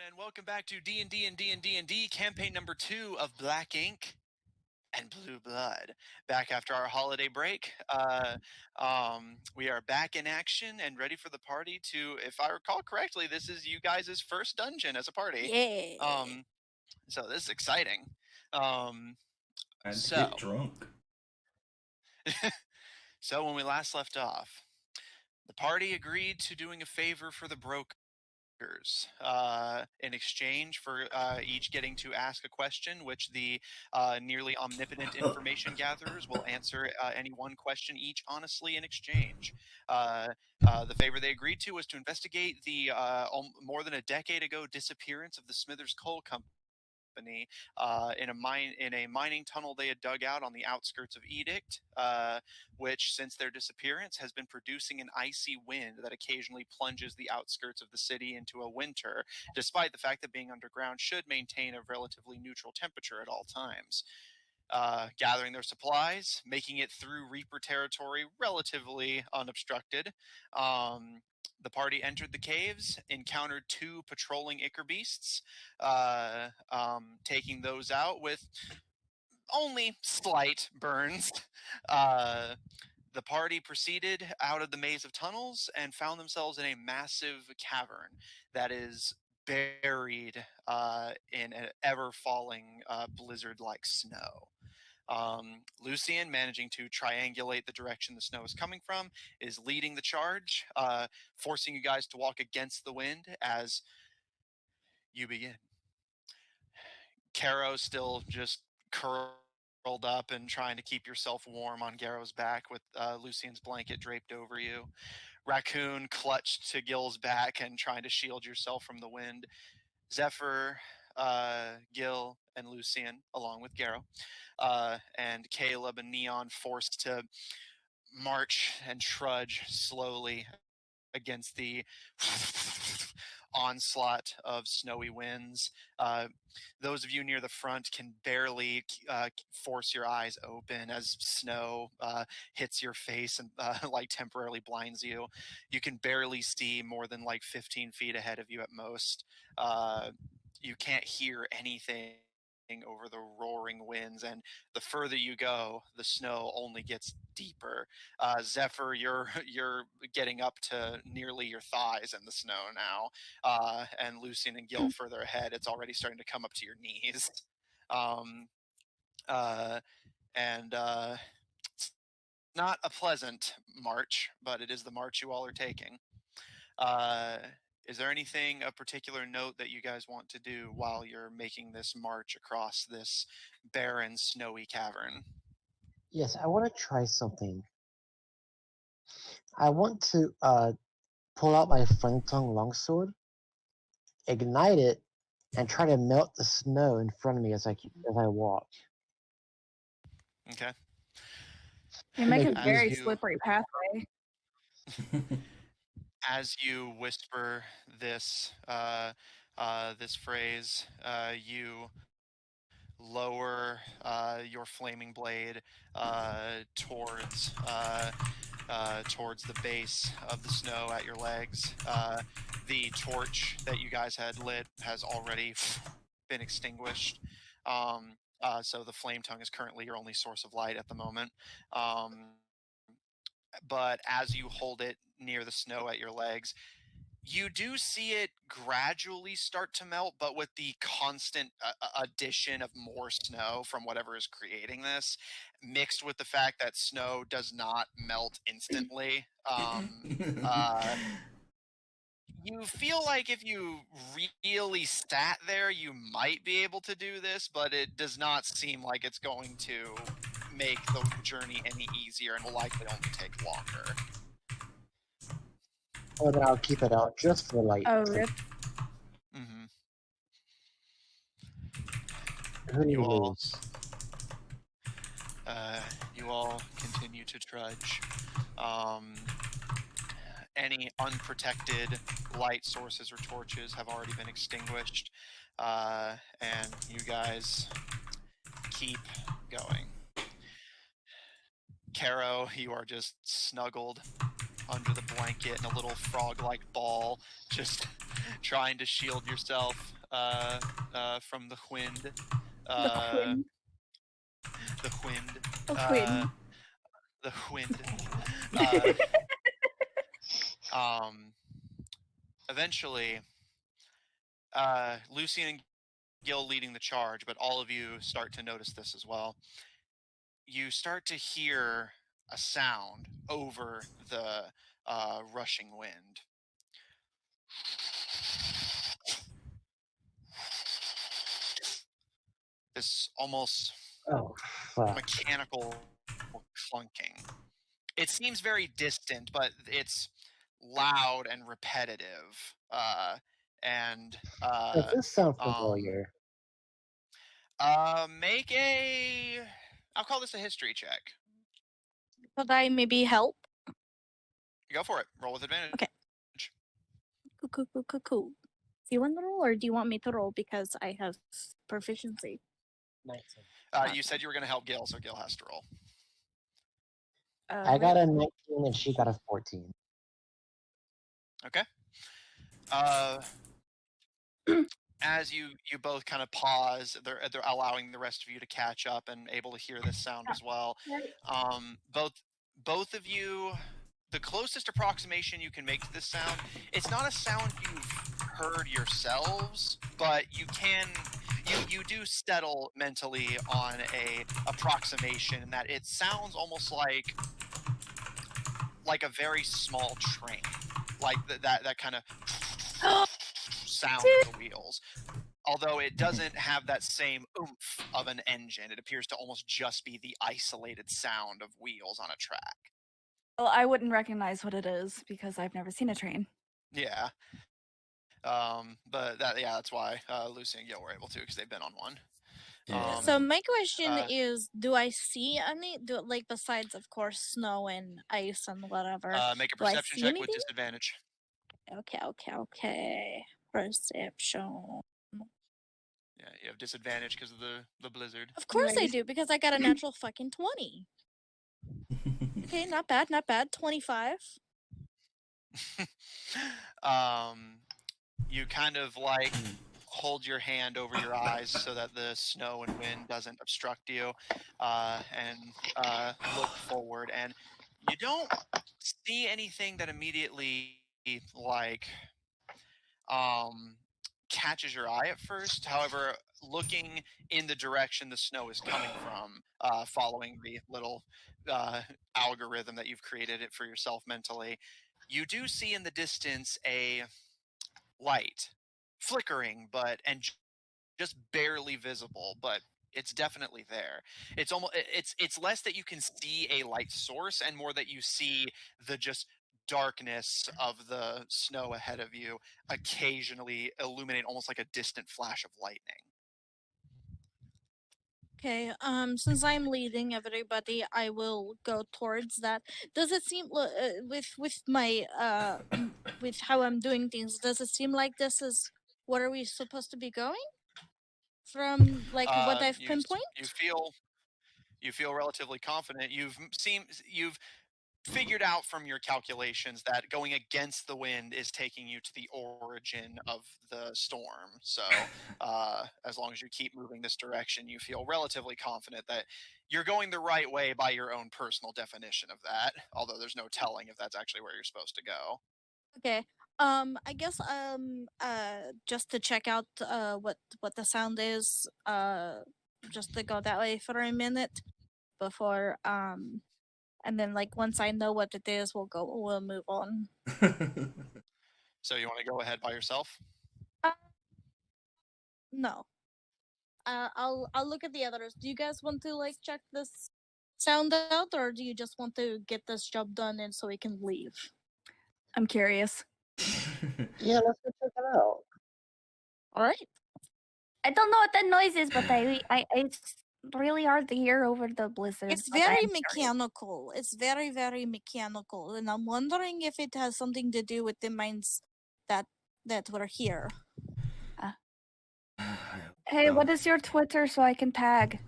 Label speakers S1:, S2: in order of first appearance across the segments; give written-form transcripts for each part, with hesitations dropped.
S1: and welcome back to D&D&D&D&D campaign number 2 of Black Ink and Blue Blood. Back after our holiday break, we are back in action and ready for the party to, if I recall correctly, this is you guys' first dungeon as a party.
S2: Yeah.
S1: So this is exciting.
S3: And
S1: So-
S3: get drunk.
S1: So when we last left off, the party agreed to doing a favor for the brokers in exchange for each getting to ask a question, which the nearly omnipotent information gatherers will answer any one question each honestly in exchange. The favor they agreed to was to investigate the more than a decade ago disappearance of the Smithers Coal Company in a mining tunnel they had dug out on the outskirts of Edict, which since their disappearance has been producing an icy wind that occasionally plunges the outskirts of the city into a winter, despite the fact that being underground should maintain a relatively neutral temperature at all times. Gathering their supplies, making it through Reaper territory relatively unobstructed. The party entered the caves, encountered 2 patrolling ichor beasts, taking those out with only slight burns. The party proceeded out of the maze of tunnels and found themselves in a massive cavern that is buried in an ever-falling blizzard-like snow. Lucian, managing to triangulate the direction the snow is coming from, is leading the charge, forcing you guys to walk against the wind as you begin. Caro still just curled up and trying to keep yourself warm on Garrow's back with Lucian's blanket draped over you. Raccoon clutched to Gil's back and trying to shield yourself from the wind. Zephyr, Gil, and Lucian, along with Garrow, and Caleb and Neon forced to march and trudge slowly against the onslaught of snowy winds. Those of you near the front can barely force your eyes open as snow hits your face and like temporarily blinds you. You can barely see more than like 15 feet ahead of you at most. You can't hear anything over the roaring winds, and the further you go, the snow only gets deeper. Zephyr, you're getting up to nearly your thighs in the snow now, and Lucian and Gil further ahead, it's already starting to come up to your knees. It's not a pleasant march, but it is the march you all are taking. Is there anything of particular note that you guys want to do while you're making this march across this barren, snowy cavern?
S4: Yes, I want to try something. I want to pull out my flame tongue longsword, ignite it, and try to melt the snow in front of me as I walk.
S1: Okay.
S2: You make a
S4: As
S2: very
S1: you-
S2: slippery pathway.
S1: As you whisper this this phrase, you lower your flaming blade towards the base of the snow at your legs. The torch that you guys had lit has already been extinguished. So the flame tongue is currently your only source of light at the moment. But as you hold it near the snow at your legs, you do see it gradually start to melt, but with the constant addition of more snow from whatever is creating this, mixed with the fact that snow does not melt instantly. You feel like if you really sat there, you might be able to do this, but it does not seem like it's going to make the journey any easier and will likely only take longer.
S4: Or then I'll keep it out just for light.
S2: Oh, rip.
S1: Mm-hmm.
S4: Who
S1: You all,
S4: knows?
S1: you all continue to trudge. Any unprotected light sources or torches have already been extinguished, and you guys keep going. Caro, you are just snuggled under the blanket in a little frog-like ball, just trying to shield yourself from the wind.
S2: The Quinn.
S1: The wind.
S2: The Quinn.
S1: The wind. Eventually, Lucy and Gil leading the charge, but all of you start to notice this as well. You start to hear a sound over the rushing wind. This almost mechanical clunking. It seems very distant, but it's loud and repetitive.
S4: Does this sound familiar?
S1: Make a... I'll call this a history check.
S2: Could I maybe help?
S1: Go for it. Roll with advantage.
S2: Okay. Cool. Do you want to roll, or do you want me to roll because I have proficiency?
S4: 19.
S1: You said you were going to help Gil, so Gil has to roll.
S4: I got a 19 and she got a 14.
S1: Okay. As you both kind of pause, they're allowing the rest of you to catch up and able to hear this sound as well. Both of you, the closest approximation you can make to this sound, it's not a sound you've heard yourselves, but you do settle mentally on a approximation in that it sounds almost like a very small train, like that kind of sound of the wheels. Although it doesn't have that same oomph of an engine, it appears to almost just be the isolated sound of wheels on a track.
S2: Well, I wouldn't recognize what it is because I've never seen a train.
S1: Yeah. But that's why Lucy and Gil were able to, because they've been on one.
S3: Yeah.
S5: So my question is, do I see any, besides, of course, snow and ice and whatever?
S1: Make a
S5: do I
S1: perception
S5: see
S1: check
S5: anything?
S1: with disadvantage.
S5: Okay. Perception.
S1: Yeah, you have disadvantage because of the blizzard.
S5: Of course I
S2: Nice.
S5: do, because I got a natural fucking 20. Okay, not bad. 25.
S1: You kind of hold your hand over your eyes so that the snow and wind doesn't obstruct you, and look forward, and you don't see anything that immediately catches your eye at first. However, looking in the direction the snow is coming from, following the little algorithm that you've created it for yourself mentally, you do see in the distance a light flickering, and just barely visible, but it's definitely there. It's less that you can see a light source and more that you see the just darkness of the snow ahead of you occasionally illuminate almost like a distant flash of lightning.
S5: Okay, since I'm leading everybody, I will go towards that. Does it seem with my with how I'm doing things, does it seem like this is what are we supposed to be going? From what I've pinpointed?
S1: You feel relatively confident. You've figured out from your calculations that going against the wind is taking you to the origin of the storm. So as long as you keep moving this direction, you feel relatively confident that you're going the right way by your own personal definition of that, although there's no telling if that's actually where you're supposed to go.
S5: Okay. I guess just to check out what the sound is, just to go that way for a minute before and then once I know what it is, we'll move on.
S1: So you want to go ahead by yourself?
S5: No. I'll look at the others. Do you guys want to check this sound out, or do you just want to get this job done and so we can leave?
S2: I'm curious.
S4: Yeah, let's go check it out.
S5: All right.
S2: I don't know what that noise is, but it's really hard to hear over the blizzard.
S5: It's
S2: but
S5: very
S2: I'm curious.
S5: mechanical. It's very, very mechanical, and I'm wondering if it has something to do with the mines that were here.
S2: Hey, what is your Twitter so I can tag?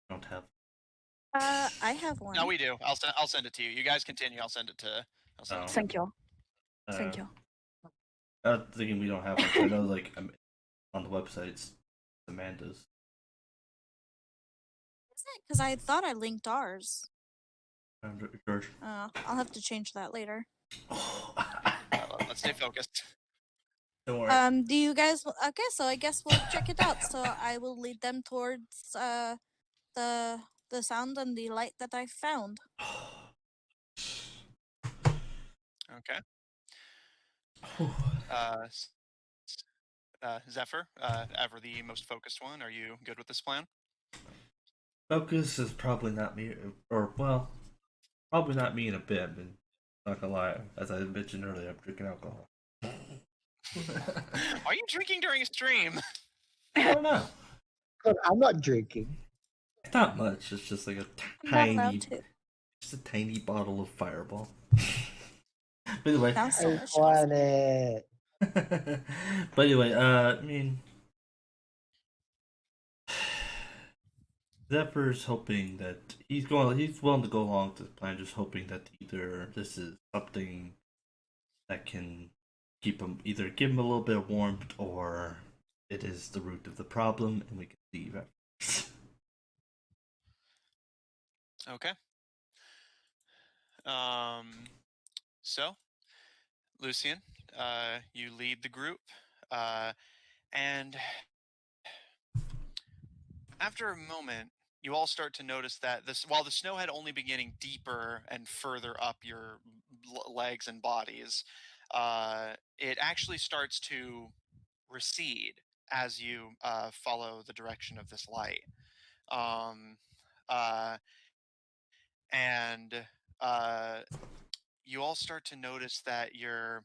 S3: I don't have.
S5: I have one.
S1: No, we do. I'll send it to you. You guys continue. I'll send it to I'll send
S3: Oh.
S1: it to
S2: Thank you. Thank you.
S3: I'm thinking we don't have one. 'Cause I know, like, on the websites, Amanda's.
S5: Is it? Because I thought I linked ours.
S3: George.
S5: I'll have to change that later.
S1: Let's stay focused.
S3: Don't worry.
S5: Do you guys? Okay, so I guess we'll check it out. So I will lead them towards the sound and the light that I found.
S1: Okay. Zephyr, ever the most focused one, are you good with this plan?
S3: Focus is probably not me, or well, probably not me in a bit. But not gonna lie, as I mentioned earlier, I'm drinking alcohol.
S1: Are you drinking during a stream?
S3: I don't know.
S4: Look, I'm not drinking.
S3: It's not much. It's just like a
S5: I'm not allowed
S3: tiny,
S5: to.
S3: just a tiny bottle of Fireball. But anyway,
S5: Sounds
S4: I
S5: delicious.
S4: want it.
S3: but anyway, I mean, Zephyr's hoping that he's willing to go along to the plan, just hoping that either this is something that can either give him a little bit of warmth, or it is the root of the problem, and we can leave after.
S1: Okay. So, Lucian, you lead the group, and after a moment, you all start to notice that while the snow had only been getting deeper and further up your legs and bodies, it actually starts to recede as you follow the direction of this light. And you all start to notice that your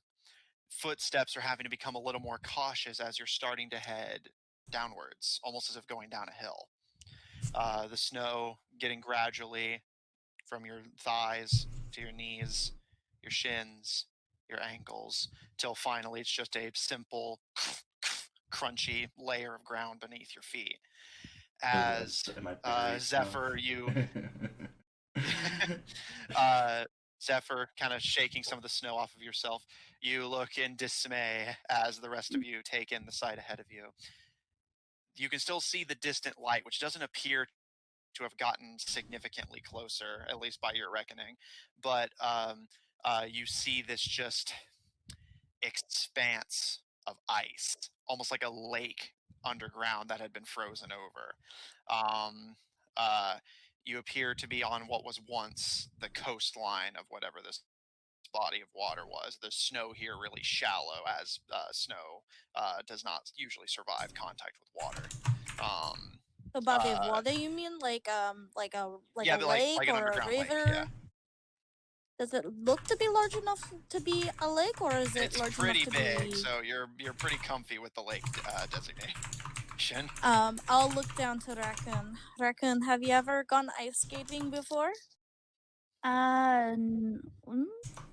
S1: footsteps are having to become a little more cautious as you're starting to head downwards, almost as if going down a hill. The snow getting gradually from your thighs to your knees, your shins, your ankles, till finally it's just a simple crunchy layer of ground beneath your feet. As Zephyr, you Zephyr, kind of shaking some of the snow off of yourself, you look in dismay as the rest of you take in the sight ahead of you. You can still see the distant light, which doesn't appear to have gotten significantly closer, at least by your reckoning. But you see this just expanse of ice, almost like a lake underground that had been frozen over. You appear to be on what was once the coastline of whatever this body of water was. The snow here really shallow, as snow does not usually survive contact with water.
S5: The body of water, you mean? Like a lake
S1: like an
S5: or a
S1: underground
S5: river?
S1: lake, yeah.
S5: Does it look to be large enough to be a lake, or is it
S1: It's
S5: large
S1: pretty
S5: enough to
S1: big,
S5: be?
S1: so you're pretty comfy with the lake designation.
S5: I'll look down to Raccoon. Raccoon, have you ever gone ice skating before?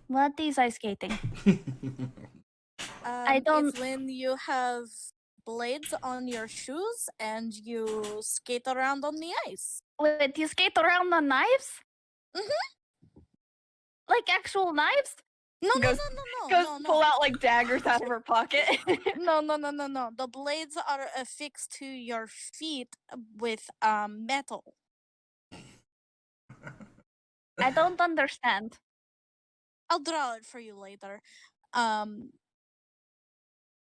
S2: What is ice skating? I don't.
S5: It's when you have blades on your shoes and you skate around on the ice.
S2: Wait, you skate around on knives?
S5: Mm-hmm.
S2: Like actual knives?
S5: No,
S2: Goes pull out like daggers out of her pocket.
S5: No. The blades are affixed to your feet with metal.
S2: I don't understand.
S5: I'll draw it for you later.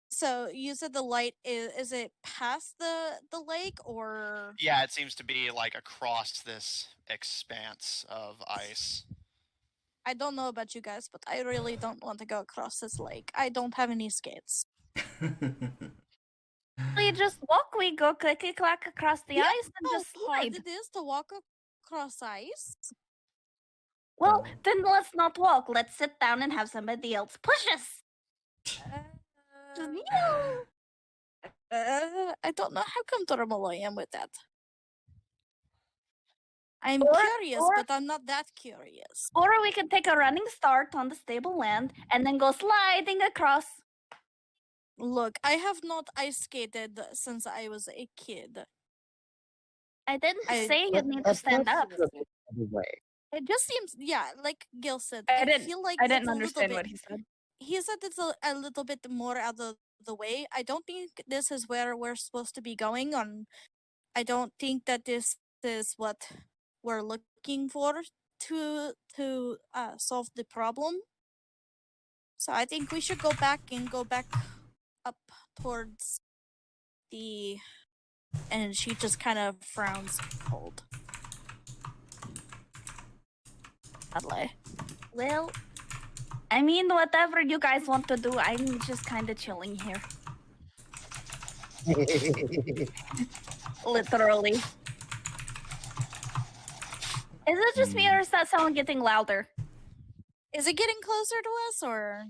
S5: So you said the light is it past the lake, or?
S1: Yeah, it seems to be like across this expanse of ice.
S5: I don't know about you guys, but I really don't want to go across this lake. I don't have any skates.
S2: We just walk. We go clicky clack across the ice and just
S5: hard
S2: slide.
S5: it is to walk across ice.
S2: Well, then let's not walk. Let's sit down and have somebody else push us.
S5: I don't know how comfortable I am with that. I'm
S2: Or-
S5: curious,
S2: or-
S5: but I'm not that curious.
S2: Or we can take a running start on the stable land and then go sliding across.
S5: Look, I have not ice skated since I was a kid.
S2: I didn't
S5: I-
S2: say you need to stand up.
S4: Anyway,
S5: It just seems, yeah, like Gil said.
S2: I didn't.
S5: feel like
S2: I
S5: it's
S2: didn't
S5: a little
S2: understand
S5: bit.
S2: what he said.
S5: He said it's a little bit more out of the way. I don't think this is where we're supposed to be going. I don't think that this is what we're looking for to solve the problem. So I think we should go back up towards the. And she just kind of frowns cold. Adlai.
S2: Well, I mean, whatever you guys want to do, I'm just kind of chilling here. Literally. Is it just me, or is that sound getting louder?
S5: Is it getting closer to us, or?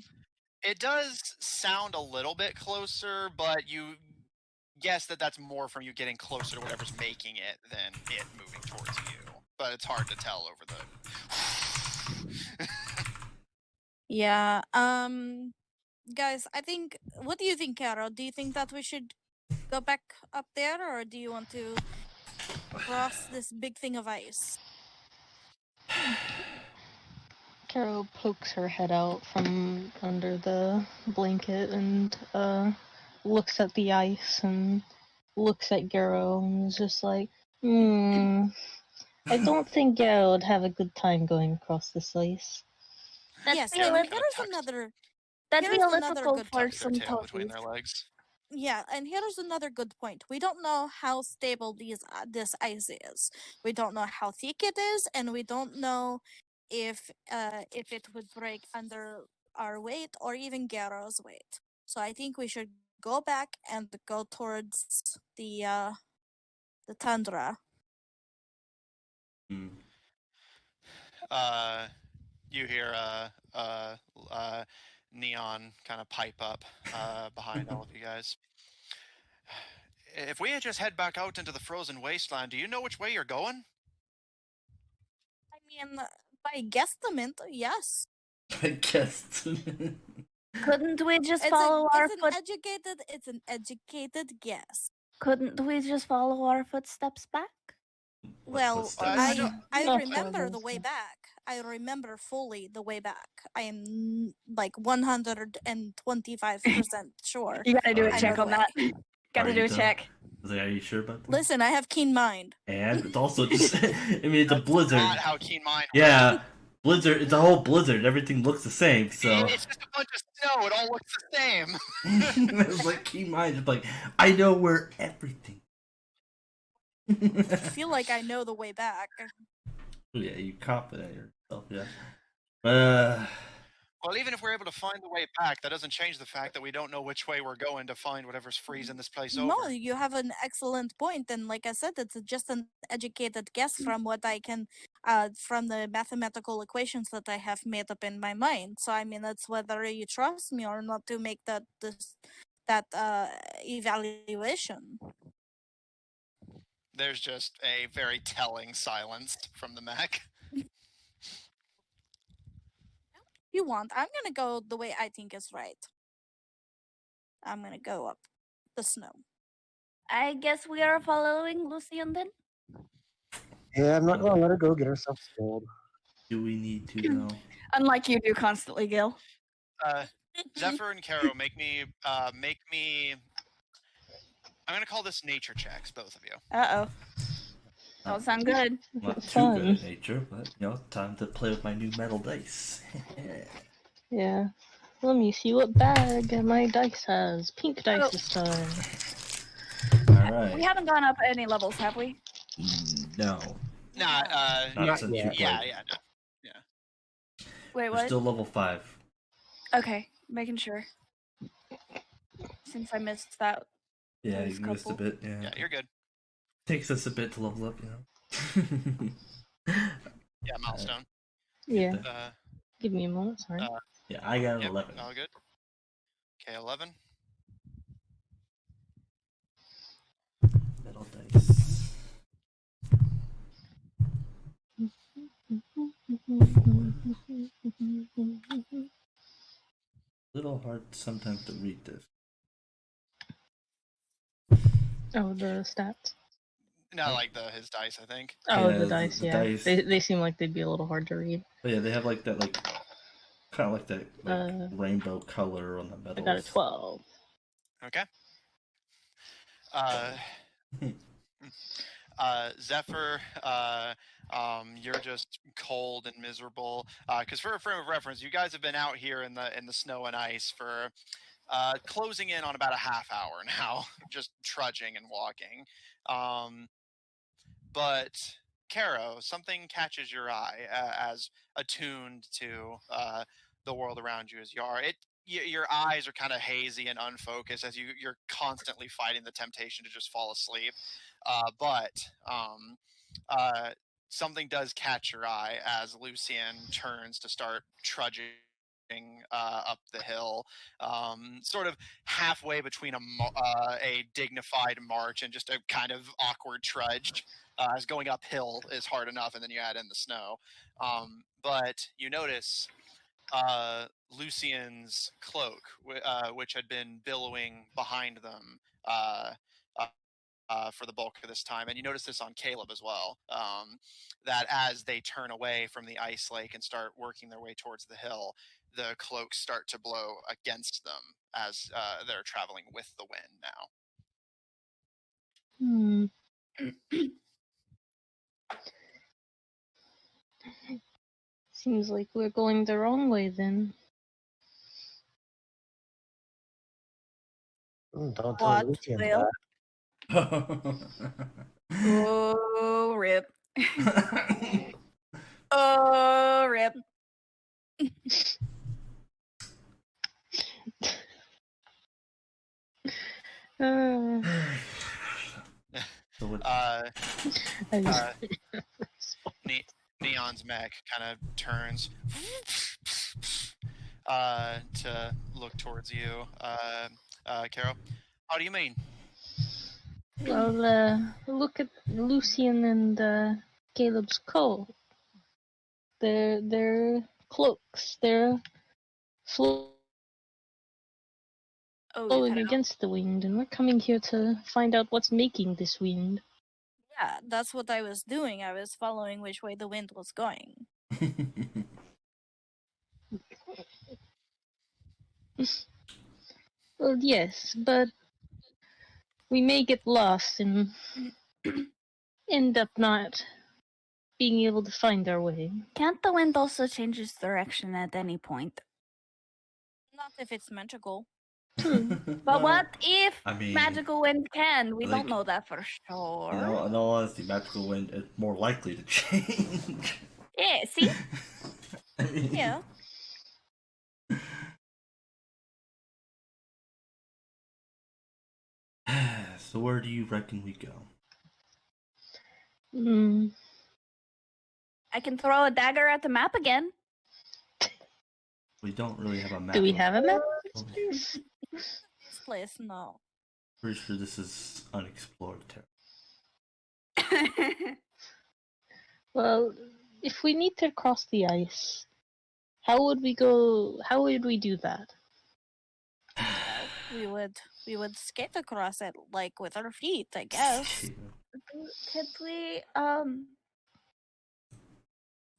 S1: It does sound a little bit closer, but you guess that that's more from you getting closer to whatever's making it than it moving towards you. But it's hard to tell over the.
S5: Yeah. Guys, I think. What do you think, Carol? Do you think that we should go back up there, or do you want to cross this big thing of ice?
S6: Carol pokes her head out from under the blanket and looks at the ice and looks at Garo and is just like, I don't think Garo would have a good time going across this ice.
S5: Yes,
S2: be a
S5: and
S2: little-
S5: here's another.
S2: That'd be
S5: Here's
S2: a little
S5: another
S2: cold
S5: good
S2: for
S1: Tuck their
S2: some
S1: tail between
S2: toesies.
S1: their legs.
S5: Yeah, and here's another good point. We don't know how stable this ice is. We don't know how thick it is, and we don't know if it would break under our weight or even Garo's weight. So I think we should go back and go towards the tundra.
S1: You hear neon kind of pipe up behind all of you guys. If we just head back out into the frozen wasteland, do you know which way you're going?
S5: I mean, by guesstimate, yes.
S3: I guess.
S2: Couldn't we just follow our
S5: It's an educated guess.
S2: Couldn't we just follow our footsteps back?
S5: Well,
S1: I
S5: I
S6: No
S5: remember the
S6: problem.
S5: way back. I remember fully the way back. I am like 125% sure.
S2: You gotta do a
S3: I
S2: check
S5: know
S2: on
S5: the
S2: that.
S5: way.
S2: Gotta do a
S3: Right,
S2: check.
S3: I was like, are you sure about that?
S5: Listen, I have keen mind.
S3: And it's also just, I mean, it's a blizzard.
S1: Not how keen mind.
S3: Yeah, blizzard. It's a whole blizzard. Everything looks the same. So
S1: It's just a bunch of snow. It all looks the same.
S3: it's like keen mind. It's like I know where everything.
S5: I feel like I know the way back.
S3: Yeah, you confident in yourself. Yeah.
S1: Well, even if we're able to find the way back, that doesn't change the fact that we don't know which way we're going to find whatever's freezing this place over.
S5: No, you have an excellent point, and like I said, it's just an educated guess from what I can, from the mathematical equations that I have made up in my mind. So I mean, it's whether you trust me or not to make that evaluation.
S1: There's just a very telling silence from the mech.
S5: You want? I'm gonna go the way I think is right. I'm gonna go up the snow.
S2: I guess we are following Lucian then?
S4: Yeah, I'm not gonna let her go get herself spilled.
S3: Do we need to know?
S2: Unlike you do constantly, Gil.
S1: Zephyr and Caro, make me. I'm gonna call this nature checks, both of you.
S2: Uh-oh. Don't sound good.
S3: Not too
S6: Fun.
S3: good at nature, but time to play with my new metal dice.
S6: Yeah. Let me see what bag my dice has. Pink dice
S2: Oh.
S6: this time.
S3: All right.
S2: We haven't gone up any levels, have we?
S3: No,
S1: Nah,
S3: not
S4: Not
S3: since you
S4: yet.
S3: played.
S1: yeah, no.
S2: Wait,
S3: We're
S2: what?
S3: still level 5.
S2: Okay, making sure. Since I missed that.
S3: Yeah,
S2: Those
S3: you missed a
S2: couple.
S3: bit. Yeah.
S1: Yeah, you're good.
S3: Takes us a bit to level up,
S1: Yeah, milestone.
S6: Yeah.
S1: Uh,
S6: Give me a moment, sorry.
S3: Yeah, I got an
S1: yep,
S3: 11.
S1: all good. Okay, 11.
S3: Metal dice. Little hard sometimes to read this.
S6: Oh, the stats.
S1: No, like his dice, I think.
S6: Oh,
S3: Yeah,
S6: the dice,
S3: the
S6: yeah.
S3: dice.
S6: They seem like they'd be a little hard to read.
S3: But yeah, they have like that, like kind of like that, like rainbow color on the medals.
S6: I got a 12.
S1: Okay. Zephyr, you're just cold and miserable. Because for reference, you guys have been out here in the snow and ice for closing in on about a half hour now, just trudging and walking. But Caro, something catches your eye as attuned to the world around you as you are. Your eyes are kind of hazy and unfocused as you're constantly fighting the temptation to just fall asleep. But something does catch your eye as Lucian turns to start trudging up the hill, sort of halfway between a dignified march and just a kind of awkward trudge. As going uphill is hard enough, and then you add in the snow. But you notice Lucian's cloak, which had been billowing behind them for the bulk of this time, and you notice this on Caleb as well. That as they turn away from the ice lake and start working their way towards the hill, the cloaks start to blow against them as they're traveling with the wind now.
S6: Seems like we're going the wrong way then.
S4: Don't tell
S2: What
S4: Lucian
S2: will?
S4: that.
S2: Oh, rip. Oh, rip.
S3: So what-
S1: Neon's mech kind of turns to look towards you, Carol. How do you mean?
S6: Well, look at Lucian and Caleb's coat. Their cloaks. They're flowing against the wind, and we're coming here to find out what's making this wind.
S5: Yeah, that's what I was doing. I was following which way the wind was going.
S6: Well, yes, but we may get lost and end up not being able to find our way.
S2: Can't the wind also change its direction at any point?
S5: Not if it's magical.
S2: But what if
S3: I mean,
S2: magical wind can? We
S3: like,
S2: don't know that for sure.
S3: You know, in all honesty, magical wind is more likely to change.
S2: Yeah, see?
S3: I mean,
S5: Yeah.
S3: So where do you reckon we go?
S2: I can throw a dagger at the map again.
S3: We don't really have a map.
S6: Do we have a map?
S5: This place, no.
S3: Pretty sure this is unexplored territory.
S6: Well, if we need to cross the ice, how would we go? How would we do that?
S5: We would skate across it like with our feet, I guess.
S2: Could we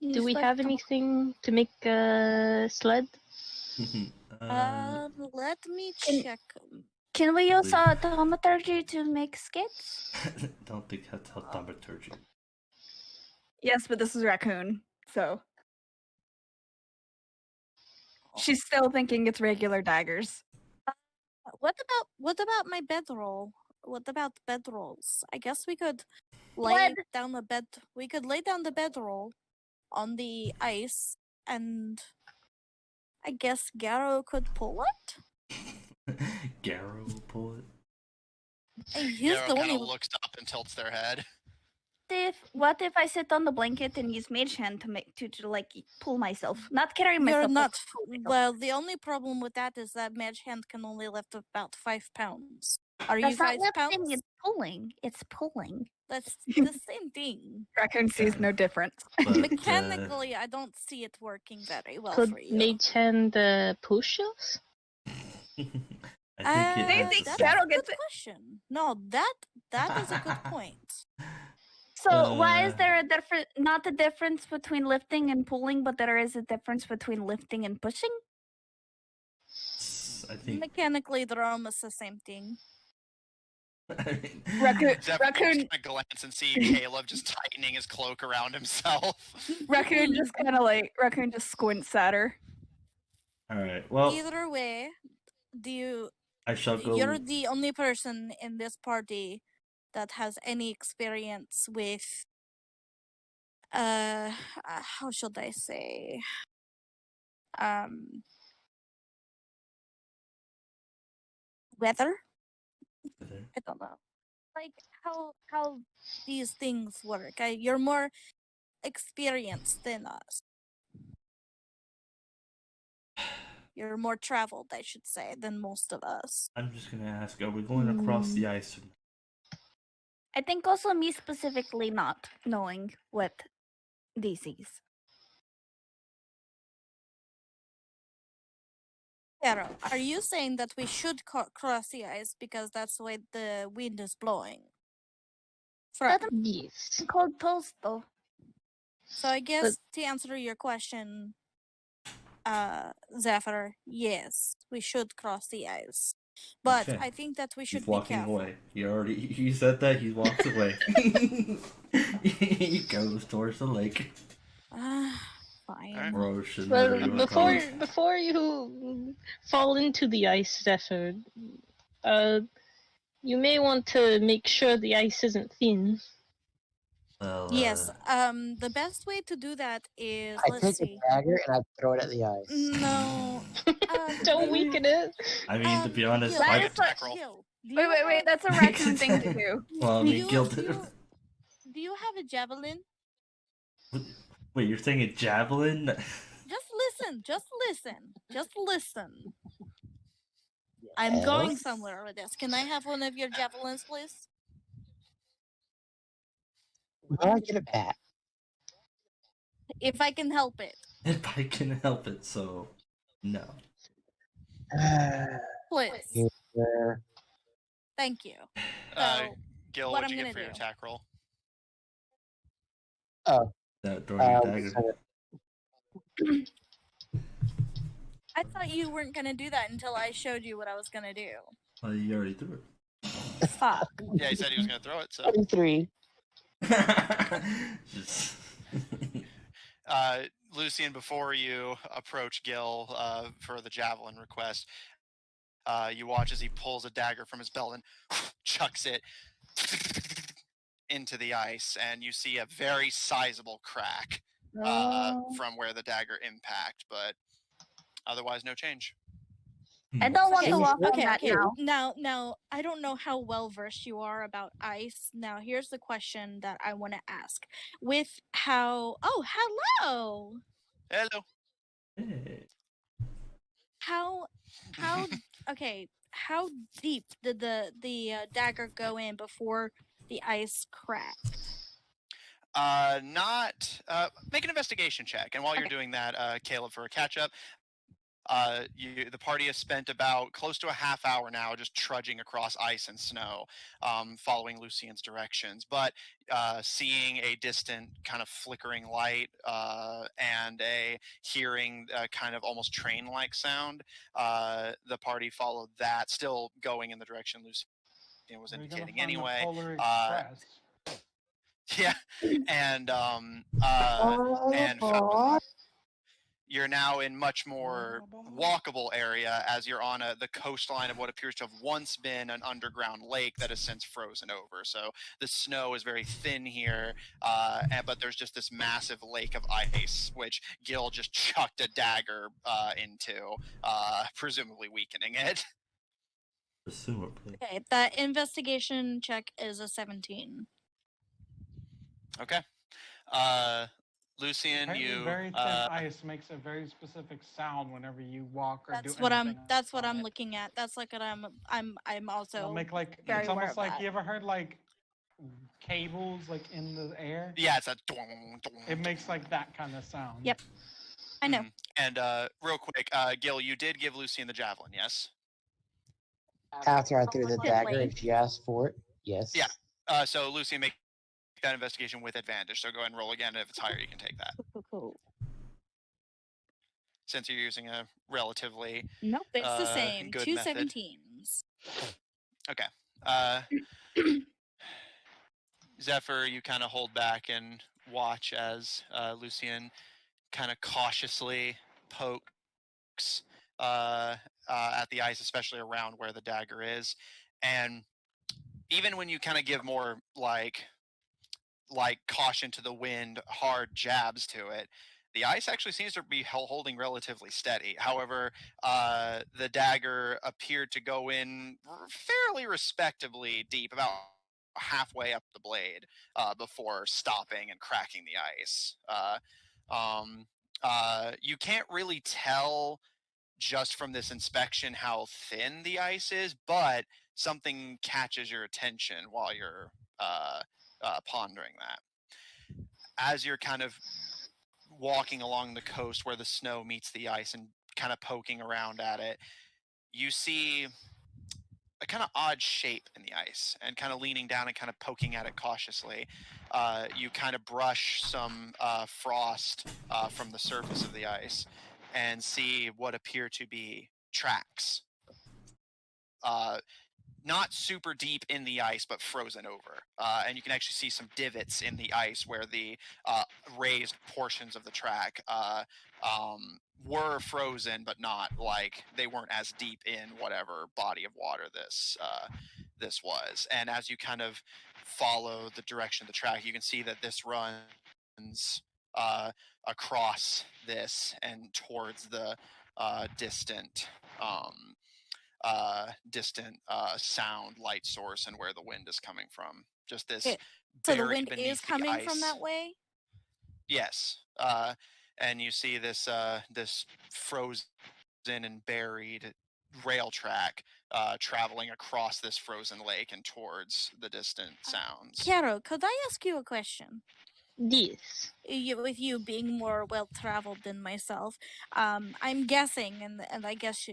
S6: Do we have anything to make a sled?
S5: Let me check.
S2: Can we use thaumaturgy to make skates?
S3: Don't think that's how thaumaturgy.
S2: Yes, but this is Raccoon, so she's still thinking it's regular daggers.
S5: What about my bedroll? What about bedrolls? I guess we could lay down the bed. We could lay down the bedroll on the ice, and I guess Garrow could pull it.
S3: Garrow will pull it.
S5: He's
S1: Garrow
S5: the
S1: kind
S5: one
S1: of looks up and tilts their head.
S2: What if I sit on the blanket and use mage hand to like pull myself, not carry myself?
S5: You're not. Well, the only problem with that is that mage hand can only lift about 5 pounds. Are you 5 pounds?
S2: It's pulling. It's pulling.
S5: That's the same thing.
S2: Raccoon sees no difference.
S3: But,
S5: Mechanically, I don't see it working very well
S6: Could
S5: for you.
S6: mage hand push us?
S3: I think
S5: that's a good question. No, that is a good point.
S2: So why is there a different? Not the difference between lifting and pulling, but there is a difference between lifting and pushing.
S3: I think
S5: Mechanically, they're almost the same thing.
S2: Raccoon,
S1: Zephyr
S2: raccoon,
S1: kind of glance and see Caleb just tightening his cloak around himself.
S2: raccoon just kind of like raccoon just squints at her.
S3: All right. Well,
S5: Either way,
S3: I shall go.
S5: you're the only person in this party that has any experience with how should I say, weather. I don't know, like how these things work. You're more experienced than us. You're more traveled, I should say, than most of us.
S3: I'm just gonna ask: are we going across the ice?
S2: I think also me specifically not knowing what DCs.
S5: Carol, are you saying that we should cross the ice because that's the way the wind is blowing?
S6: Yes.
S2: Cold toast though.
S5: So I guess to answer your question, Zephyr, yes, we should cross the ice. But
S3: Okay.
S5: I think that we should
S3: He's
S5: be
S3: walking
S5: careful.
S3: away. He said that. He walks away. He goes towards the lake.
S5: Fine.
S3: Ocean,
S6: Well,
S3: whatever you wanna call it.
S6: before you fall into the ice, Zephyr, you may want to make sure the ice isn't thin.
S3: Well,
S5: Yes. The best way to do that is
S4: I
S5: let's
S4: take
S5: see.
S4: a dagger and I throw it at the ice.
S5: No.
S6: Don't weaken it.
S3: I mean, to be honest,
S5: Gil,
S2: That
S3: my
S2: is like-
S5: Gil, do you
S2: Wait,
S5: have-
S2: that's a raccoon thing to do.
S3: well, I
S5: do
S3: mean,
S5: you-
S3: Gil.
S5: do you have a javelin?
S3: Wait, you're saying a javelin?
S5: Just listen. I'm going
S4: Yes?
S5: somewhere with this. Can I have one of your javelins, please?
S4: Where do I get it back?
S5: If I can help it.
S3: If I can help it, so no.
S5: Please.
S4: Here.
S5: Thank you.
S1: Gil,
S5: what
S1: what'd you
S5: I'm
S1: get for
S5: gonna
S1: your
S5: do.
S1: attack roll?
S4: Oh,
S3: That throwing your dagger.
S5: I thought you weren't gonna do that until I showed you what I was gonna do.
S3: Well, you already threw
S5: Fuck.
S1: Yeah, he said he was going to throw it, so.
S4: 23.
S3: it. Just...
S1: Lucian, before you approach Gil for the javelin request, you watch as he pulls a dagger from his belt and chucks it into the ice, and you see a very sizable crack from where the dagger impact, but otherwise no change.
S2: I don't want
S5: Okay,
S2: to walk on
S5: okay,
S2: that
S5: okay.
S2: now.
S5: Now, I don't know how well versed you are about ice. Now, here's the question that I want to ask. With how... Oh, hello!
S1: Hello.
S3: Hey.
S5: How okay, how deep did the dagger go in before the ice cracked?
S1: Make an investigation check, and while you're doing that, Caleb, for a catch-up, the party has spent about close to a half hour now just trudging across ice and snow, following Lucian's directions, but seeing a distant kind of flickering light and hearing kind of almost train-like sound, the party followed that, still going in the direction Lucian was indicating anyway. Yeah, and you're now in much more walkable area as you're on the coastline of what appears to have once been an underground lake that has since frozen over. So the snow is very thin here, but there's just this massive lake of ice, which Gil just chucked a dagger into, presumably weakening it.
S3: Presumably.
S5: Okay, that investigation check is a 17.
S1: Okay. Lucian,
S7: Apparently
S1: you
S7: very thin ice makes a very specific sound whenever you walk or do anything.
S5: That's what
S7: on
S5: I'm
S7: it.
S5: looking at. That's like what I'm also
S7: It'll make like
S5: very
S7: it's
S5: aware
S7: almost
S5: of
S7: like
S5: that.
S7: you ever heard like cables like in the air?
S1: yeah, it's a dong, dong,
S7: It makes
S1: dong.
S7: like that kind of sound.
S5: Yep. I know.
S1: Mhm. And real quick, Gil, you did give Lucian the javelin, yes?
S4: After I threw the dagger
S5: Reluctantly.
S4: and she asked for it, yes.
S1: Yeah. So Lucian, make that investigation with advantage. So go ahead and roll again. If it's higher, you can take that.
S2: Cool.
S1: Since you're using a relatively
S2: Nope.
S5: It's the same.
S1: good
S5: Two
S1: method.
S5: 17s.
S1: Okay. Zephyr, you kind of hold back and watch as Lucian kind of cautiously pokes at the ice, especially around where the dagger is. And even when you kind of give more like caution to the wind, hard jabs to it, the ice actually seems to be holding relatively steady. However, the dagger appeared to go in fairly respectably deep, about halfway up the blade, before stopping and cracking the ice. You can't really tell just from this inspection how thin the ice is, but something catches your attention while you're pondering that. As you're kind of walking along the coast where the snow meets the ice and kind of poking around at it, you see a kind of odd shape in the ice, and kind of leaning down and kind of poking at it cautiously. You kind of brush some frost from the surface of the ice and see what appear to be tracks. Not super deep in the ice, but frozen over. And you can actually see some divots in the ice where the raised portions of the track were frozen, but not like they weren't as deep in whatever body of water this was. And as you kind of follow the direction of the track, you can see that this runs across this and towards the distant sound light source and where the wind is coming from. Just this.
S5: So the wind is coming from that way?
S1: Yes. And you see this this frozen and buried rail track traveling across this frozen lake and towards the distant sounds.
S5: Caro, could I ask you a question?
S6: Yes.
S5: With you being more well-traveled than myself, I'm guessing, and I guess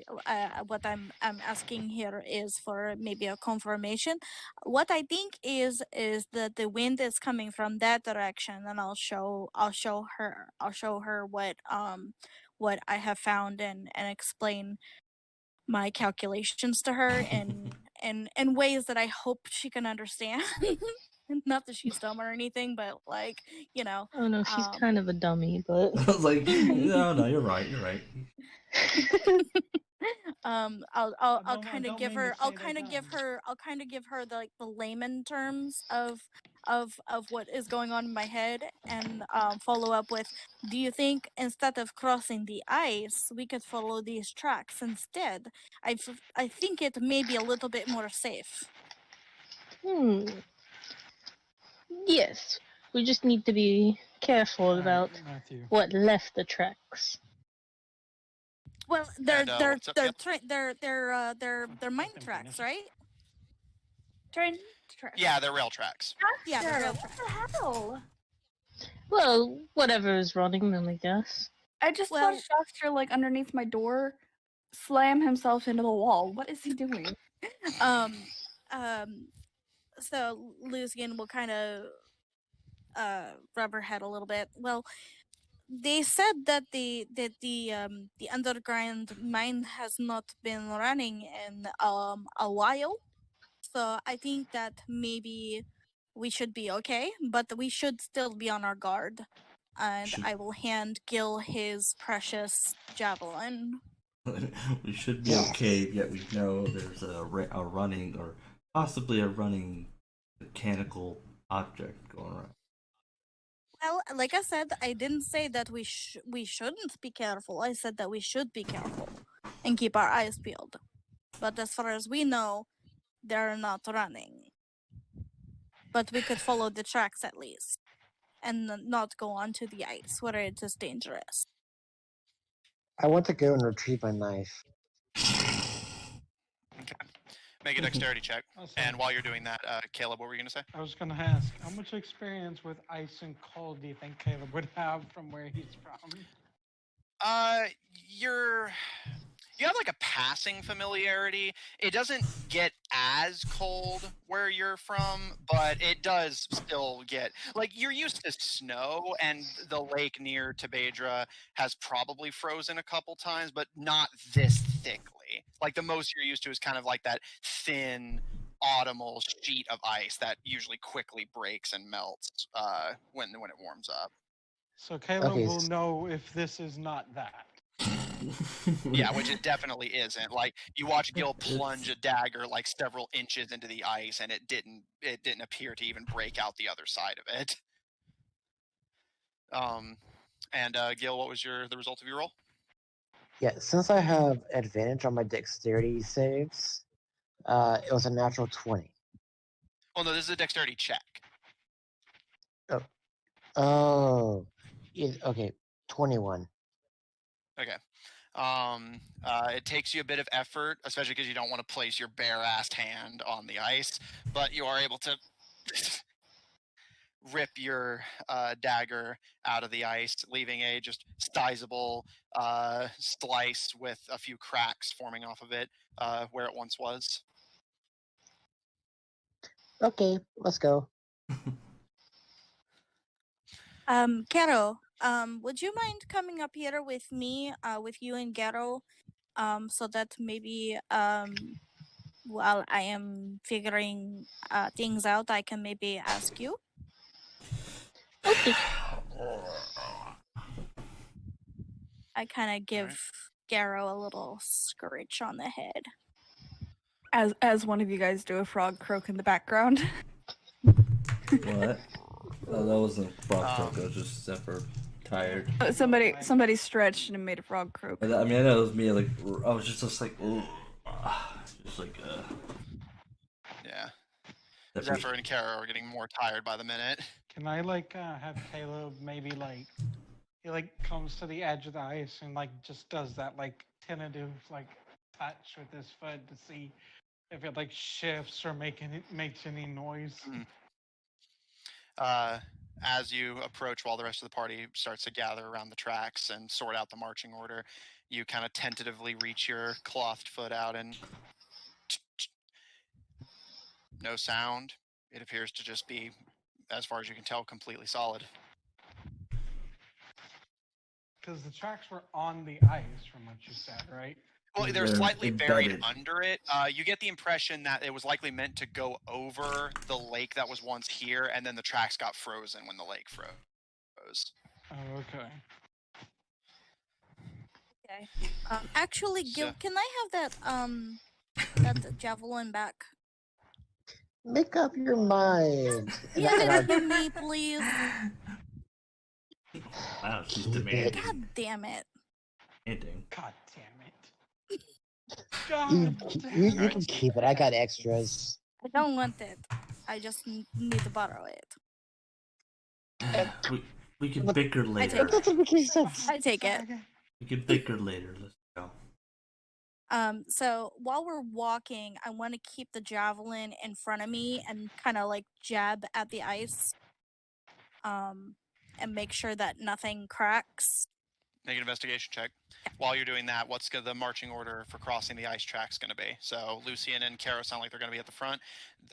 S5: what I'm asking here is for maybe a confirmation. What I think is that the wind is coming from that direction, and I'll show her what I have found and explain my calculations to her in ways that I hope she can understand. Not that she's dumb or anything, but like, you know.
S6: Oh no, she's kind of a dummy, but
S3: I was like, no, you're right.
S5: I'll kind of give her the layman terms of what is going on in my head, and follow up with, do you think instead of crossing the ice we could follow these tracks instead? I think it may be a little bit more safe.
S6: Yes, we just need to be careful about
S7: Matthew.
S6: what left the tracks.
S5: Well, they're mine
S7: Same
S5: tracks,
S7: thing.
S5: right?
S2: Train tracks.
S1: Yeah, they're rail tracks.
S5: Yeah, they're rail
S2: What the hell?
S6: Well, whatever is running them, I guess.
S2: I just watched Shastra, like, underneath my door, slam himself into the wall. What is he doing?
S5: So Lucian will kind of rub her head a little bit. Well, they said that the underground mine has not been running in a while, so I think that maybe we should be okay, but we should still be on our guard. And I will hand Gil his precious javelin.
S3: We should be okay, yet we know there's a running, or possibly a running mechanical object going around.
S5: Well, like I said, I didn't say that we shouldn't be careful. I said that we should be careful and keep our eyes peeled. But as far as we know, they're not running. But we could follow the tracks at least, and not go onto the ice where it is dangerous.
S4: I want to go and retrieve my knife.
S1: Okay. Make a dexterity check. And while you're doing that, Caleb, what were you going to say?
S7: I was going to ask, how much experience with ice and cold do you think Caleb would have from where he's from?
S1: you have like a passing familiarity. It doesn't get as cold where you're from, but it does still get like you're used to snow, and the lake near Tabedra has probably frozen a couple times, but not this thickly. Like the most you're used to is kind of like that thin autumnal sheet of ice that usually quickly breaks and melts when it warms up.
S7: So Caleb
S4: Okay,
S7: will know if this is not that.
S1: Yeah, which it definitely isn't. Like you watch Gil plunge a dagger like several inches into the ice, and it didn't appear to even break out the other side of it. And Gil, what was the result of your roll?
S4: Yeah, since I have advantage on my dexterity saves, it was a natural 20.
S1: Well, no, this is a dexterity check.
S4: Oh, okay, 21.
S1: Okay. It takes you a bit of effort, especially because you don't want to place your bare-assed hand on the ice, but you are able to rip your dagger out of the ice, leaving a just sizable slice with a few cracks forming off of it where it once was.
S4: Okay, let's go.
S5: Gero, would you mind coming up here with me, with you and Gero, so that maybe, while I am figuring things out, I can maybe ask you?
S6: Okay.
S5: I kind of give Gero a little scritch on the head.
S8: As one of you guys do a frog croak in the background.
S3: What? Oh, that wasn't frog croak. It was just Zephyr tired.
S8: Somebody stretched and made a frog croak.
S3: I mean, I know it was me. Like, I was just like, just like,
S1: Yeah. Zephyr and Kara are getting more tired by the minute.
S7: Can I have Caleb maybe he comes to the edge of the ice and just does that tentative touch with his foot to see if it shifts or makes any noise.
S1: As you approach, while the rest of the party starts to gather around the tracks and sort out the marching order, you kind of tentatively reach your clothed foot out and no sound. It appears to just be, as far as you can tell, completely solid.
S7: Because the tracks were on the ice, from what you said, right?
S1: Well, they're slightly buried under it. You get the impression that it was likely meant to go over the lake that was once here, and then the tracks got frozen when the lake froze.
S7: Oh, okay.
S5: Okay. Actually, Gil, can I have that javelin back?
S4: Make up your mind.
S5: Yeah,
S4: And
S5: to me, please.
S3: Wow, she's demanding.
S5: God damn it.
S7: God damn it.
S4: you can keep it. I got extras.
S5: I don't want it. I just need to borrow it.
S3: We can bicker later.
S5: I take it.
S3: We can bicker later. Let's go.
S5: So while we're walking, I want to keep the javelin in front of me and kind of jab at the ice. And make sure that nothing cracks.
S1: Make an investigation check. While you're doing that, what's the marching order for crossing the ice tracks going to be? So Lucian and Kara sound like they're going to be at the front.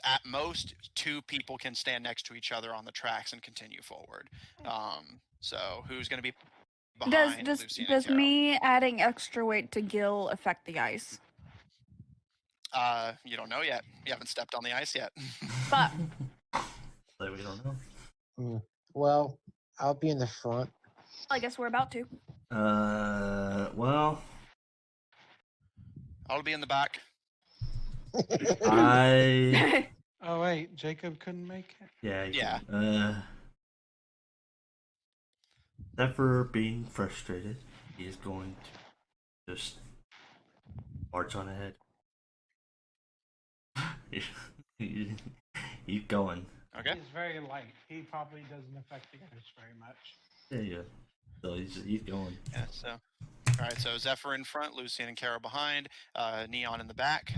S1: At most, 2 people can stand next to each other on the tracks and continue forward. So who's going to be behind Lucian and
S8: Does
S1: Kara?
S8: me adding extra weight to Gil affect the ice?
S1: You don't know yet. You haven't stepped on the ice yet.
S8: But
S3: we don't know.
S4: Well, I'll be in the front.
S8: I guess we're about to.
S3: Well,
S1: I'll be in the back.
S7: Oh wait, Jacob couldn't make it.
S3: Yeah. Zephyr being frustrated, he is going to just march on ahead. He's going.
S1: Okay.
S7: He's very light. He probably doesn't affect the others very much.
S3: Yeah. So he's going.
S1: Yeah. So, all right. So Zephyr in front, Lucian and Kara behind, Neon in the back.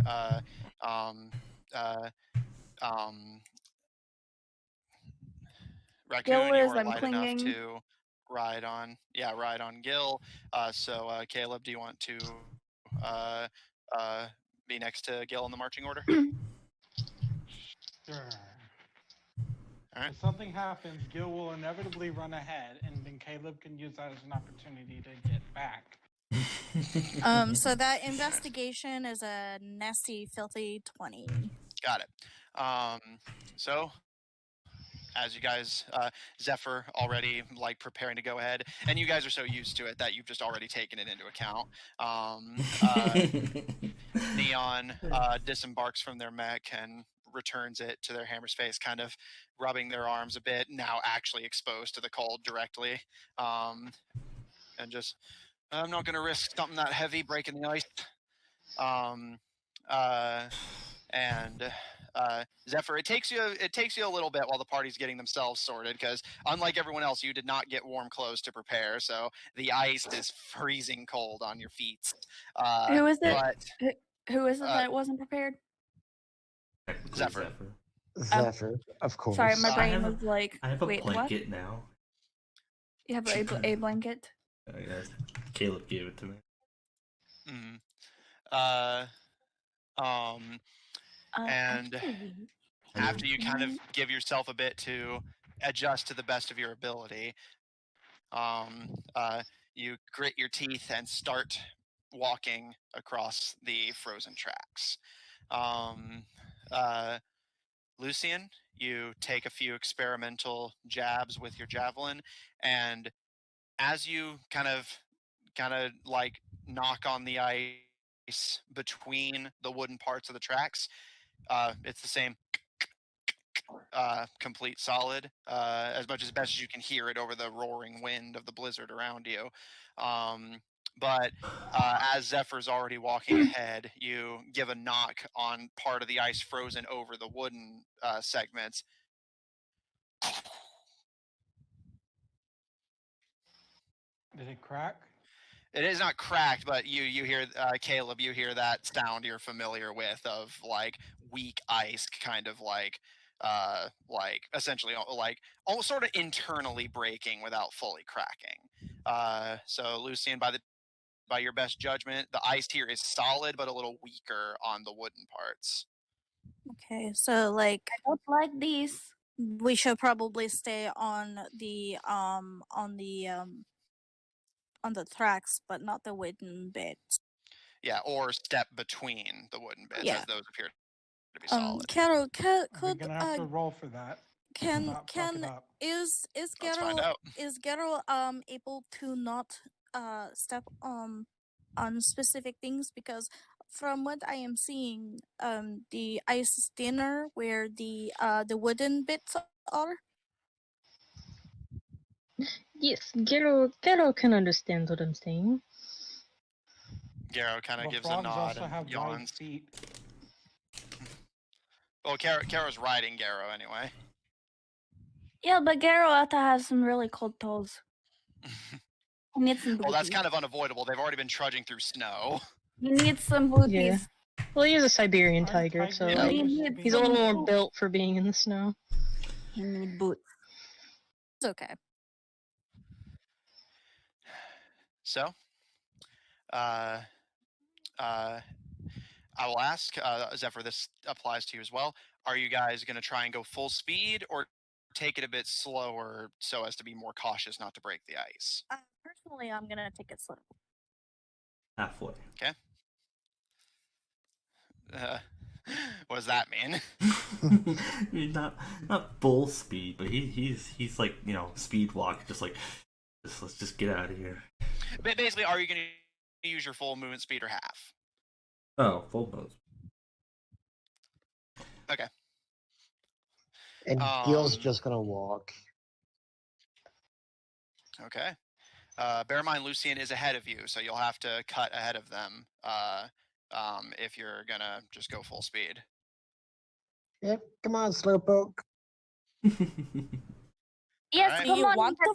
S1: Raccoon,
S8: Gil
S1: you
S8: is
S1: are light
S8: unclinging.
S1: enough to ride on Gil. So Caleb, do you want to be next to Gil in the marching order?
S7: Sure.
S1: Alright.
S7: If something happens, Gil will inevitably run ahead, and then Caleb can use that as an opportunity to get back.
S5: So that investigation is a nasty, filthy 20.
S1: Got it. So as you guys, Zephyr already like preparing to go ahead, and you guys are so used to it that you've just already taken it into account. Neon disembarks from their mech and returns it to their hammer's face, kind of rubbing their arms a bit, now actually exposed to the cold directly, and just, I'm not going to risk something that heavy breaking the ice. Zephyr, it takes you a little bit while the party's getting themselves sorted, because unlike everyone else, you did not get warm clothes to prepare, so the ice is freezing cold on your feet.
S8: Who is it?
S1: But,
S8: Who is it that wasn't prepared?
S1: Zephyr.
S4: Zephyr, of course.
S8: Sorry, my
S3: I
S8: brain
S3: have a-
S8: was like,
S3: I have a
S8: wait,
S3: blanket now.
S8: what? You have a blanket?
S3: Yes, Caleb gave it to me.
S1: And
S8: Actually,
S1: after you kind of give yourself a bit to adjust to the best of your ability, you grit your teeth and start walking across the frozen tracks. Lucian, you take a few experimental jabs with your javelin, and as you kind of like knock on the ice between the wooden parts of the tracks, it's the same complete solid, as much as best as you can hear it over the roaring wind of the blizzard around you. But as Zephyr's already walking ahead, you give a knock on part of the ice frozen over the wooden segments.
S7: Did it crack?
S1: It is not cracked, but you hear, Caleb, you hear that sound you're familiar with of like weak ice, kind of like essentially like almost sort of internally breaking without fully cracking. So Lucian, by your best judgment, the ice here is solid but a little weaker on the wooden parts.
S5: Okay, so like
S2: I don't like these.
S5: we should probably stay on the tracks, but not the wooden bits.
S1: Yeah, or step between the wooden bits,
S5: Yeah.
S1: as those appear to be solid.
S5: Carol,
S7: We're
S5: could
S7: gonna have to roll for that. Not fuck it up.
S5: is
S1: Let's find
S5: Geralt
S1: out.
S5: able to not step on specific things? Because from what I am seeing, the ice is thinner where the wooden bits are.
S6: Yes, Gero can understand what I'm saying.
S1: Garo kind of
S7: Well,
S1: gives a
S7: frogs
S1: nod
S7: also
S1: and
S7: have wide
S1: yawns.
S7: feet.
S1: Well, Garo's riding Garo anyway.
S2: Yeah, but Geralt has some really cold toes. He needs some booties.
S1: Well, that's kind of unavoidable. They've already been trudging through snow.
S2: He needs some booties.
S6: Yeah. Well, he is a Siberian
S7: Aren't
S6: tiger, so
S7: tigers
S6: like,
S7: supposed to
S6: he's a
S7: be-
S6: little more built for being in the snow.
S2: He needs boots.
S5: It's okay.
S1: So, I will ask, Zephyr, this applies to you as well. Are you guys going to try and go full speed or take it a bit slower so as to be more cautious not to break the ice?
S5: Personally, I'm gonna take it slow.
S3: Halfway.
S1: Okay. What does that mean?
S3: I mean, not full speed, but he's like, speed walk, just like, let's just get out of here.
S1: But basically, are you going to use your full movement speed or half?
S3: Oh, full mode.
S1: Okay.
S4: And Gil's just gonna walk.
S1: Okay. Bear in mind, Lucian is ahead of you, so you'll have to cut ahead of them if you're gonna just go full speed.
S4: Yep, come on, Slowpoke.
S2: Yes,
S1: Alright.
S5: Do
S2: come
S5: you
S2: on.
S5: want to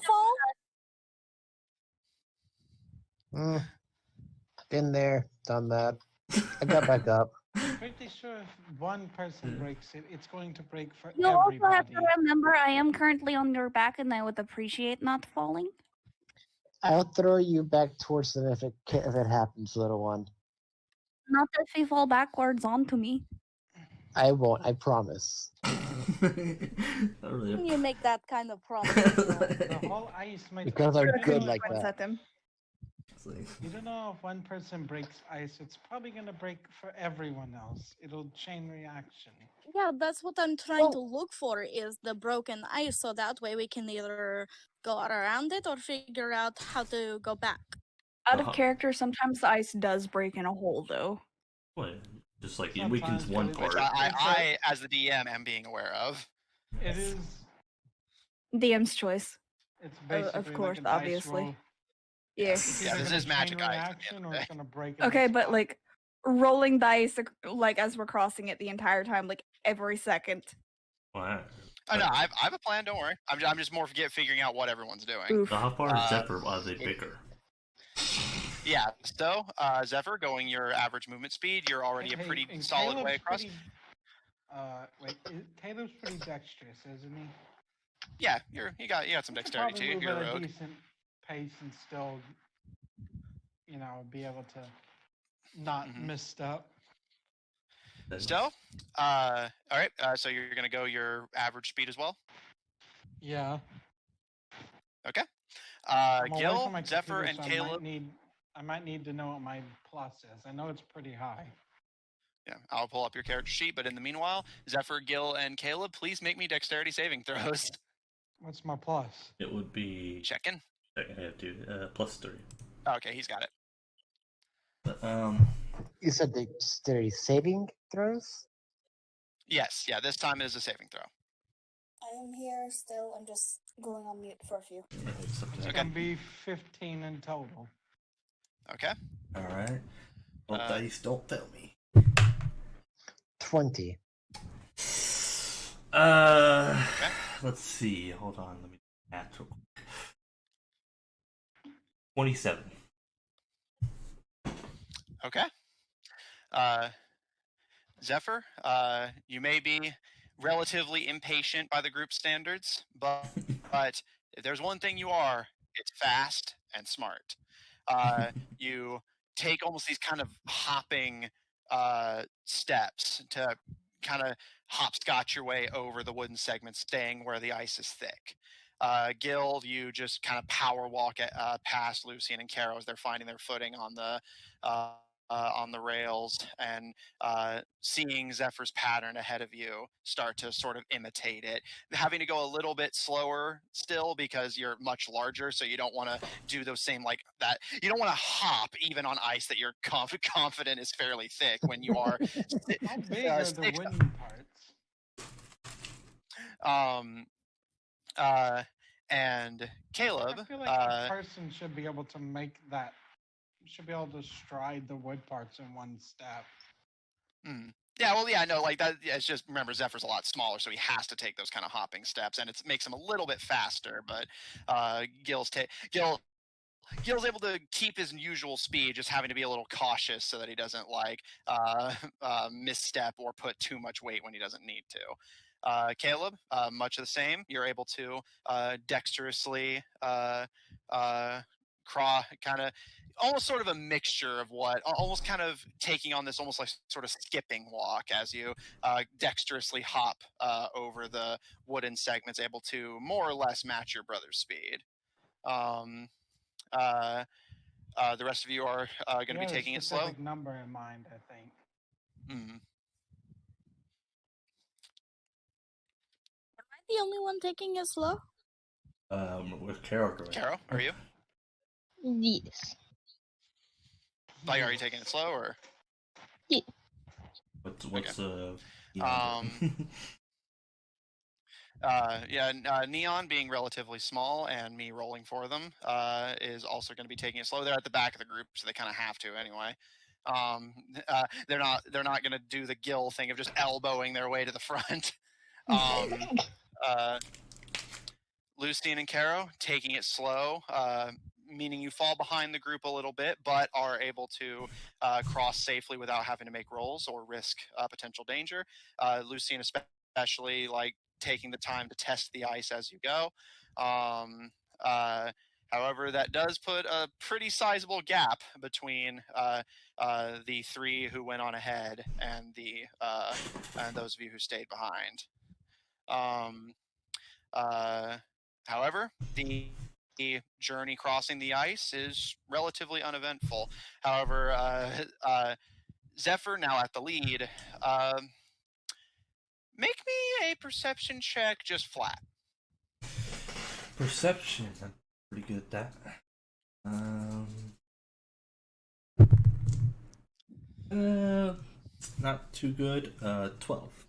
S5: fall?
S4: Been there, done that. I got back up.
S7: Pretty sure if one person breaks it, it's going to break for
S2: You also have
S7: everybody.
S2: to remember I am currently on your back and I would appreciate not falling.
S4: I'll throw you back towards them if it happens, little one.
S2: Not if you fall backwards onto me.
S4: I won't. I promise.
S3: Not really
S5: Can you make that kind of promise?
S7: The whole ice might.
S4: Because I'm
S7: you don't
S4: good
S7: know
S4: like
S7: if one-
S4: that.
S8: At him.
S3: It's like-
S7: You don't know if one person breaks ice, it's probably gonna break for everyone else. It'll chain reaction.
S5: Yeah, that's what I'm trying to look for is the broken ice, so that way we can either go around it or figure out how to go back.
S8: Out of character, sometimes the ice does break in a hole, though.
S3: What? Just like it
S7: Sometimes,
S3: weakens
S7: but
S3: one
S7: it-
S3: part.
S1: Which
S7: It's
S1: I, as the DM, am being aware of.
S7: It is.
S8: DM's choice.
S7: It's basically
S8: course,
S7: like a dice
S8: obviously.
S7: roll.
S8: Yeah.
S7: It's
S1: Yeah,
S7: either
S1: this
S7: gonna
S1: is magic
S7: chain
S1: ice at the
S7: reaction
S1: end
S7: or
S1: of the
S7: it's
S1: day.
S7: gonna break. in
S8: Okay,
S7: the
S8: but
S7: spot.
S8: like rolling dice, like as we're crossing it the entire time, like every second.
S3: Wow.
S1: Oh no, I have a plan. Don't worry. I'm just more figuring out what everyone's doing.
S8: Oof.
S3: So how far is Zephyr? Are they bigger?
S1: Yeah. So Zephyr, going your average movement speed, you're already a
S7: Hey,
S1: pretty
S7: and
S1: solid
S7: Caleb's
S1: way across.
S7: Caleb's pretty dexterous, isn't he?
S1: Yeah, you got some
S7: He could
S1: dexterity
S7: probably
S1: too.
S7: move
S1: You're a
S7: at a
S1: rogue.
S7: decent pace and still, be able to not
S1: Mhm.
S7: misstep.
S1: Still, all right. So you're gonna go your average speed as well.
S7: Yeah.
S1: Okay.
S7: I'm away
S1: Gil,
S7: from my
S1: Zephyr,
S7: computer,
S1: and
S7: so
S1: Caleb.
S7: I might need to know what my plus is. I know it's pretty high.
S1: Yeah, I'll pull up your character sheet. But in the meanwhile, Zephyr, Gil, and Caleb, please make me dexterity saving throws.
S7: What's my plus?
S3: It would be.
S1: Checking.
S3: I have to +3.
S1: Okay, he's got it.
S3: But,
S4: You said dexterity saving throws?
S1: Yes. Yeah. This time it is a saving throw.
S9: I am here still. I'm just going on mute for a few.
S7: It's
S1: Okay.
S7: gonna be 15 in total.
S1: Okay.
S3: all right. Well, dice don't fail me.
S4: 20.
S3: Let's see. Hold on. Let me math real quick. 27.
S1: Okay. Zephyr, you may be relatively impatient by the group standards, but if there's one thing you are, it's fast and smart. You take almost these kind of hopping steps to kind of hopscotch your way over the wooden segments, staying where the ice is thick. Gil, you just kind of power walk past Lucian and Caro as they're finding their footing on the rails, and seeing Zephyr's pattern ahead of you, start to sort of imitate it. Having to go a little bit slower still because you're much larger, so you don't want to do those same like that. You don't want to hop even on ice that you're confident is fairly thick when you are.
S7: How big are the wooden parts?
S1: And Caleb.
S7: I feel like a person should be able to make that. Should be able to stride the wood parts in one step.
S1: Yeah, well, yeah, no, like that. Yeah, it's just remember Zephyr's a lot smaller, so he has to take those kind of hopping steps, and it makes him a little bit faster. But Gil's able to keep his usual speed, just having to be a little cautious so that he doesn't like misstep or put too much weight when he doesn't need to. Caleb, much of the same. You're able to dexterously kind of almost sort of a mixture of what, almost kind of taking on this almost like sort of skipping walk as you dexterously hop over the wooden segments, able to more or less match your brother's speed. The rest of you are going to be taking it slow.
S7: A specific number in mind, I think.
S5: Am I the only one taking it slow?
S3: With Caro.
S1: Caro, are you?
S6: Yes.
S1: Like, are you taking it slow or?
S6: Yeah.
S3: What's
S1: Neon being relatively small and me rolling for them is also going to be taking it slow. They're at the back of the group, so they kind of have to anyway. They're not going to do the Gil thing of just elbowing their way to the front. Lucian and Caro taking it slow, meaning you fall behind the group a little bit, but are able to cross safely without having to make rolls or risk potential danger. Lucian especially like taking the time to test the ice as you go. However, that does put a pretty sizable gap between the three who went on ahead and those of you who stayed behind. However, the journey crossing the ice is relatively uneventful. However, Zephyr, now at the lead, make me a perception check, just flat.
S3: Perception. I'm pretty good at that. Not too good. 12.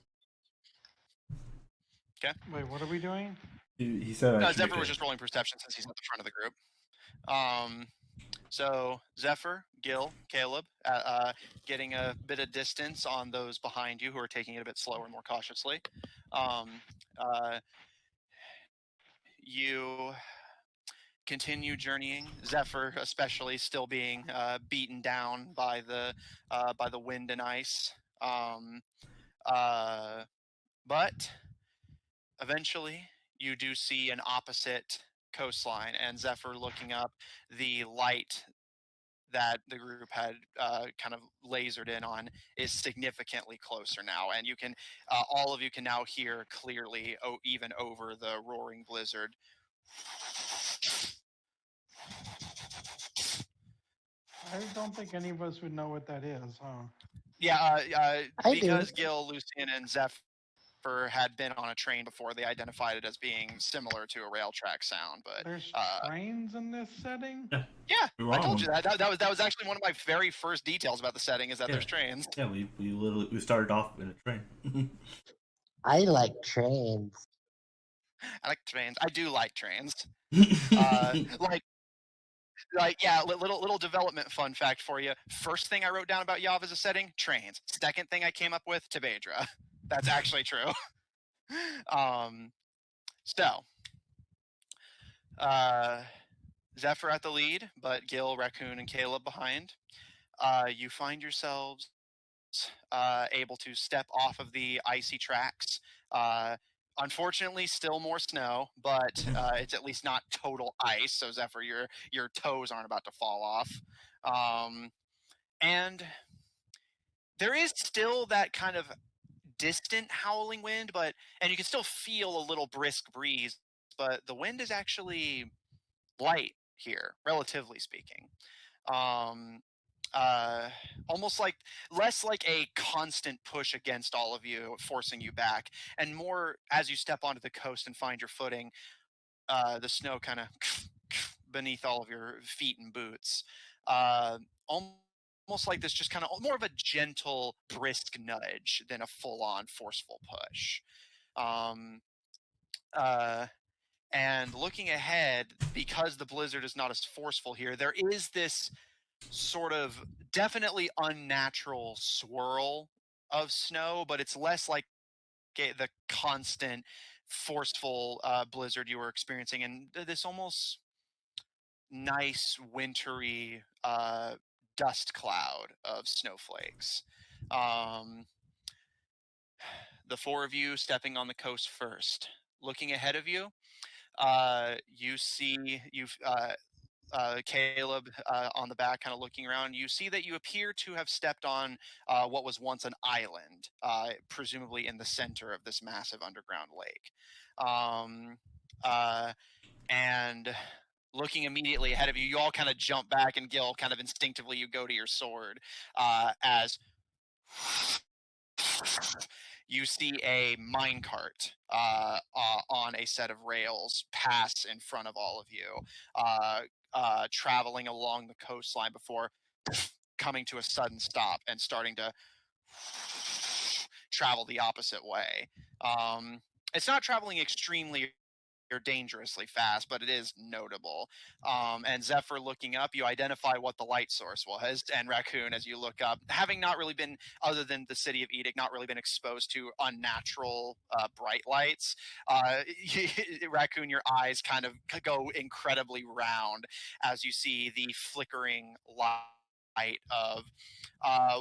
S1: Okay.
S7: Wait, what are we doing?
S3: He said
S1: Zephyr was just rolling perception since he's at the front of the group. So Zephyr, Gil, Caleb, getting a bit of distance on those behind you who are taking it a bit slower and more cautiously. You continue journeying. Zephyr, especially, still being beaten down by the wind and ice. But eventually, you do see an opposite coastline, and Zephyr, looking up, the light that the group had kind of lasered in on is significantly closer now, and you can all of you can now hear clearly, even over the roaring blizzard.
S7: I don't think any of us would know what that is, huh?
S1: Yeah,
S4: I
S1: because
S4: do.
S1: Gil, Lucian, and Zephyr had been on a train before, they identified it as being similar to a rail track sound. But
S7: There's trains in this setting?
S1: yeah,
S3: You're
S1: I told
S3: wrong.
S1: you that was actually one of my very first details about the setting, is that there's trains.
S3: Yeah, we started off in a train.
S4: I like trains.
S1: I like trains. I do like trains. Yeah, little development fun fact for you. First thing I wrote down about Yav as a setting, trains. Second thing I came up with, Tebedra. That's actually true. Zephyr at the lead, but Gil, Raccoon, and Caleb behind. You find yourselves able to step off of the icy tracks. Unfortunately, still more snow, but it's at least not total ice. So Zephyr, your toes aren't about to fall off. And there is still that kind of distant howling wind, and you can still feel a little brisk breeze, but the wind is actually light here, relatively speaking. Almost like less like a constant push against all of you, forcing you back, and more as you step onto the coast and find your footing, the snow kind of beneath all of your feet and boots. Almost like this, just kind of more of a gentle, brisk nudge than a full-on forceful push. And looking ahead, because the blizzard is not as forceful here, there is this sort of definitely unnatural swirl of snow, but it's less like the constant forceful blizzard you were experiencing, and this almost nice wintry dust cloud of snowflakes. The four of you stepping on the coast first. Looking ahead of you, you see Caleb on the back, kind of looking around. You see that you appear to have stepped on what was once an island, presumably in the center of this massive underground lake. And looking immediately ahead of you, you all kind of jump back, and Gil, kind of instinctively, you go to your sword as you see a minecart on a set of rails pass in front of all of you, traveling along the coastline before coming to a sudden stop and starting to travel the opposite way. It's not traveling extremely or dangerously fast, but it is notable. And Zephyr, looking up, you identify what the light source was, and Raccoon, as you look up, having not really been, other than the city of Edict, not really been exposed to unnatural bright lights, Raccoon, your eyes kind of go incredibly round as you see the flickering light of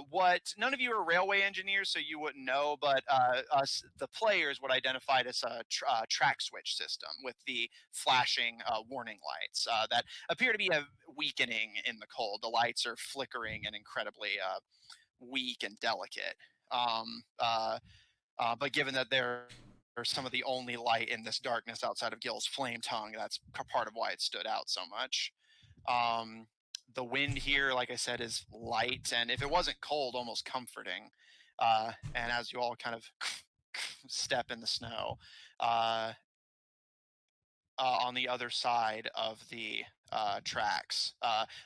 S1: what none of you are railway engineers, so you wouldn't know, but us, the players, would identify it as a track switch system with the flashing warning lights that appear to be weakening in the cold. The lights are flickering and incredibly weak and delicate. But given that they're some of the only light in this darkness outside of Gil's flame tongue, that's part of why it stood out so much. The wind here, like I said, is light, and if it wasn't cold, almost comforting. And as you all kind of step in the snow, on the other side of the tracks,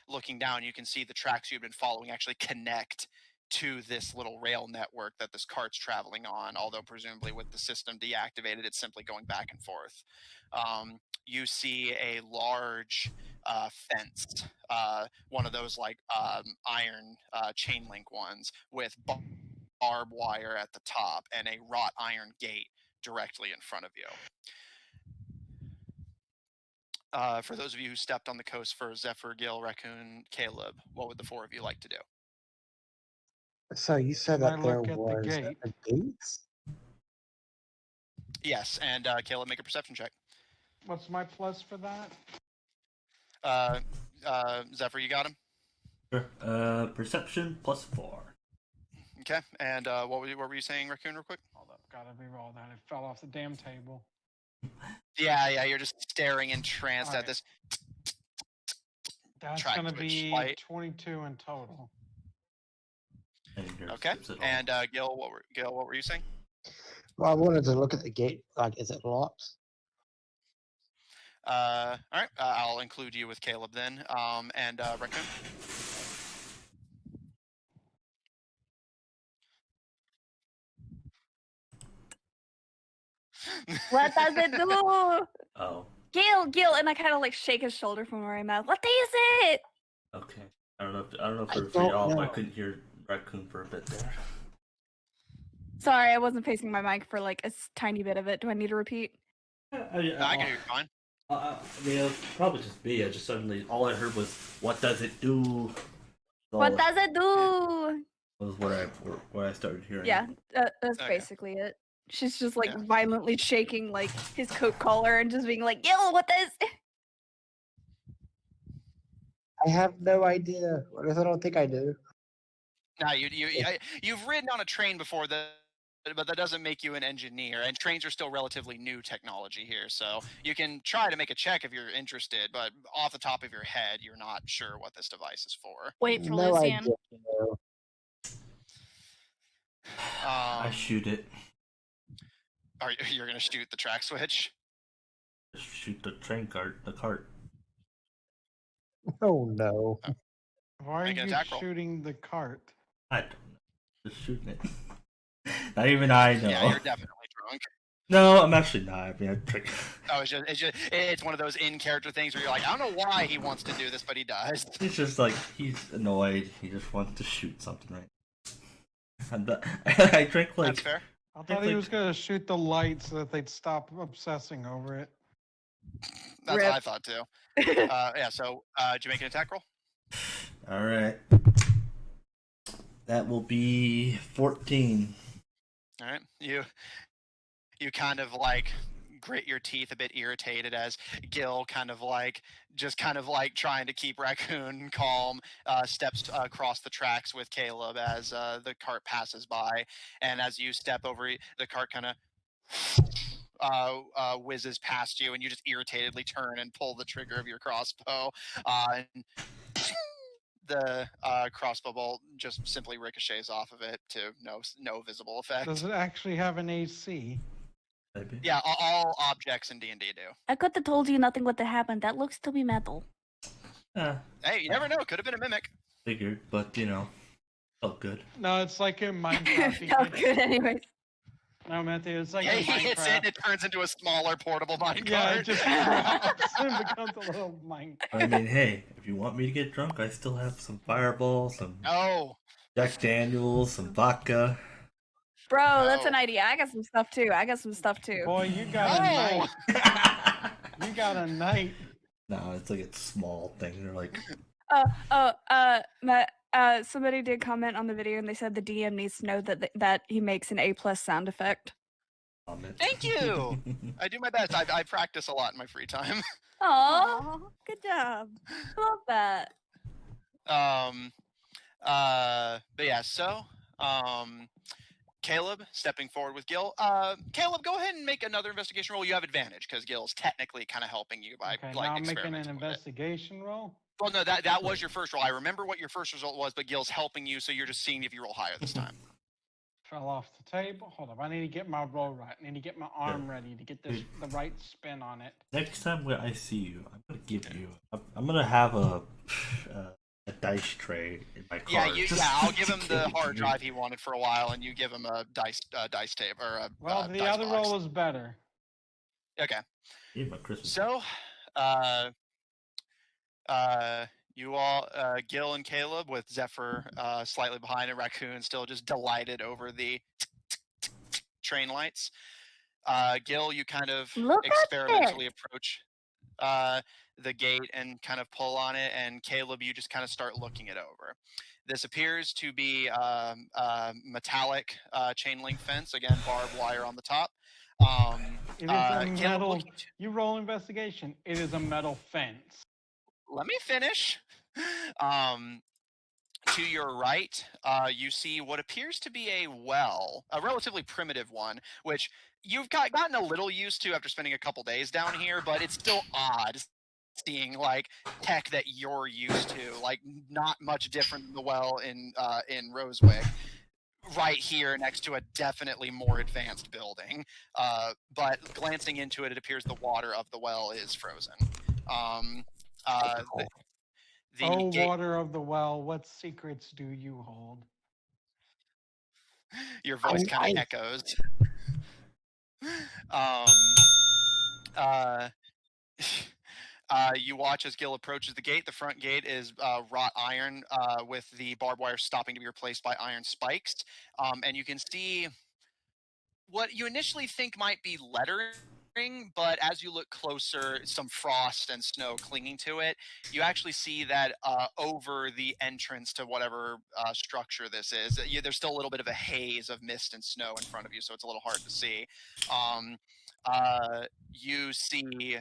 S1: looking down, you can see the tracks you've been following actually connect to this little rail network that this cart's traveling on, although presumably with the system deactivated, it's simply going back and forth. You see a large fence, one of those like iron chain link ones with barbed wire at the top and a wrought iron gate directly in front of you. For those of you who stepped on the coast for Zephyr, Gil, Raccoon, Caleb, what would the four of you like to do?
S4: So you said
S7: Can I
S4: that there
S7: look at the
S4: was
S7: gate?
S4: a gate?
S1: Yes, and Caleb, make a perception check.
S7: What's my plus for that?
S1: Zephyr, you got him?
S3: Sure. Perception +4.
S1: Okay, and what were you saying, Raccoon, real quick?
S7: Hold up, gotta re-roll that. It fell off the damn table.
S1: Yeah, you're just staring entranced at
S7: Alright.
S1: this.
S7: That's
S1: Track
S7: gonna
S1: switch
S7: be
S1: light.
S7: 22 in total.
S1: Okay, and Gil, what were you saying?
S4: Well, I wanted to look at the gate. Like, is it locked?
S1: All right, I'll include you with Caleb then, and Raccoon.
S2: What does it do?
S3: Oh,
S2: Gil, and I kind of like shake his shoulder from where I'm at. What is it?
S3: okay. I don't know if
S4: I
S3: for
S4: don't
S3: y'all, but I
S4: know.
S3: couldn't hear Raccoon for a bit there.
S8: Sorry, I wasn't facing my mic for like a tiny bit of it. Do I need to repeat?
S1: I can hear you fine.
S3: I mean, it'll probably just be. I just suddenly all I heard was, "What does it do?"
S2: What does it do?
S3: Was what I started hearing.
S8: Yeah, that's
S1: Okay.
S8: basically it. She's just like
S1: Yeah.
S8: violently shaking like his coat collar and just being like, "Gil, what does?"
S4: I have no idea. What if I don't think I do?
S1: Now you've ridden on a train before, but that doesn't make you an engineer. And trains are still relatively new technology here, so you can try to make a check if you're interested. But off the top of your head, you're not sure what this device is for.
S5: Wait for
S4: No
S5: Lucian.
S4: idea. No.
S3: I shoot it.
S1: You're gonna shoot the track switch?
S3: Just shoot the the cart.
S4: Oh no.
S7: Why are
S1: Make an
S7: you
S1: attack roll.
S7: shooting the cart?
S3: I don't know. Just shooting it. Not even I know.
S1: Yeah, you're definitely drunk.
S3: No, I'm actually not. I mean, I trick.
S1: Oh, it's one of those in-character things where you're like, I don't know why he wants to do this, but he does.
S3: He's just like, he's annoyed. He just wants to shoot something, right? And I drank like.
S1: That's fair.
S7: I thought he was gonna shoot the light so that they'd stop obsessing over it.
S1: That's
S8: Rip.
S1: what I thought too. Yeah. So, did you make an attack roll?
S3: All right. That will be 14.
S1: All right. You kind of like grit your teeth, a bit irritated, as Gil kind of like trying to keep Raccoon calm, steps across the tracks with Caleb as the cart passes by, and as you step over, the cart kind of whizzes past you, and you just irritatedly turn and pull the trigger of your crossbow, and the crossbow bolt just simply ricochets off of it to no visible effect.
S7: Does it actually have an AC?
S3: Maybe.
S1: Yeah, all objects in D&D do.
S2: I could have told you nothing would have happened. That looks to be metal.
S3: Hey,
S1: you never know. Could have been a mimic.
S3: Figured, but felt good.
S7: No, it's like in Minecraft. you
S2: Felt
S7: hit-
S2: good, anyways.
S7: No, Matthew, it's like
S1: Yeah,
S7: in
S1: he hits it,
S7: Minecraft.
S1: and it turns into a smaller portable minecart.
S7: Yeah, it just drops and becomes a little mine.
S3: I mean, hey, if you want me to get drunk, I still have some Fireball, some
S1: Oh,
S3: Jack Daniels, some vodka.
S8: Bro, that's
S1: No.
S8: an idea. I got some stuff too.
S7: Boy, you got a
S1: no!
S7: night. You got a night.
S3: No, it's like a small thing. They're like,
S8: Somebody did comment on the video and they said the DM needs to know that he makes an A+ sound effect.
S1: Thank you. I do my best. I practice a lot in my free time.
S8: Aww,
S5: Aw, good job.
S8: love that.
S1: But yeah, so Caleb stepping forward with Gil. Caleb, go ahead and make another investigation roll. You have advantage because Gil's technically kind of helping you by
S7: Okay,
S1: like
S7: now I'm making an
S1: experimenting with it.
S7: investigation roll.
S1: Well, no, that was your first roll. I remember what your first result was, but Gil's helping you, so you're just seeing if you roll higher this time.
S7: Fell off the table. Hold up, I need to get my roll right. I need to get my arm ready to get this the right spin on it.
S3: Next time when I see you, I'm gonna give you. I'm gonna have a dice tray in my car.
S1: I'll give him the hard drive he wanted for a while, and you give him a dice tape or a.
S7: Well, the
S1: dice
S7: other
S1: box.
S7: roll is better.
S1: Okay.
S3: My Christmas.
S1: So, you all, Gil and Caleb, with Zephyr slightly behind and Raccoon still just delighted over the train lights. Gil, you kind of experimentally approach the gate and kind of pull on it, and Caleb, you just kind of start looking it over. This appears to be metallic chain link fence, again, barbed wire on the top.
S7: It is a metal. You roll investigation. It is a metal fence.
S1: Let me finish. To your right, you see what appears to be a well, a relatively primitive one, which you've gotten a little used to after spending a couple days down here, but it's still odd seeing like tech that you're used to, like not much different than the well in Rosewig. Right here next to a definitely more advanced building, but glancing into it, it appears the water of the well is frozen.
S7: The water of the well, what secrets do you hold?
S1: Your voice kind of echoes. You watch as Gil approaches the gate. The front gate is wrought iron with the barbed wire stopping to be replaced by iron spikes. And you can see what you initially think might be lettering, but as you look closer, some frost and snow clinging to it. You actually see that over the entrance to whatever structure this is, there's still a little bit of a haze of mist and snow in front of you, so it's a little hard to see. You see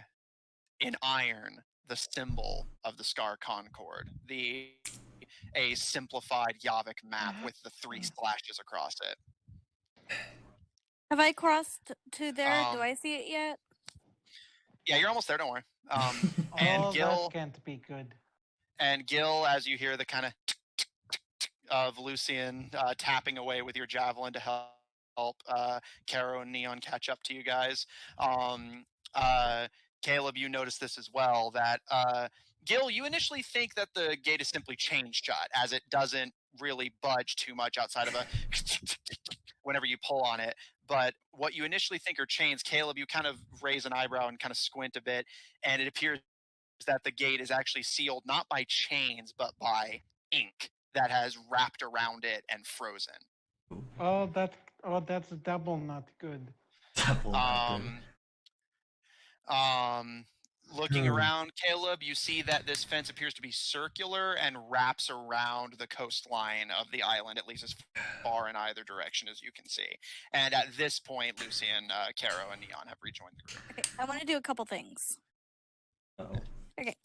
S1: in iron the symbol of the Scar Concord, a simplified Yavik map with the 3 slashes across it.
S5: Have I crossed to there? Do I see it yet?
S1: Yeah, you're almost there. Don't worry. And Gil,
S7: that can't be good.
S1: And Gil, as you hear the kind of Lucian tapping away with your javelin to help Caro and Neon catch up to you guys. Caleb, you notice this as well, that Gil, you initially think that the gate is simply chain shut, as it doesn't really budge too much outside of a whenever you pull on it. But what you initially think are chains, Caleb, you kind of raise an eyebrow and kind of squint a bit, and it appears that the gate is actually sealed not by chains, but by ink that has wrapped around it and frozen.
S7: That's double not good.
S3: Double not good.
S1: Looking around, Caleb, you see that this fence appears to be circular and wraps around the coastline of the island, at least as far in either direction as you can see. And at this point, Lucian, Caro, and Neon have rejoined the group.
S5: Okay, I want to do a couple things.
S3: Uh-oh.
S5: Okay.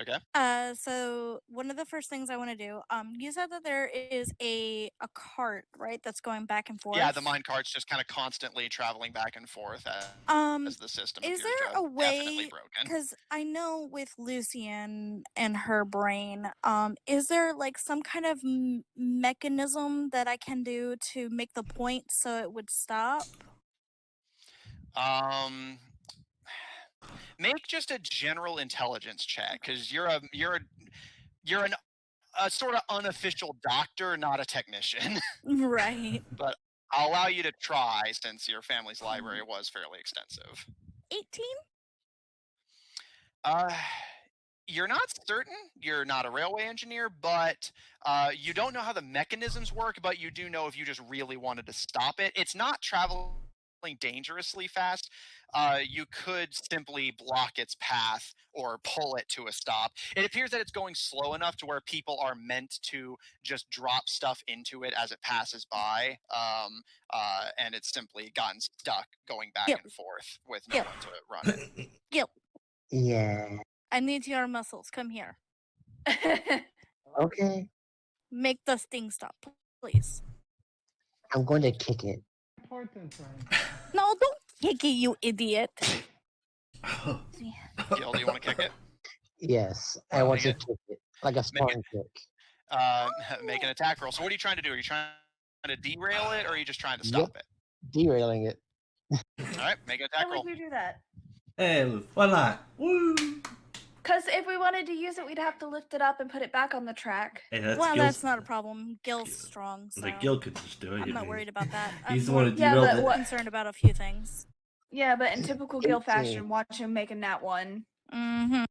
S1: Okay.
S5: So one of the first things I want to do, you said that there is a cart, right, that's going back and forth?
S1: Yeah, the mine cart's just kind of constantly traveling back and forth as the system
S5: is
S1: appears
S5: there
S1: to have
S5: a way,
S1: definitely broken.
S5: because I know with Lucian and her brain, is there like some kind of mechanism that I can do to make the point so it would stop?
S1: Make just a general intelligence check, because you're a sort of unofficial doctor, not a technician.
S5: Right.
S1: But I'll allow you to try, since your family's library was fairly extensive.
S5: 18?
S1: You're not certain. You're not a railway engineer, but you don't know how the mechanisms work, but you do know if you just really wanted to stop it. It's not traveling dangerously fast, you could simply block its path or pull it to a stop. It appears that it's going slow enough to where people are meant to just drop stuff into it as it passes by, and it's simply gotten stuck going back and forth with no one to run it.
S5: Gil,
S4: Yeah.
S5: I need your muscles. Come here.
S4: Okay.
S5: Make the thing stop, please.
S4: I'm going to kick it.
S7: Important, right?
S5: No, don't kick it, you idiot.
S1: Gil, do you want to kick it?
S4: Yes, I want to
S1: Make
S4: kick it like a sparring kick.
S1: Make an attack roll. So what are you trying to do? Are you trying to derail it, or are you just trying to stop it?
S4: Derailing it.
S1: All right, make an attack
S8: How
S1: roll.
S8: would you do that?
S3: Hey, why not? Woo!
S8: Because if we wanted to use it, we'd have to lift it up and put it back on the track.
S3: Hey, that's
S5: Well,
S3: Gil's,
S5: that's not a problem. Gil's strong, so
S3: like Gil could just do it.
S5: I'm not worried about that. I'm
S3: He's the one who
S8: Yeah,
S3: derailed
S8: but
S3: it.
S8: what-
S5: concerned about a few things.
S8: Yeah, but in typical Gil
S4: 18.
S8: fashion, watch him make a nat 1.
S5: Mm-hmm.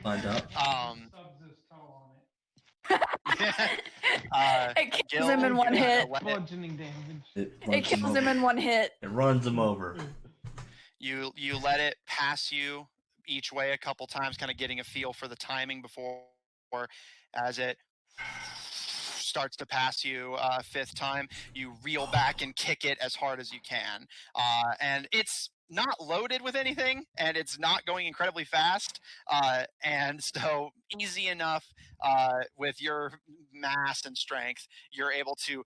S3: Find out.
S7: Subs his toe on it.
S8: It kills
S1: Gil,
S8: him in one
S1: you wanna
S8: hit.
S1: let it-
S7: Bludgeoning damage.
S8: It kills him in one hit.
S3: It runs him over.
S1: You let it pass you each way a couple times, kind of getting a feel for the timing before, as it starts to pass you a fifth time, you reel back and kick it as hard as you can. And it's not loaded with anything, and it's not going incredibly fast. And so easy enough with your mass and strength, you're able to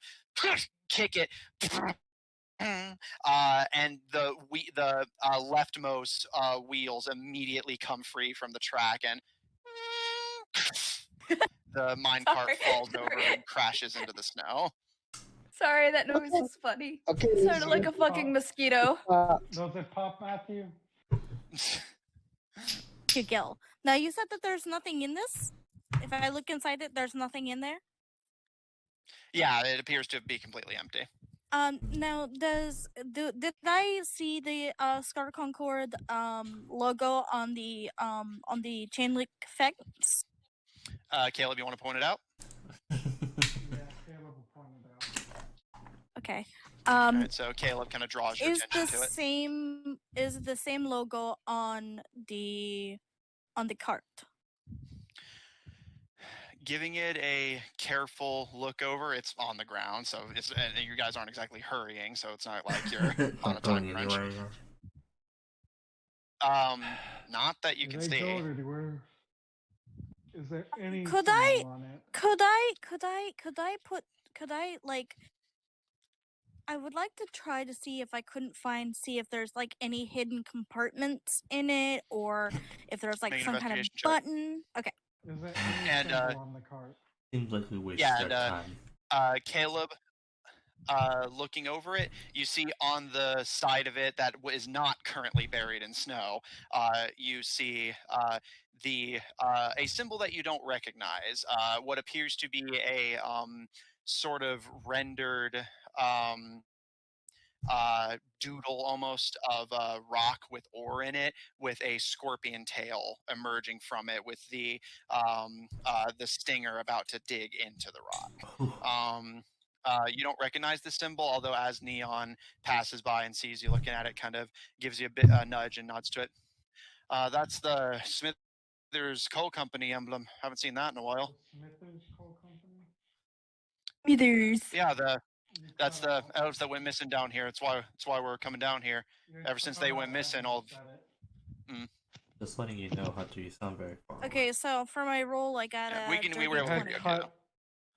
S1: kick it. And the leftmost wheels immediately come free from the track, and the minecart falls over and crashes into the snow.
S8: Sorry, that noise was funny.
S4: Okay.
S8: It sounded like a fucking mosquito.
S7: Does it pop, Matthew?
S5: To Gil. Now, you said that there's nothing in this? If I look inside it, there's nothing in there?
S1: Yeah, it appears to be completely empty.
S5: Now, did I see the Scar Concord logo on the chain link fence?
S1: Caleb, you want to point it out?
S7: Yeah, Caleb will point it out.
S5: Okay.
S1: All right, so Caleb kind of draws your
S5: Is
S1: attention to it.
S5: the same logo on the cart?
S1: Giving it a careful look over, it's on the ground, so it's, and you guys aren't exactly hurrying, so it's not like you're on a
S3: Not
S1: time
S3: going
S1: crunch.
S3: anywhere.
S1: Not that you can
S7: They
S1: see.
S7: go everywhere. Is there any
S5: Could
S7: symbol
S5: I-
S7: on it?
S5: I would like to try to see if I couldn't see if there's like any hidden compartments in it, or if there's like
S1: Make an
S5: some kind of
S1: investigation check.
S5: button. Okay.
S7: Is there any
S1: And,
S7: symbol on the cart?
S3: Seems like we wasted
S1: Yeah,
S3: our
S1: and,
S3: time.
S1: Caleb, looking over it, you see on the side of it that is not currently buried in snow, you see a symbol that you don't recognize, what appears to be a sort of rendered doodle almost of a rock with ore in it, with a scorpion tail emerging from it, with the stinger about to dig into the rock. You don't recognize the symbol, although as Neon passes by and sees you looking at it, kind of gives you a nudge and nods to it. That's the Smithers Coal Company emblem. Haven't seen that in a while.
S7: Smithers Coal Company?
S8: Smithers.
S1: Yeah,
S7: You
S1: that's
S7: cut
S1: the
S7: out.
S1: elves that went missing down here. That's why we're coming down here.
S7: You
S1: ever since
S7: cut
S1: they
S7: out
S1: went
S7: as
S1: missing,
S7: you
S1: all-
S7: said it.
S3: Just letting you know, Hunter, you sound very far away.
S5: Okay, so for my roll, I got
S1: Yeah,
S5: a
S1: we were able to
S5: dirty
S1: hear
S5: 20.
S1: you.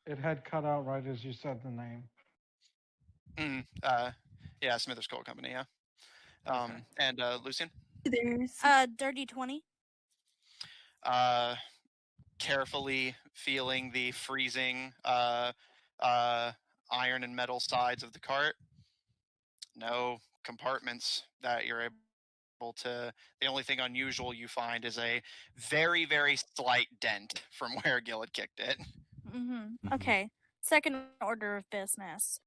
S7: It had cut out right as you said the name.
S1: Yeah, Smithers Coal Company. Yeah.
S7: Okay.
S1: And Lucian,
S8: Smithers.
S5: Dirty 20.
S1: carefully feeling the freezing iron and metal sides of the cart. No compartments that you're able to. The only thing unusual you find is a very, very slight dent from where Gil had kicked it.
S5: Mm-hmm. Okay. Second order of business.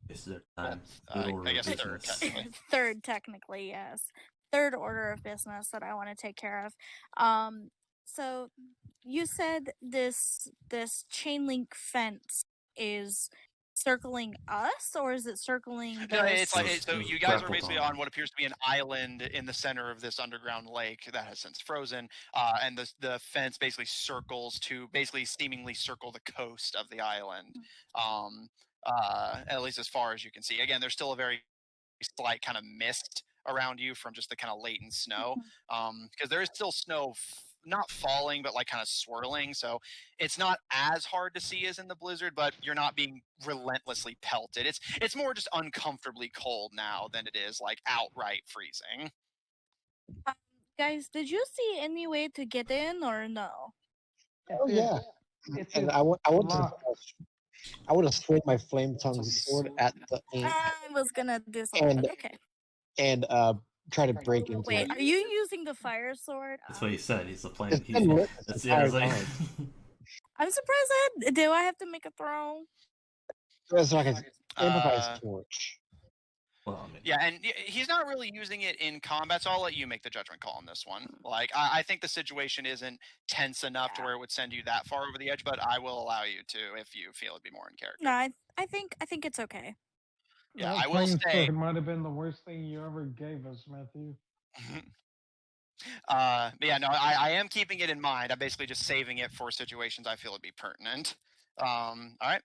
S3: This is their time.
S1: Well,
S3: Good order
S1: I
S3: of
S1: guess third,
S3: business.
S1: technically.
S5: Third, technically, yes. Third order of business that I want to take care of. So you said this chain link fence is circling us, or is it circling the?
S1: No, it's like
S3: Those-
S1: so.
S3: those
S1: You guys are
S3: grappled
S1: basically
S3: on.
S1: on what appears to be an island in the center of this underground lake that has since frozen, and the fence basically circles to basically seemingly circle the coast of the island, at least as far as you can see. Again, there's still a very slight kind of mist around you from just the kind of latent snow, because there is still snow. Not falling, but like kind of swirling. So it's not as hard to see as in the blizzard, but you're not being relentlessly pelted. It's more just uncomfortably cold now than it is like outright freezing.
S5: Guys, did you see any way to get in or no?
S4: Oh yeah. And I would have swung my flame tongue sword at the ink
S5: I was gonna do something. Okay.
S4: and try to break into
S5: Wait,
S4: it.
S5: are you using the fire sword?
S3: That's what he said. He's a flame.
S4: It's been lit
S3: That's
S4: the
S3: yeah. It's
S4: entire
S3: like,
S4: time.
S5: I'm surprised. Do I have to make a throw?
S4: It's like an improvised torch.
S3: well, I mean,
S1: Yeah, and he's not really using it in combat, so I'll let you make the judgment call on this one. Like, I think the situation isn't tense enough to where it would send you that far over the edge, but I will allow you to if you feel it'd be more in character.
S5: No, I think it's okay.
S1: Yeah,
S7: That
S1: I will say.
S7: It might have been the worst thing you ever gave us, Matthew.
S1: But yeah, no, I am keeping it in mind. I'm basically just saving it for situations I feel would be pertinent. All right,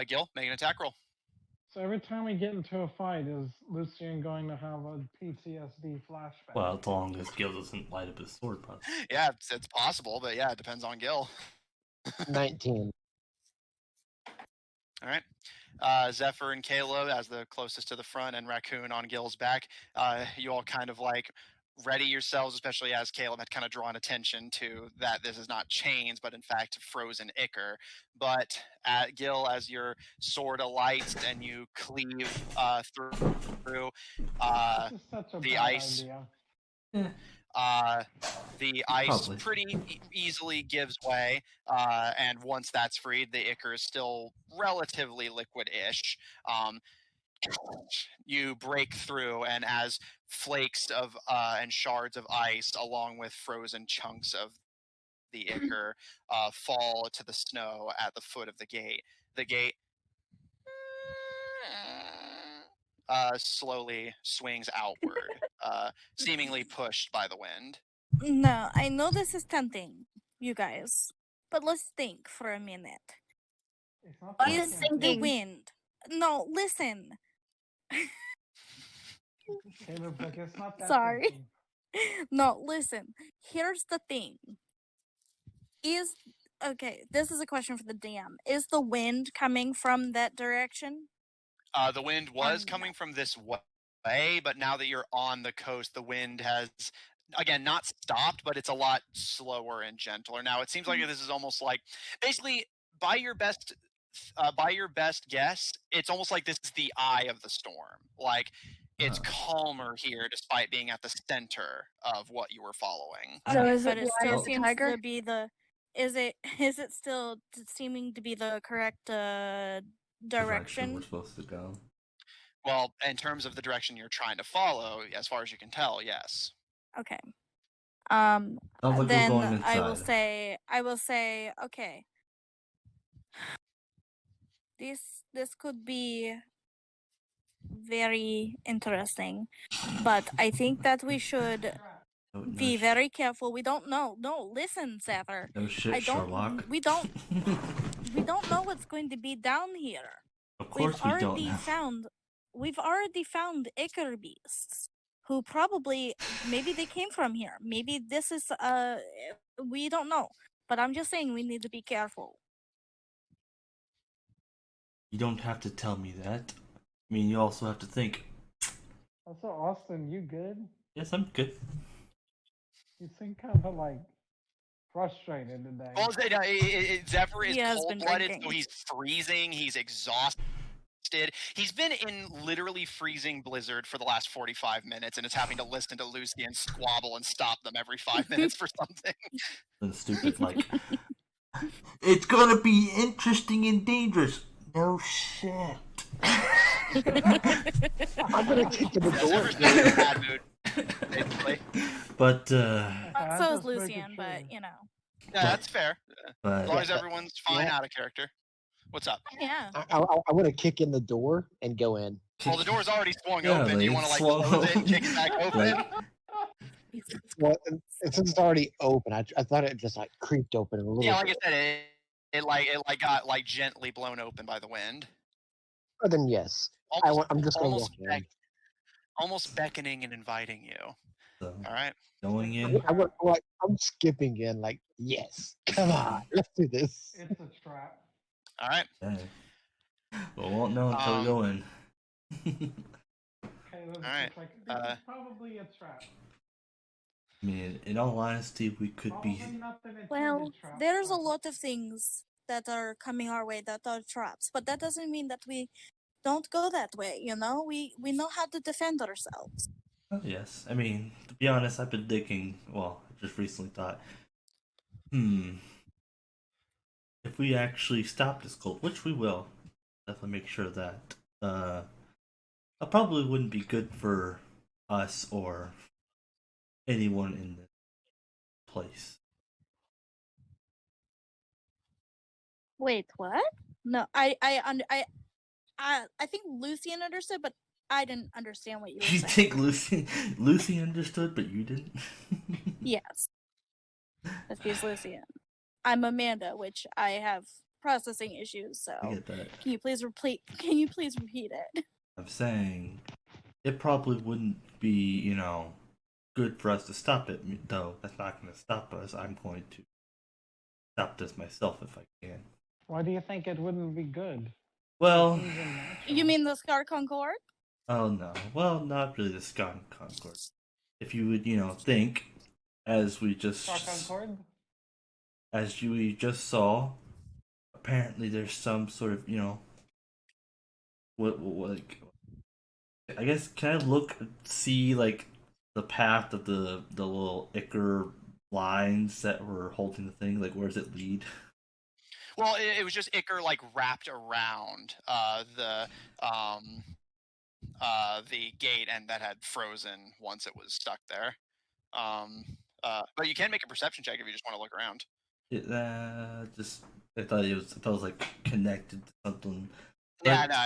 S1: Gil, make an attack roll.
S7: So every time we get into a fight, is Lucian going to have a PTSD flashback?
S3: well, as long as Gil doesn't light up his sword punch.
S1: Yeah, it's possible, but yeah, it depends on Gil.
S4: 19.
S1: All right. Zephyr and Caleb as the closest to the front, and Raccoon on Gil's back. You all kind of like ready yourselves, especially as Caleb had kind of drawn attention to that this is not chains, but in fact frozen ichor. But Gil, as your sword alights and you cleave through
S7: This is such a
S1: the
S7: bad
S1: ice.
S7: idea.
S1: The ice
S3: Probably.
S1: pretty easily gives way, and once that's freed, the ichor is still relatively liquid-ish. You break through, and as flakes of and shards of ice, along with frozen chunks of the ichor, fall to the snow at the foot of the gate slowly swings outward, seemingly pushed by the wind.
S5: No, I know this is tempting, you guys, but let's think for a minute.
S7: It's not
S2: What
S7: that
S2: is
S7: simple.
S5: The
S2: thinking?
S5: wind. No, listen.
S7: Caleb's like, it's not that
S5: Sorry.
S7: simple.
S5: No, listen. Here's the thing. Okay, this is a question for the DM. Is the wind coming from that direction?
S1: The wind was coming from this way, but now that you're on the coast, the wind has, again, not stopped, but it's a lot slower and gentler. Now, it seems like this is almost like, basically, by your best guess, it's almost like this is the eye of the storm. Like, it's calmer here, despite being at the center of what you were following.
S8: So is
S5: but
S8: it
S5: it
S8: the eye
S5: still
S8: of the
S5: seems
S8: tiger?
S5: to be the. Is it still seeming to be the correct direction?
S3: We're supposed to go.
S1: Well, in terms of the direction you're trying to follow, as far as you can tell, yes.
S5: Okay.
S3: Sounds like we're
S5: Then
S3: going inside.
S5: I will say, okay. This could be very interesting, but I think that we should be very careful. We don't know. No, listen, Zephyr.
S3: No shit,
S5: I don't.
S3: Sherlock.
S5: We don't know what's going to be down here.
S3: Of course we don't know.
S5: We've already found ichor beasts who probably maybe they came from here. Maybe this is we don't know. But I'm just saying we need to be careful.
S3: You don't have to tell me that. I mean, you also have to think.
S7: Also, Austin, you good?
S3: Yes, I'm good.
S7: You seem kind of like frustrated today.
S1: Well, Zephyr is
S5: He has been
S1: cold-blooded,
S5: drinking.
S1: so he's freezing, he's exhausted. He's been in literally freezing blizzard for the last 45 minutes and is having to listen to Lucy and squabble and stop them every 5 minutes for something.
S3: And stupid, like, it's gonna be interesting and dangerous. No shit.
S4: I'm gonna kick in the
S1: Zephyr's
S4: door.
S1: in a bad mood, basically.
S3: But,
S5: So is Lucian, but you know.
S1: Yeah, that's fair.
S3: but
S1: As long as everyone's fine out of character. What's up?
S5: Yeah.
S4: I want to kick in the door and go in.
S1: Well, the door's already swung
S3: Yeah,
S1: open. Do you
S3: like,
S1: want to
S3: swung
S1: close it and
S3: open.
S1: kick it back open?
S3: Like,
S4: Well, and since it's already open, I thought it just like creeped open a little
S1: Yeah, like
S4: bit.
S1: I said, it got like gently blown open by the wind.
S4: But then yes, I'm just gonna walk in.
S1: Almost beckoning and inviting you.
S3: so,
S1: All right.
S3: going in.
S4: I'm skipping in. Like yes, come on, let's do this.
S7: It's a trap.
S1: All right.
S3: Okay. Well, won't know until we go in.
S7: Caleb's
S1: All right,
S7: just like, this is probably a trap.
S3: I mean, in all honesty, we could be.
S7: Probably not an intended
S5: Well,
S7: trap,
S5: there's a
S7: but-
S5: lot of things that are coming our way that are traps, but that doesn't mean that we don't go that way. You know, we know how to defend ourselves.
S3: Oh, yes. I mean, to be honest, I've been thinking. Well, I just recently thought, if we actually stop this cult, which we will, definitely make sure that. It probably wouldn't be good for us or anyone in this place.
S5: Wait, what? No, I think Lucian understood, but I didn't understand what you were
S3: You
S5: saying.
S3: think Lucy understood, but you didn't?
S5: Yes. Excuse Lucian. I'm Amanda, which I have processing issues, so
S3: I get that.
S5: can you please repeat it?
S3: I'm saying it probably wouldn't be, good for us to stop it, though. That's not going to stop us. I'm going to stop this myself if I can.
S7: Why do you think it wouldn't be good?
S3: Well,
S7: Seems unnatural.
S5: You mean the Scar Concord?
S3: oh no. Well, not really the Scott Concord. If you would, think, as we just
S7: Star Concord?
S3: as we just saw, apparently there's some sort of, what like, I guess, can I see like the path of the little ichor lines that were holding the thing? Like, where does it lead?
S1: Well, it was just ichor like wrapped around the gate, and that had frozen once it was stuck there. But you can make a perception check if you just want to look around.
S3: I thought it was like connected to something.
S1: Yeah,
S3: But-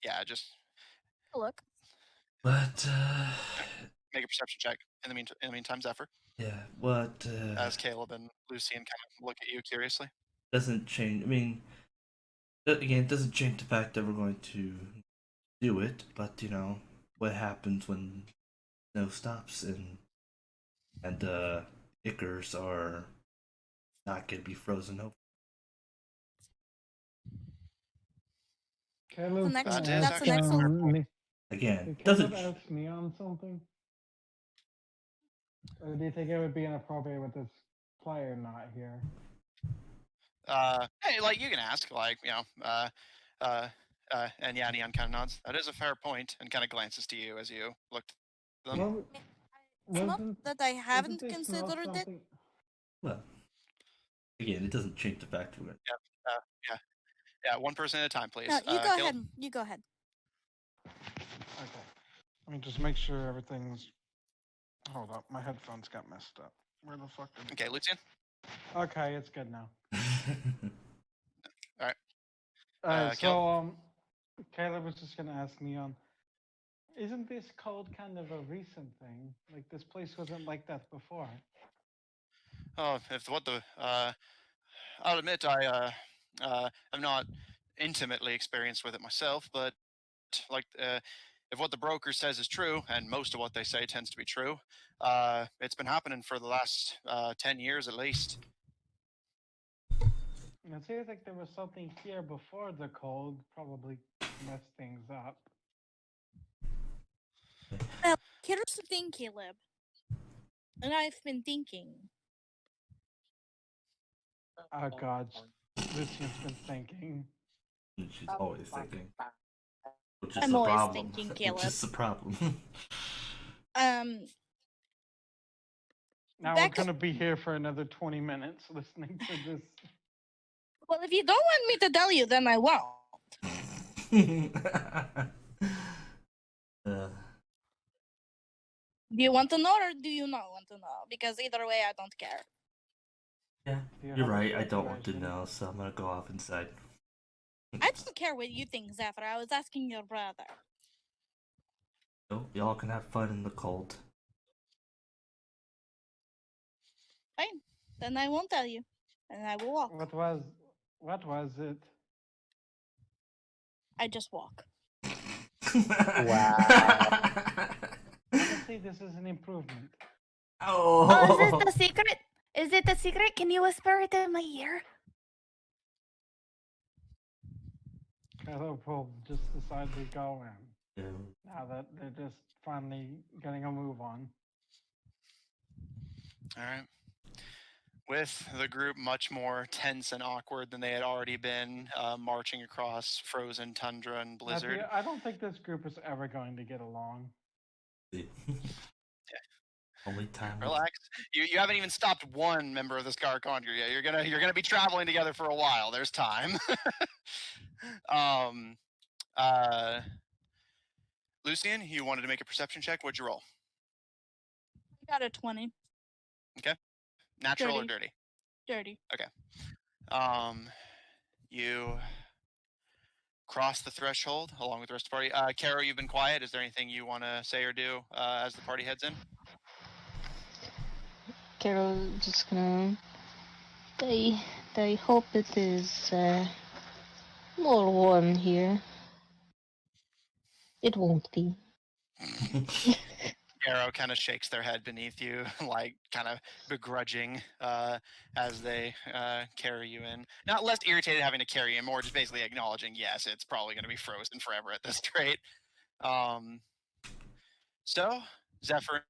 S1: no, just
S5: Look.
S3: But
S1: make a perception check in the meantime, Zephyr,
S3: yeah, what
S1: as Caleb and Lucian kind of look at you curiously.
S3: doesn't change. I mean, again, it doesn't change the fact that we're going to do it. But what happens when snow stops and ichors are not going to be frozen over?
S7: Caleb,
S5: That's
S1: an excellent
S7: me.
S3: Again,
S7: Did
S3: doesn't.
S7: Caleb ask me on something? Or do you think it would be inappropriate with this player not here?
S1: Hey, like you can ask, like and yeah, Neon kind of nods. That is a fair point, and kind of glances to you as you look at them.
S7: Well,
S5: It's not
S7: wasn't-
S5: that I haven't
S7: isn't this not
S5: considered it.
S7: something-
S3: Well, again, it doesn't change the fact that we're.
S1: Yeah, one person at a time, please.
S5: No, you go
S1: Caleb?
S5: ahead. You go ahead.
S7: Okay. Let me just make sure everything's. Hold up, my headphones got messed up. Where the fuck did?
S1: Okay, Lucian.
S7: Okay, it's good now.
S1: Caleb?
S7: So Caleb was just gonna ask me isn't this code kind of a recent thing? Like this place wasn't like that before.
S1: Oh, I'll admit I'm not intimately experienced with it myself, but like if what the broker says is true, and most of what they say tends to be true, it's been happening for the last 10 years at least.
S7: And it seems like there was something here before the code probably messed things up.
S5: Well, here's the thing, Caleb. And I've been thinking.
S7: Oh god, Lucian's been thinking.
S3: She's always thinking. Which is
S5: I'm
S3: the
S5: always
S3: problem.
S5: thinking,
S3: Which
S5: Caleb.
S3: is the problem.
S7: Now
S5: Back
S7: we're gonna be here for another 20 minutes listening to this.
S5: Well, if you don't want me to tell you, then I won't.
S3: uh,
S5: Do you want to know or do you not want to know? Because either way, I don't care.
S3: yeah,
S7: Do you
S3: you're
S7: have a
S3: right. I don't want to
S7: preparation?
S3: know, so I'm gonna go off inside.
S5: I don't care what you think, Zephyr. I was asking your brother.
S3: So y'all can have fun in the cold.
S5: Fine. Then I won't tell you. And I will walk.
S7: What was it?
S5: I just walk.
S4: Wow.
S7: Honestly, this is an improvement.
S8: Oh, is it the secret? Is it the secret? Can you whisper it in my ear?
S7: Caleb will just decide to go in.
S3: Yeah.
S7: Now that they're just finally getting a move on.
S1: All right. With the group much more tense and awkward than they had already been, marching across frozen tundra and blizzard.
S7: Matthew, I don't think this group is ever going to get along.
S3: Only time.
S1: Relax. You haven't even stopped one member of the Scar Conjure yet. You're gonna be traveling together for a while. There's time. Lucian, you wanted to make a perception check. What'd you roll?
S5: I got a 20.
S1: Okay. Natural or dirty?
S5: Dirty.
S1: Okay. You cross the threshold along with the rest of the party. Caro, you've been quiet. Is there anything you want to say or do as the party heads in?
S6: Carol just gonna. They hope it is more warm here. It won't be.
S1: Caro kind of shakes their head beneath you, like kind of begrudging as they carry you in. Not less irritated having to carry you in, more just basically acknowledging, yes, it's probably going to be frozen forever at this rate. So, Zephyr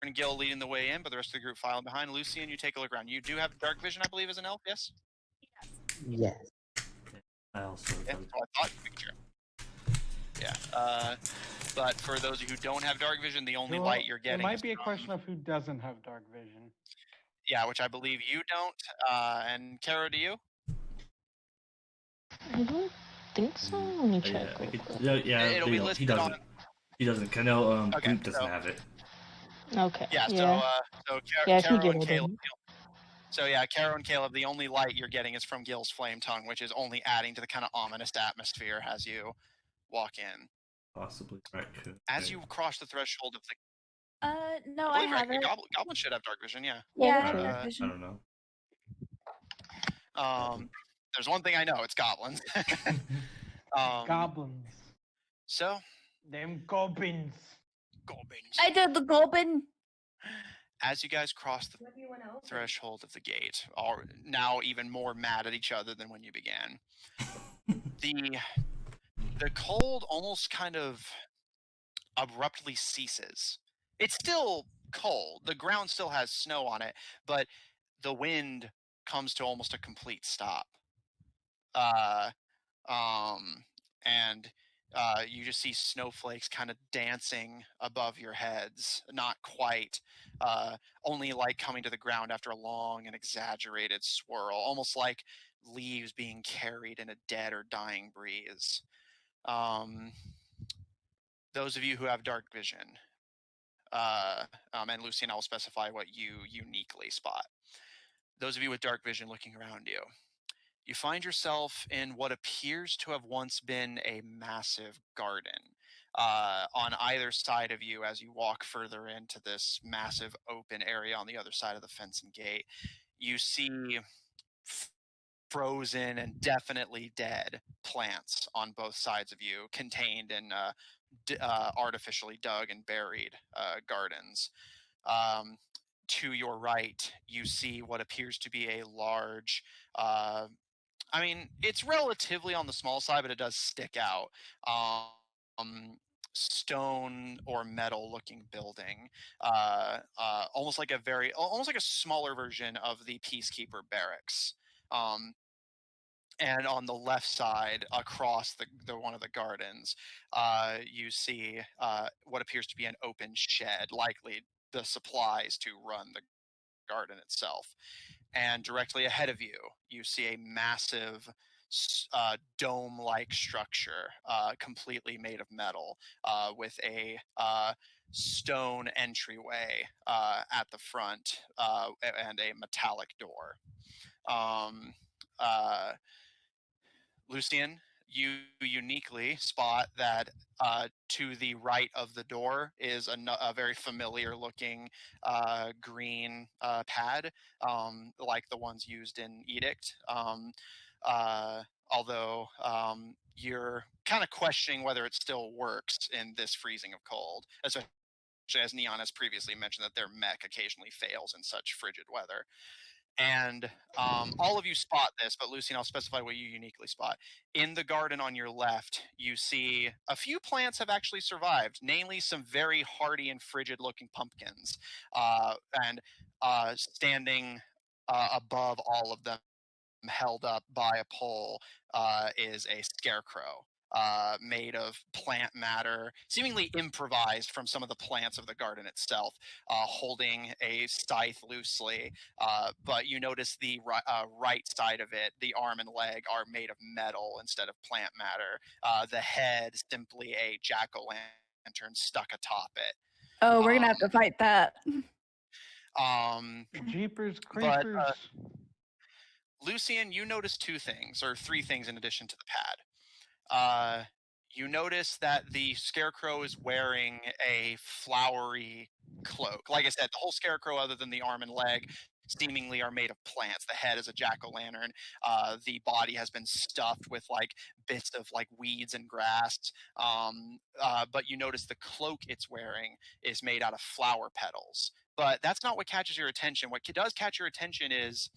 S1: and Gil leading the way in, but the rest of the group filing behind. Lucian, you take a look around. You do have dark vision, I believe, as an elf, yes?
S4: Yes.
S3: I also.
S1: Yeah, well, I thought you sure. Yeah. But for those of you who don't have dark vision, the only light you're getting.
S7: It might be a question of who doesn't have dark vision.
S1: Yeah, which I believe you don't. And Caro, do you?
S6: I don't think so. Let me check.
S1: It'll be listed
S3: he doesn't.
S1: on.
S3: He doesn't. Cano
S1: Okay,
S3: Groot doesn't have it.
S6: Okay.
S1: Yeah.
S6: Yeah.
S1: So
S6: Yeah,
S1: Caro
S6: Gil
S1: and Caleb.
S6: then.
S1: So yeah, Caro and Caleb, the only light you're getting is from Gil's flame tongue, which is only adding to the kind of ominous atmosphere as you walk in.
S3: Possibly raccoon.
S1: As you cross the threshold of the.
S8: No, I
S1: believe
S8: haven't.
S1: Goblins should have dark vision, yeah.
S8: Yeah, I
S6: Yeah,
S8: have
S6: true.
S8: dark
S3: I
S8: vision.
S3: don't know.
S1: There's one thing I know, it's goblins.
S7: Goblins.
S1: So.
S7: Them goblins.
S1: Goblins.
S8: I did the goblin.
S1: As you guys cross the threshold of the gate, are now even more mad at each other than when you began. The cold almost kind of abruptly ceases. It's still cold. The ground still has snow on it, but the wind comes to almost a complete stop. And you just see snowflakes kind of dancing above your heads. Not quite, only like coming to the ground after a long and exaggerated swirl, almost like leaves being carried in a dead or dying breeze. Those of you who have dark vision, and Lucian, I will specify what you uniquely spot. Those of you with dark vision looking around you, you find yourself in what appears to have once been a massive garden. On either side of you, as you walk further into this massive open area on the other side of the fence and gate, you see frozen and definitely dead plants on both sides of you, contained in artificially dug and buried gardens. To your right, you see what appears to be a large, it's relatively on the small side, but it does stick out. Stone or metal looking building, almost like a smaller version of the Peacekeeper barracks. And on the left side, across the one of the gardens, you see what appears to be an open shed, likely the supplies to run the garden itself. And directly ahead of you, you see a massive dome-like structure, completely made of metal, with a stone entryway at the front and a metallic door. Lucian, you uniquely spot that to the right of the door is a very familiar looking green pad, like the ones used in Edict. Although you're kind of questioning whether it still works in this freezing of cold, especially as Neon has previously mentioned that their mech occasionally fails in such frigid weather. And all of you spot this, but Lucian, I'll specify what you uniquely spot. In the garden on your left, you see a few plants have actually survived, namely some very hardy and frigid-looking pumpkins. And standing above all of them, held up by a pole, is a scarecrow. Made of plant matter, seemingly improvised from some of the plants of the garden itself, holding a scythe loosely. But you notice the right side of it, the arm and leg, are made of metal instead of plant matter. The head, simply a jack-o'-lantern stuck atop it.
S8: Oh, we're gonna have to fight that.
S7: Jeepers
S1: But,
S7: creepers.
S1: Lucian, you notice two things, or three things in addition to the pad. You notice that the scarecrow is wearing a flowery cloak. Like I said, the whole scarecrow, other than the arm and leg, seemingly are made of plants. The head is a jack-o'-lantern. The body has been stuffed with like bits of like weeds and grass. But you notice the cloak it's wearing is made out of flower petals. But that's not what catches your attention. What does catch your attention is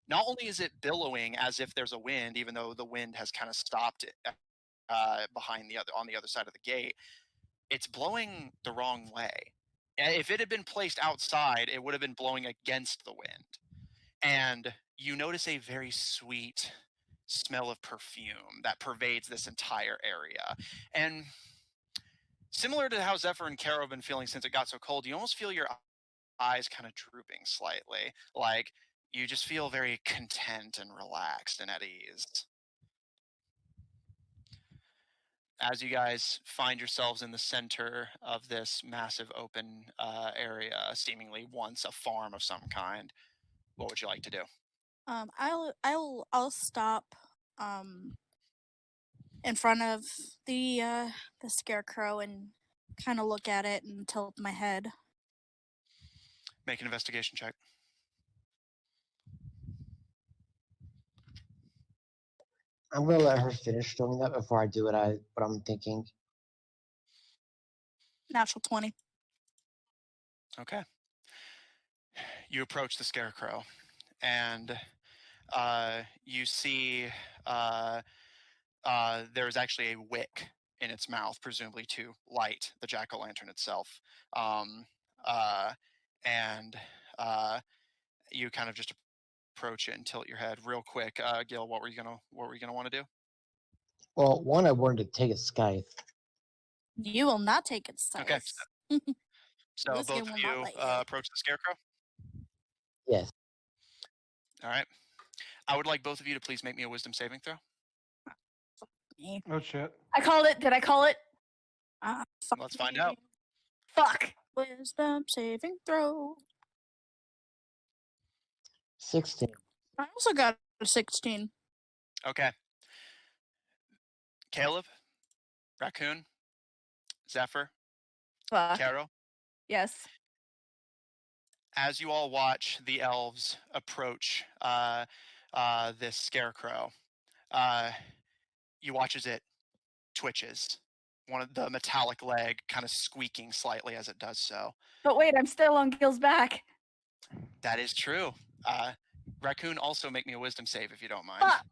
S1: not only is it billowing as if there's a wind, even though the wind has kind of stopped it on the other side of the gate, it's blowing the wrong way. If it had been placed outside, it would have been blowing against the wind. And you notice a very sweet smell of perfume that pervades this entire area. And similar to how Zephyr and Caro have been feeling since it got so cold, you almost feel your eyes kind of drooping slightly. Like, you just feel very content and relaxed and at ease. As you guys find yourselves in the center of this massive open area, seemingly once a farm of some kind, what would you like to do?
S5: I'll stop in front of the scarecrow and kind of look at it and tilt my head.
S1: Make an investigation check.
S4: I'm gonna let her finish doing that before I do what I'm thinking.
S5: Natural 20.
S1: Okay. You approach the scarecrow, and you see there's actually a wick in its mouth, presumably to light the jack-o'-lantern itself. And you kind of just approach it and tilt your head real quick. Gil, what were you gonna want to do?
S4: Well, one, I wanted to take a scythe.
S5: You will not take its size.
S1: Okay. So both of you approach the scarecrow?
S4: Yes.
S1: All right. I would like both of you to please make me a wisdom saving throw.
S7: Oh shit.
S8: I called it. Did I call it?
S1: Let's find out.
S8: Fuck.
S5: Wisdom saving throw.
S4: 16.
S5: I also got a 16.
S1: Okay. Caleb, Raccoon, Zephyr,
S8: Fuck.
S1: Caro.
S8: Yes.
S1: As you all watch the elves approach this scarecrow, you watch as it twitches. One of the metallic leg kind of squeaking slightly as it does so.
S8: But wait, I'm still on Gil's back.
S1: That is true. Raccoon, also make me a wisdom save if you don't mind.
S8: Fuck.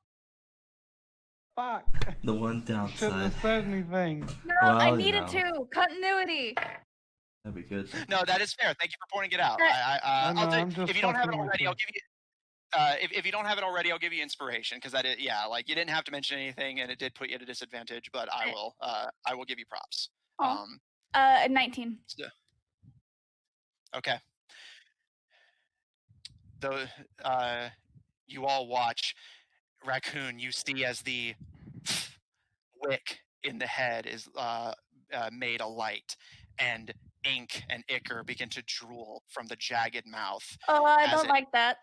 S7: Fuck.
S3: The one
S7: Shouldn't
S3: downside.
S7: have said anything.
S8: No,
S3: Well,
S8: I
S3: you
S8: needed
S3: know.
S8: to. Continuity.
S3: That'd be good.
S1: No, that is fair. Thank you for pointing it out.
S7: I know,
S1: I'll
S7: I'm
S1: do,
S7: just
S1: if you don't have it
S7: fucking with
S1: already,
S7: you.
S1: I'll give you. If you don't have it already, I'll give you inspiration because that is, yeah, like you didn't have to mention anything and it did put you at a disadvantage, but I will give you props.
S8: Oh. 19.
S1: Okay. Though you all watch Raccoon, you see as the wick in the head is made a light, and ink and ichor begin to drool from the jagged mouth.
S8: Oh, I
S1: as
S8: don't
S1: it
S8: like that.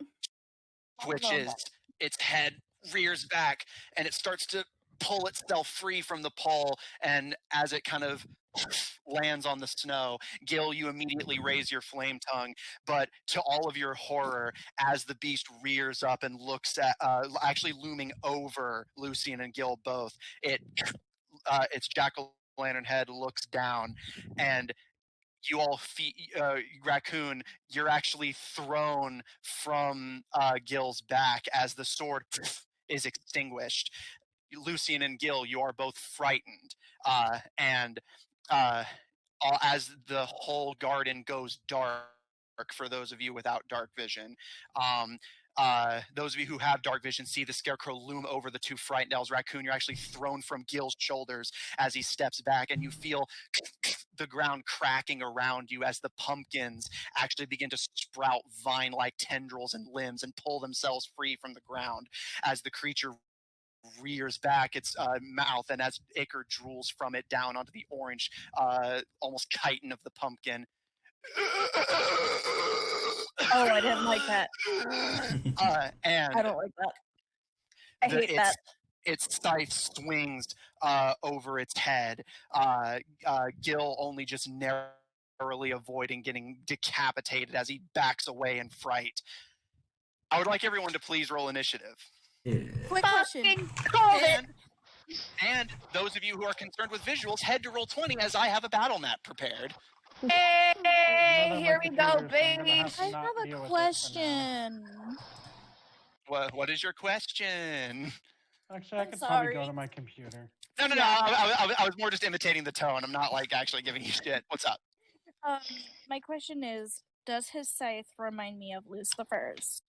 S1: twitches, its head rears back, and it starts to pull itself free from the pole, and as it kind of lands on the snow, Gil, you immediately raise your flame tongue, but to all of your horror, as the beast rears up and looks at, actually looming over Lucian and Gil both, its jack-o'-lantern head looks down, and you all Raccoon, you're actually thrown from Gil's back as the sword is extinguished. Lucian and Gil, you are both frightened, and as the whole garden goes dark, for those of you without dark vision, those of you who have dark vision see the scarecrow loom over the two frightened elves. Raccoon, you're actually thrown from Gil's shoulders as he steps back, and you feel the ground cracking around you as the pumpkins actually begin to sprout vine-like tendrils and limbs and pull themselves free from the ground as the creature rears back its mouth, and as Iker drools from it down onto the orange, almost chitin of the pumpkin.
S8: Oh, I didn't like that.
S1: And
S8: I don't like that. I hate that.
S1: Its scythe swings over its head. Gil only just narrowly avoiding getting decapitated as he backs away in fright. I would like everyone to please roll initiative.
S3: Yeah.
S5: Quick question.
S1: And those of you who are concerned with visuals, head to roll 20 as I have a battle map prepared.
S8: Hey, here we go, baby.
S5: I have a question.
S1: What is your question?
S7: Actually, I
S5: I'm
S7: could probably go
S5: sorry.
S7: to my computer.
S1: No. I was more just imitating the tone. I'm not like actually giving you shit. What's up?
S5: My question is, does his scythe remind me of Lucifer's?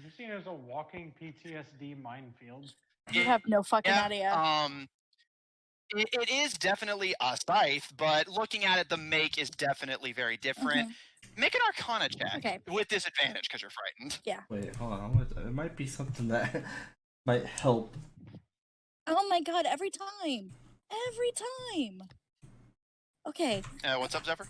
S7: You seen it as a walking PTSD minefield?
S5: You have no fucking idea.
S1: It is definitely a scythe, but looking at it, the make is definitely very different. Make an Arcana check with disadvantage because you're frightened.
S5: Yeah.
S3: Wait, hold on. It might be something that might help.
S5: Oh my god! Every time. Okay.
S1: What's up, Zephyr?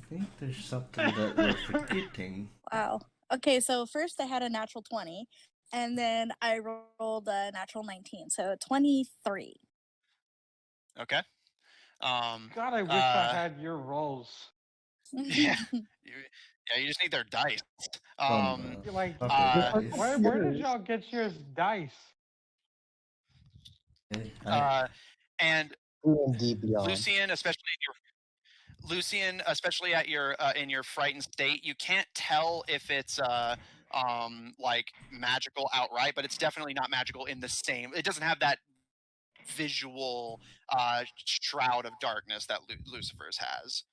S3: I think there's something that we're forgetting.
S5: Wow. Okay, so first I had a natural 20, and then I rolled a natural 19, so 23.
S1: Okay.
S7: God, I wish I had your rolls.
S1: Yeah. You just need their dice.
S7: You're like,
S3: Okay,
S7: where did y'all get your dice?
S1: And
S4: D&D Beyond.
S1: Lucian, especially at your in your frightened state, you can't tell if it's like magical outright, but it's definitely not magical in the same. It doesn't have that visual shroud of darkness that Lucifer's has.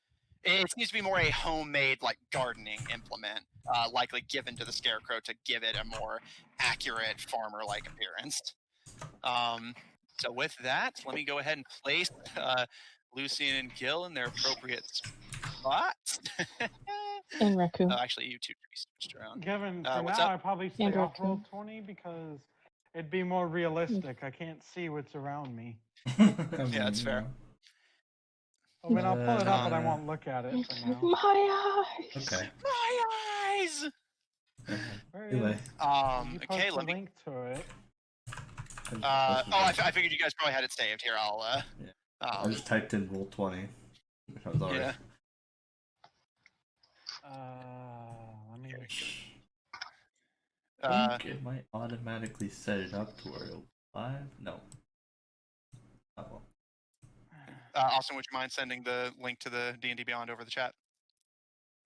S1: It seems to be more a homemade like gardening implement, likely given to the scarecrow to give it a more accurate farmer-like appearance. So with that, let me go ahead and place Lucian and Gil in their appropriate spots.
S6: And Raccoon.
S1: Actually, you two can be switched around.
S7: Kevin, for
S1: what's
S7: now,
S1: up?
S7: I'd probably say
S6: And
S7: off roll
S6: Raccoon.
S7: 20 because it'd be more realistic. I can't see what's around me.
S1: Yeah, that's fair.
S7: I mean, I'll pull it up, but I won't look at it for now.
S6: My eyes!
S3: Okay.
S1: My eyes!
S7: Where
S3: Anyway.
S7: is- you
S1: Okay,
S7: post
S1: let
S7: a
S1: me.
S7: link to it.
S1: I figured you guys probably had it saved. Here, I'll.
S3: I just typed in roll 20. I was already.
S1: Yeah.
S7: Let me.
S3: I think it might automatically set it up to where it'll 5. No. Oh well.
S1: Austin, would you mind sending the link to the D&D Beyond over the chat?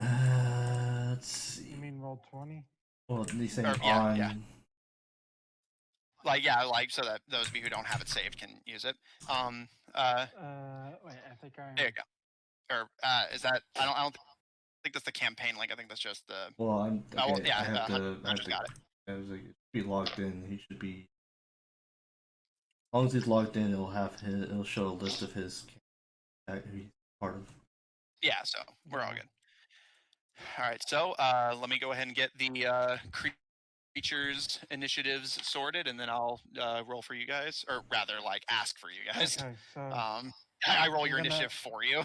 S3: Let's see.
S7: You mean roll 20?
S3: Well, he's saying
S1: Yeah,
S3: on.
S1: yeah. Like so that those of you who don't have it saved can use it.
S7: Wait, I think I.
S1: There you go. Or is that? I don't think that's the campaign link. I think that's just the.
S3: Well, I'm. Okay,
S1: Oh, well, yeah,
S3: I have to.
S1: I just got it.
S3: I was like, be logged in. He should be. As long as he's logged in, it'll show a list of his. He's part of.
S1: Yeah, so we're all good. All right, so let me go ahead and get the creatures initiatives sorted, and then I'll roll for you guys, or rather, like ask for you guys.
S7: Okay, so
S1: I roll your
S7: I'm gonna-
S1: initiative for you.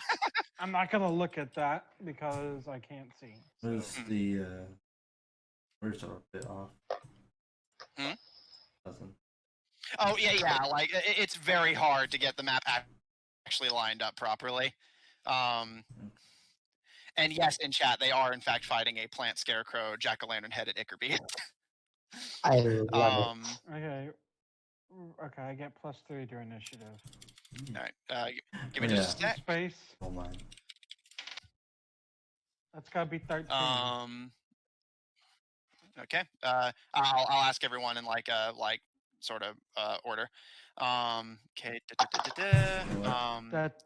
S7: I'm not gonna look at that because I can't see.
S3: What is
S7: So,
S3: the Words are a bit off.
S1: Hmm?
S3: Doesn't.
S1: Oh yeah. Like it's very hard to get the map actually lined up properly. And yes, in chat, they are in fact fighting a plant scarecrow jack-o'-lantern-headed Ickerby.
S4: I love
S7: Okay. Okay, I get +3 to initiative.
S1: All right, give me just a sec.
S7: Space.
S3: Oh my.
S7: That's gotta be 13.
S1: Okay. I'll ask everyone in like sort of order. Okay.
S7: Da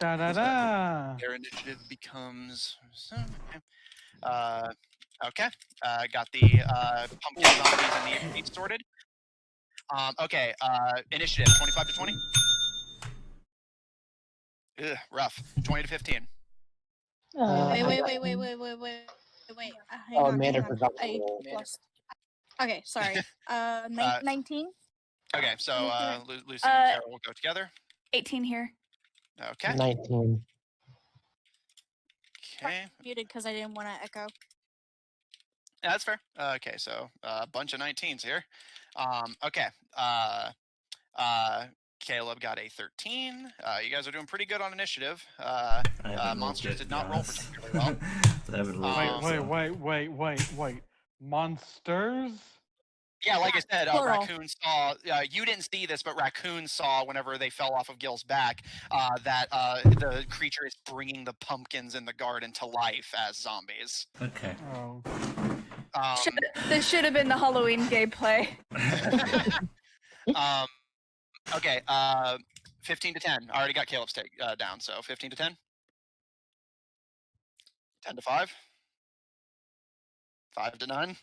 S7: da da da.
S1: Their initiative becomes. Okay. Got the pumpkin zombies and the Ickerby sorted. Okay. Initiative 25 to 20. Ugh, rough. 20 to 15.
S5: Wait. Hang on.
S4: Amanda
S5: Hang on.
S4: forgot to
S5: I
S4: roll.
S5: lost. Okay, sorry. 19.
S1: Okay, so Lucy and Carol will go together.
S8: 18 here.
S1: Okay.
S4: 19.
S1: Okay.
S5: Muted because I didn't want to echo.
S1: Yeah, that's fair. Okay, so a bunch of 19s here. Okay. Caleb got a 13. You guys are doing pretty good on initiative. Monsters did not roll particularly well.
S3: I haven't rolled
S7: Wait. Monsters?
S1: Yeah, like I said,
S5: Plural.
S1: Raccoon saw. You didn't see this, but Raccoon saw whenever they fell off of Gil's back that the creature is bringing the pumpkins in the garden to life as zombies.
S3: Okay.
S7: Oh.
S8: This should have been the Halloween gameplay.
S1: Okay. 15 to 10. I already got Caleb's take down, so 15 to 10. 10 to 5. 5 to 9.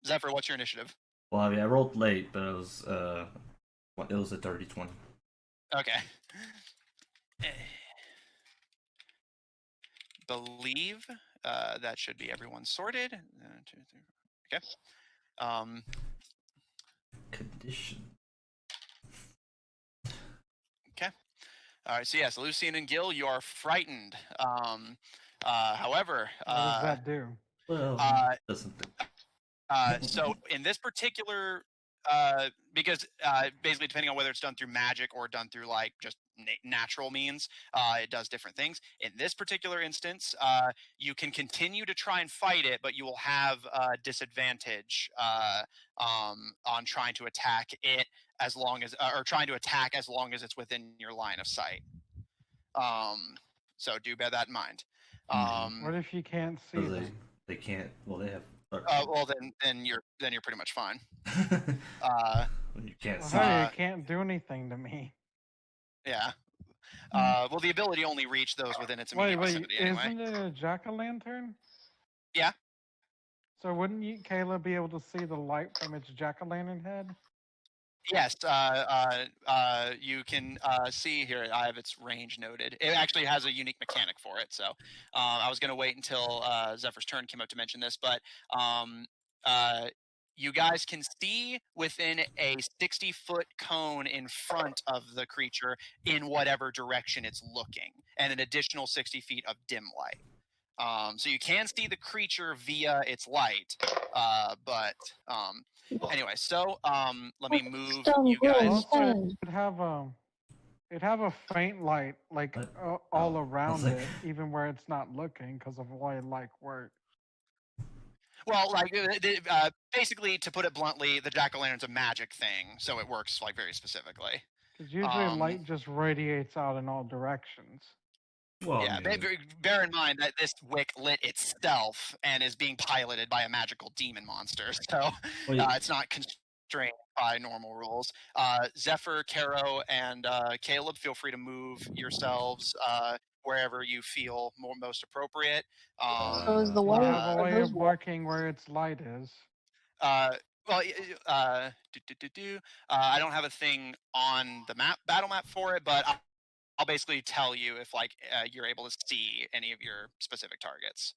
S1: Zephyr, what's your initiative?
S3: Well, I mean, I rolled late, but it was a 30-20.
S1: Okay. Believe that should be everyone sorted. 1, 2, 3. Okay.
S3: Condition.
S1: Okay. All right. So yes, Lucian and Gil, you are frightened. However,
S7: What does that do?
S3: Well, doesn't.
S1: so in this particular, because basically depending on whether it's done through magic or done through like just natural means, it does different things. In this particular instance, you can continue to try and fight it, but you will have disadvantage on trying to attack it as long as, or trying to attack as long as it's within your line of sight. So do bear that in mind.
S7: What if you can't see them?
S3: They can't. Well, they have.
S1: Well, then you're pretty much fine.
S3: When you can't see.
S7: Hey, you can't do anything to me.
S1: Yeah. Well, the ability only reached those within its immediate vicinity anyway.
S7: Isn't it a jack-o'-lantern?
S1: Yeah.
S7: So wouldn't you, Kayla, be able to see the light from its jack-o'-lantern head?
S1: Yes. You can see here. I have its range noted. It actually has a unique mechanic for it. So I was going to wait until Zephyr's turn came up to mention this, but you guys can see within a 60-foot cone in front of the creature in whatever direction it's looking, and an additional 60 feet of dim light. So you can see the creature via its light, but anyway. So let me move you guys.
S7: It'd have a faint light, like all around
S3: like...
S7: it, even where it's not looking, because of why like work.
S1: Well, like basically, to put it bluntly, the jack-o'-lantern's a magic thing, so it works like very specifically.
S7: Because usually light just radiates out in all directions.
S3: Well,
S1: yeah, bear in mind that this wick lit itself and is being piloted by a magical demon monster, so it's not constrained by normal rules. Zephyr, Caro, and Caleb, feel free to move yourselves wherever you feel most appropriate.
S6: So is the white?
S7: I have a way of marking where its light is.
S1: Well, I don't have a thing on the battle map for it, but I'll basically tell you if like you're able to see any of your specific targets.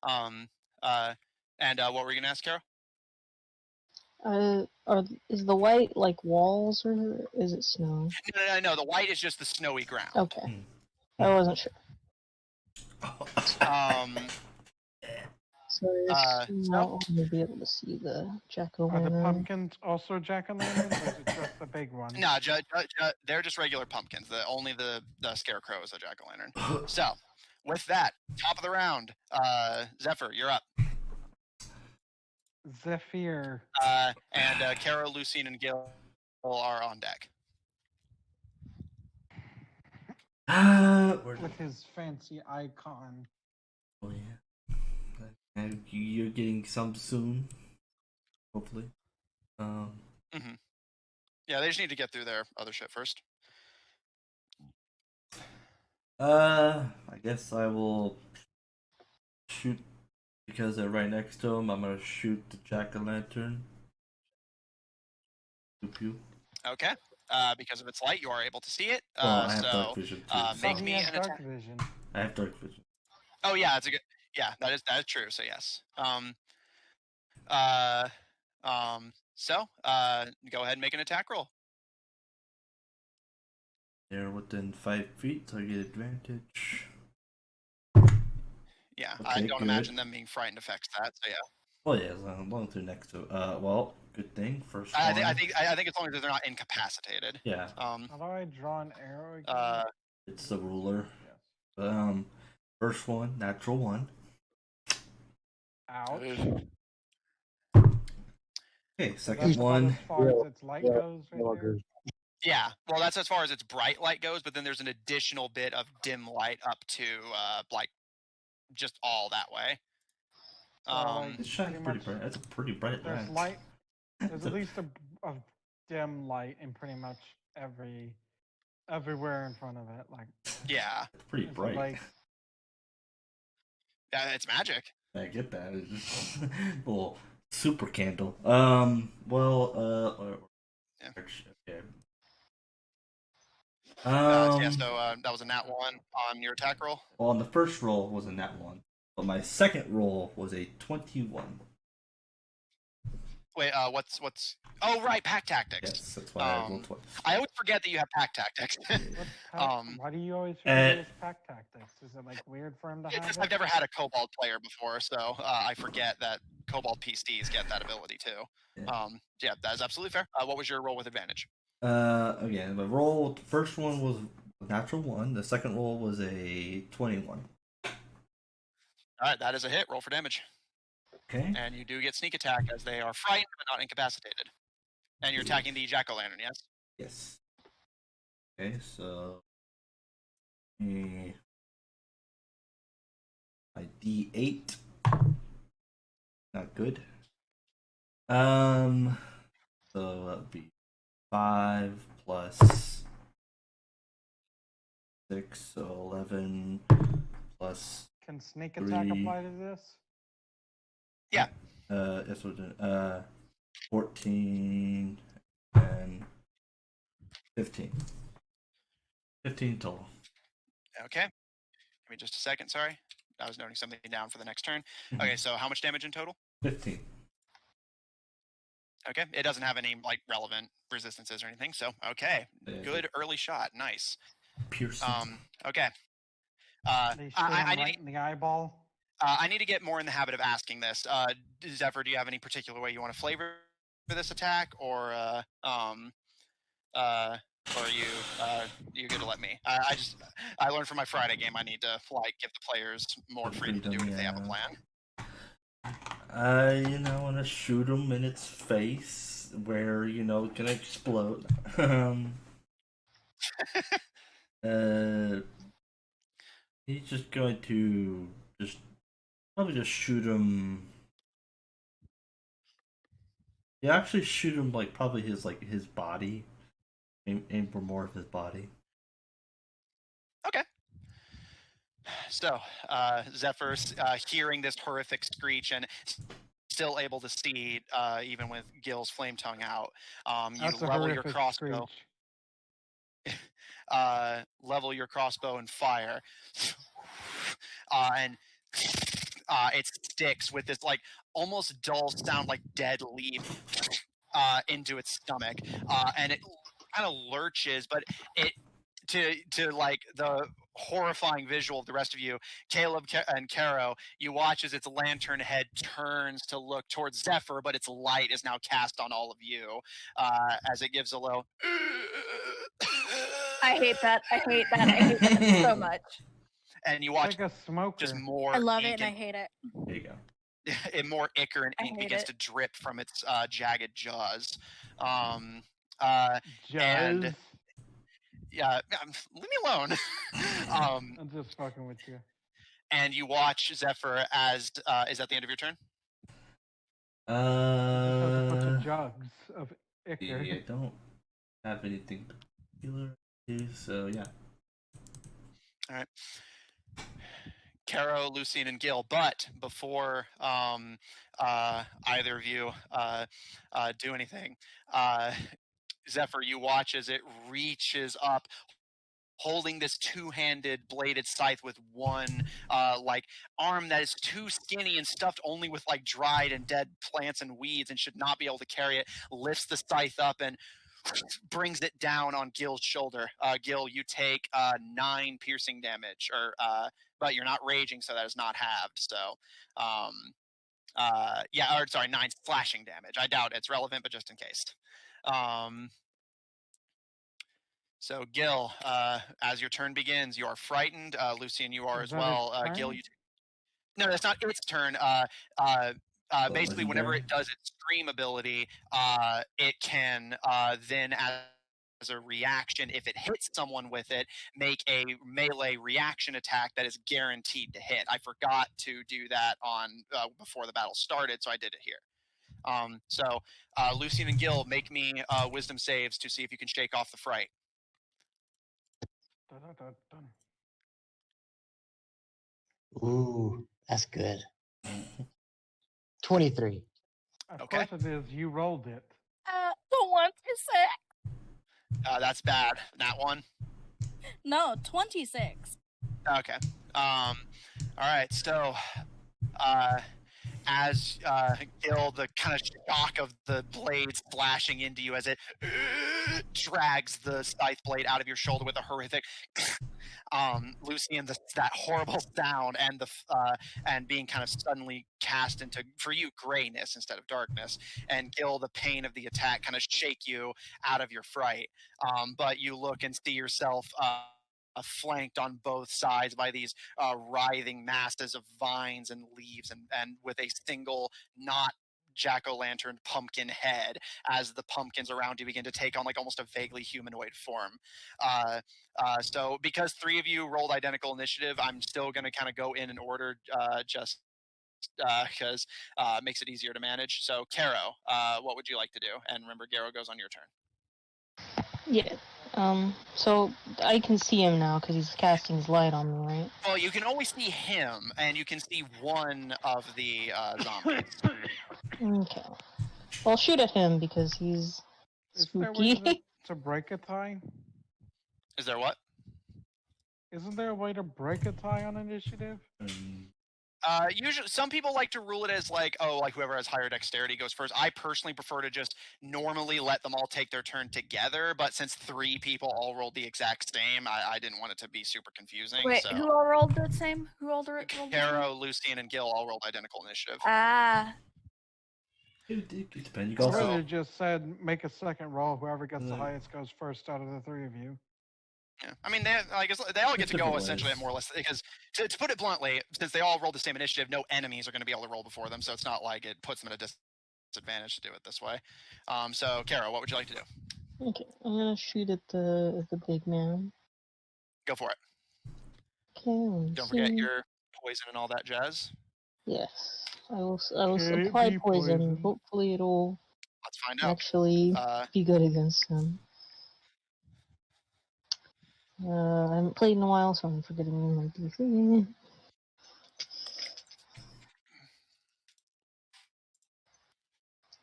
S1: And what were you gonna ask, Carol?
S6: Is the white like walls or is it snow?
S1: No. The white is just the snowy ground.
S6: Okay, I wasn't sure. Sorry, I'm not going to be able to see the
S7: Are the
S6: jack-o'-lantern.
S7: pumpkins also jack-o'-lanterns, or is it just the big one?
S1: No, they're just regular pumpkins. Only the scarecrow is a jack-o'-lantern. So, with that, top of the round, Zephyr, you're up.
S7: Zephyr.
S1: And Kara, Lucine, and Gil are on deck.
S7: With his fancy icon.
S3: Oh yeah. And you're getting some soon, hopefully.
S1: Yeah, they just need to get through their other shit first.
S3: I guess I will shoot because they're right next to him. I'm gonna shoot the jack-o'-lantern. Pew pew.
S1: Okay. Because of its light, you are able to see it.
S3: I have dark vision too.
S1: Make me an attack.
S7: Vision.
S3: I have dark vision.
S1: Oh yeah, it's a good. Yeah, that is true. So yes. So go ahead and make an attack roll.
S3: They're within 5 feet, so I get advantage.
S1: Yeah,
S3: Okay,
S1: I don't
S3: good.
S1: imagine them being frightened affects that. So yeah.
S3: Well, yeah, as long as they're next to. Well, good thing. First
S1: I
S3: one.
S1: think as long as they're not incapacitated.
S3: Yeah.
S1: Um.
S7: How do I draw an arrow again?
S3: It's the ruler.
S7: Yes.
S3: First one, natural 1.
S7: Ouch.
S3: Okay, second
S7: That's about
S3: one.
S7: as far as its light goes right
S4: Yellow
S7: there.
S4: goose.
S1: Yeah, well, that's as far as its bright light goes, but then there's an additional bit of dim light up to like just all that way.
S7: So, like,
S3: It shines
S7: pretty
S3: pretty
S7: much
S3: bright. That's a pretty bright
S7: There's
S3: light.
S7: light. There's at least a dim light in pretty much everywhere in front of it. Like,
S1: Yeah,
S3: It's pretty
S7: is it
S3: bright.
S7: like
S1: yeah, it's magic.
S3: I get that. It's just a little super candle.
S1: Yeah.
S3: Okay.
S1: Yeah, so that was a nat 1 on your attack roll.
S3: Well, on the first roll was a nat 1, but my second roll was a 21.
S1: Wait, what's? Oh, right, pack tactics.
S3: Yes, that's why I rolled twice.
S1: I always forget that you have pack tactics.
S7: what's pack, why do you always
S3: uh,
S7: refer to it as pack tactics? Is it like weird for him to have
S1: I've
S7: it?
S1: never had a Kobold player before, so I forget that Kobold PCs get that ability too. Yeah, that is absolutely fair. What was your roll with advantage?
S3: Again, the roll, the first one was a natural 1. The second roll was a 21.
S1: All right, that is a hit. Roll for damage.
S3: Okay.
S1: And you do get sneak attack as they are frightened but not incapacitated. And you're attacking the jack-o'-lantern, yes?
S3: Yes. Okay, so my D8. Not good. So that'd be 5 plus 6, so 11 plus.
S7: Can sneak attack
S3: 3.
S7: apply to this?
S1: Yeah.
S3: Yes, we're doing 14 and 15. 15 total.
S1: Okay. Give me just a second, sorry. I was noting something down for the next turn. Okay, so how much damage in total?
S3: 15.
S1: Okay, it doesn't have any like relevant resistances or anything, so okay.
S3: Yeah,
S1: Good early shot, nice.
S3: Piercing.
S1: Okay.
S7: They shoot
S1: I
S7: him right in the eyeball.
S1: I need to get more in the habit of asking this. Zephyr, do you have any particular way you want to flavor this attack, or you good to let me? I learned from my Friday game. I need to like give the players more freedom to do it if they have a plan.
S3: I want to shoot him in its face where, it can explode. He's just going to probably just shoot him. Yeah, actually shoot him like probably his body. Aim for more of his body.
S1: Okay. So, Zephyr, hearing this horrific screech and still able to see, even with Gil's flame tongue out, you level your crossbow. Level your crossbow and fire, and it sticks with this like almost dull sound, like dead leaf, into its stomach, and it kind of lurches, but it to like the horrifying visual of the rest of you, Caleb and Caro, you watch as its lantern head turns to look towards Zephyr, but its light is now cast on all of you as it gives a little.
S8: I hate that. I hate that. I hate that so much.
S1: And you watch
S7: like a smoker.
S1: just more.
S5: I love it
S1: ink
S5: and I hate it.
S3: There you go.
S1: and more ichor and
S8: I
S1: ink
S8: hate
S1: begins
S8: it.
S1: to drip from its jagged jaws. And
S7: Jazz.
S1: yeah, leave me alone.
S7: I'm just fucking with you.
S1: And you watch Zephyr as is that the end of your turn?
S7: Just have a bunch of jugs of ichor.
S3: Yeah, I don't have anything particular to do, so yeah.
S1: All right. Caro, Lucien, and Gil. But before either of you do anything, Zephyr, you watch as it reaches up, holding this two-handed bladed scythe with one like arm that is too skinny and stuffed only with like dried and dead plants and weeds and should not be able to carry it, lifts the scythe up and brings it down on Gil's shoulder. Gil, you take 9 piercing damage, but you're not raging, so that is not halved. So, yeah, or sorry, 9 slashing damage. I doubt it's relevant, but just in case. So, Gil, as your turn begins, you are frightened. Lucien, you are as well. Gil, you. No, that's not its turn. Basically, whenever it does its scream ability, it can then, as a reaction, if it hits someone with it, make a melee reaction attack that is guaranteed to hit. I forgot to do that on before the battle started, so I did it here. So, Lucien and Gil, make me wisdom saves to see if you can shake off the fright.
S4: Ooh, that's good. 23.
S7: Of course it is. You rolled it.
S5: Don't want to say.
S1: That's bad. That one.
S5: No, 26.
S1: Okay. All right. So, as Gil, the kind of shock of the blades flashing into you as it drags the scythe blade out of your shoulder with a horrific Lucien, that horrible sound and and being kind of suddenly cast into, for you, grayness instead of darkness, and Gil, the pain of the attack kind of shake you out of your fright. But you look and see yourself flanked on both sides by these writhing masses of vines and leaves, and with a single not jack-o'-lantern pumpkin head as the pumpkins around you begin to take on like almost a vaguely humanoid form. So because 3 of you rolled identical initiative, I'm still going to kind of go in order just because it makes it easier to manage. So Caro, what would you like to do? And remember, Garo goes on your turn.
S6: Yeah. So I can see him now because he's casting his light on me, right?
S1: Well, you can only see him, and you can see one of the zombies.
S6: Okay. Well, I'll shoot at him because he's
S7: Isn't there a way
S6: spooky.
S7: to break a tie?
S1: Is there what?
S7: Isn't there a way to break a tie on initiative?
S1: Usually, some people like to rule it as like, oh, like whoever has higher dexterity goes first. I personally prefer to just normally let them all take their turn together, but since 3 people all rolled the exact same, I didn't want it to be super confusing.
S8: Wait,
S1: so.
S8: who all rolled the same? Who all rolled the same?
S1: Caro, Lucien, and Gil all rolled identical initiative.
S8: Ah.
S3: It depends. You
S7: I
S3: also
S7: really just said make a second roll. Whoever gets the highest goes first out of the 3 of you.
S1: Yeah. I mean, I guess they all get to go
S3: different
S1: essentially
S3: ways.
S1: at more or less, because to put it bluntly, since they all rolled the same initiative, no enemies are going to be able to roll before them, so it's not like it puts them at a disadvantage to do it this way. So, Caro, what would you like to do?
S6: Okay, I'm gonna shoot at the big man.
S1: Go for it.
S6: Okay.
S1: Don't forget your poison and all that jazz.
S6: Yes, I will
S7: Can it
S6: apply
S7: be
S6: poison.
S7: poison?
S6: Hopefully, it'll
S1: Let's find out.
S6: actually be good against him. I haven't played in a while, so I'm forgetting my DC.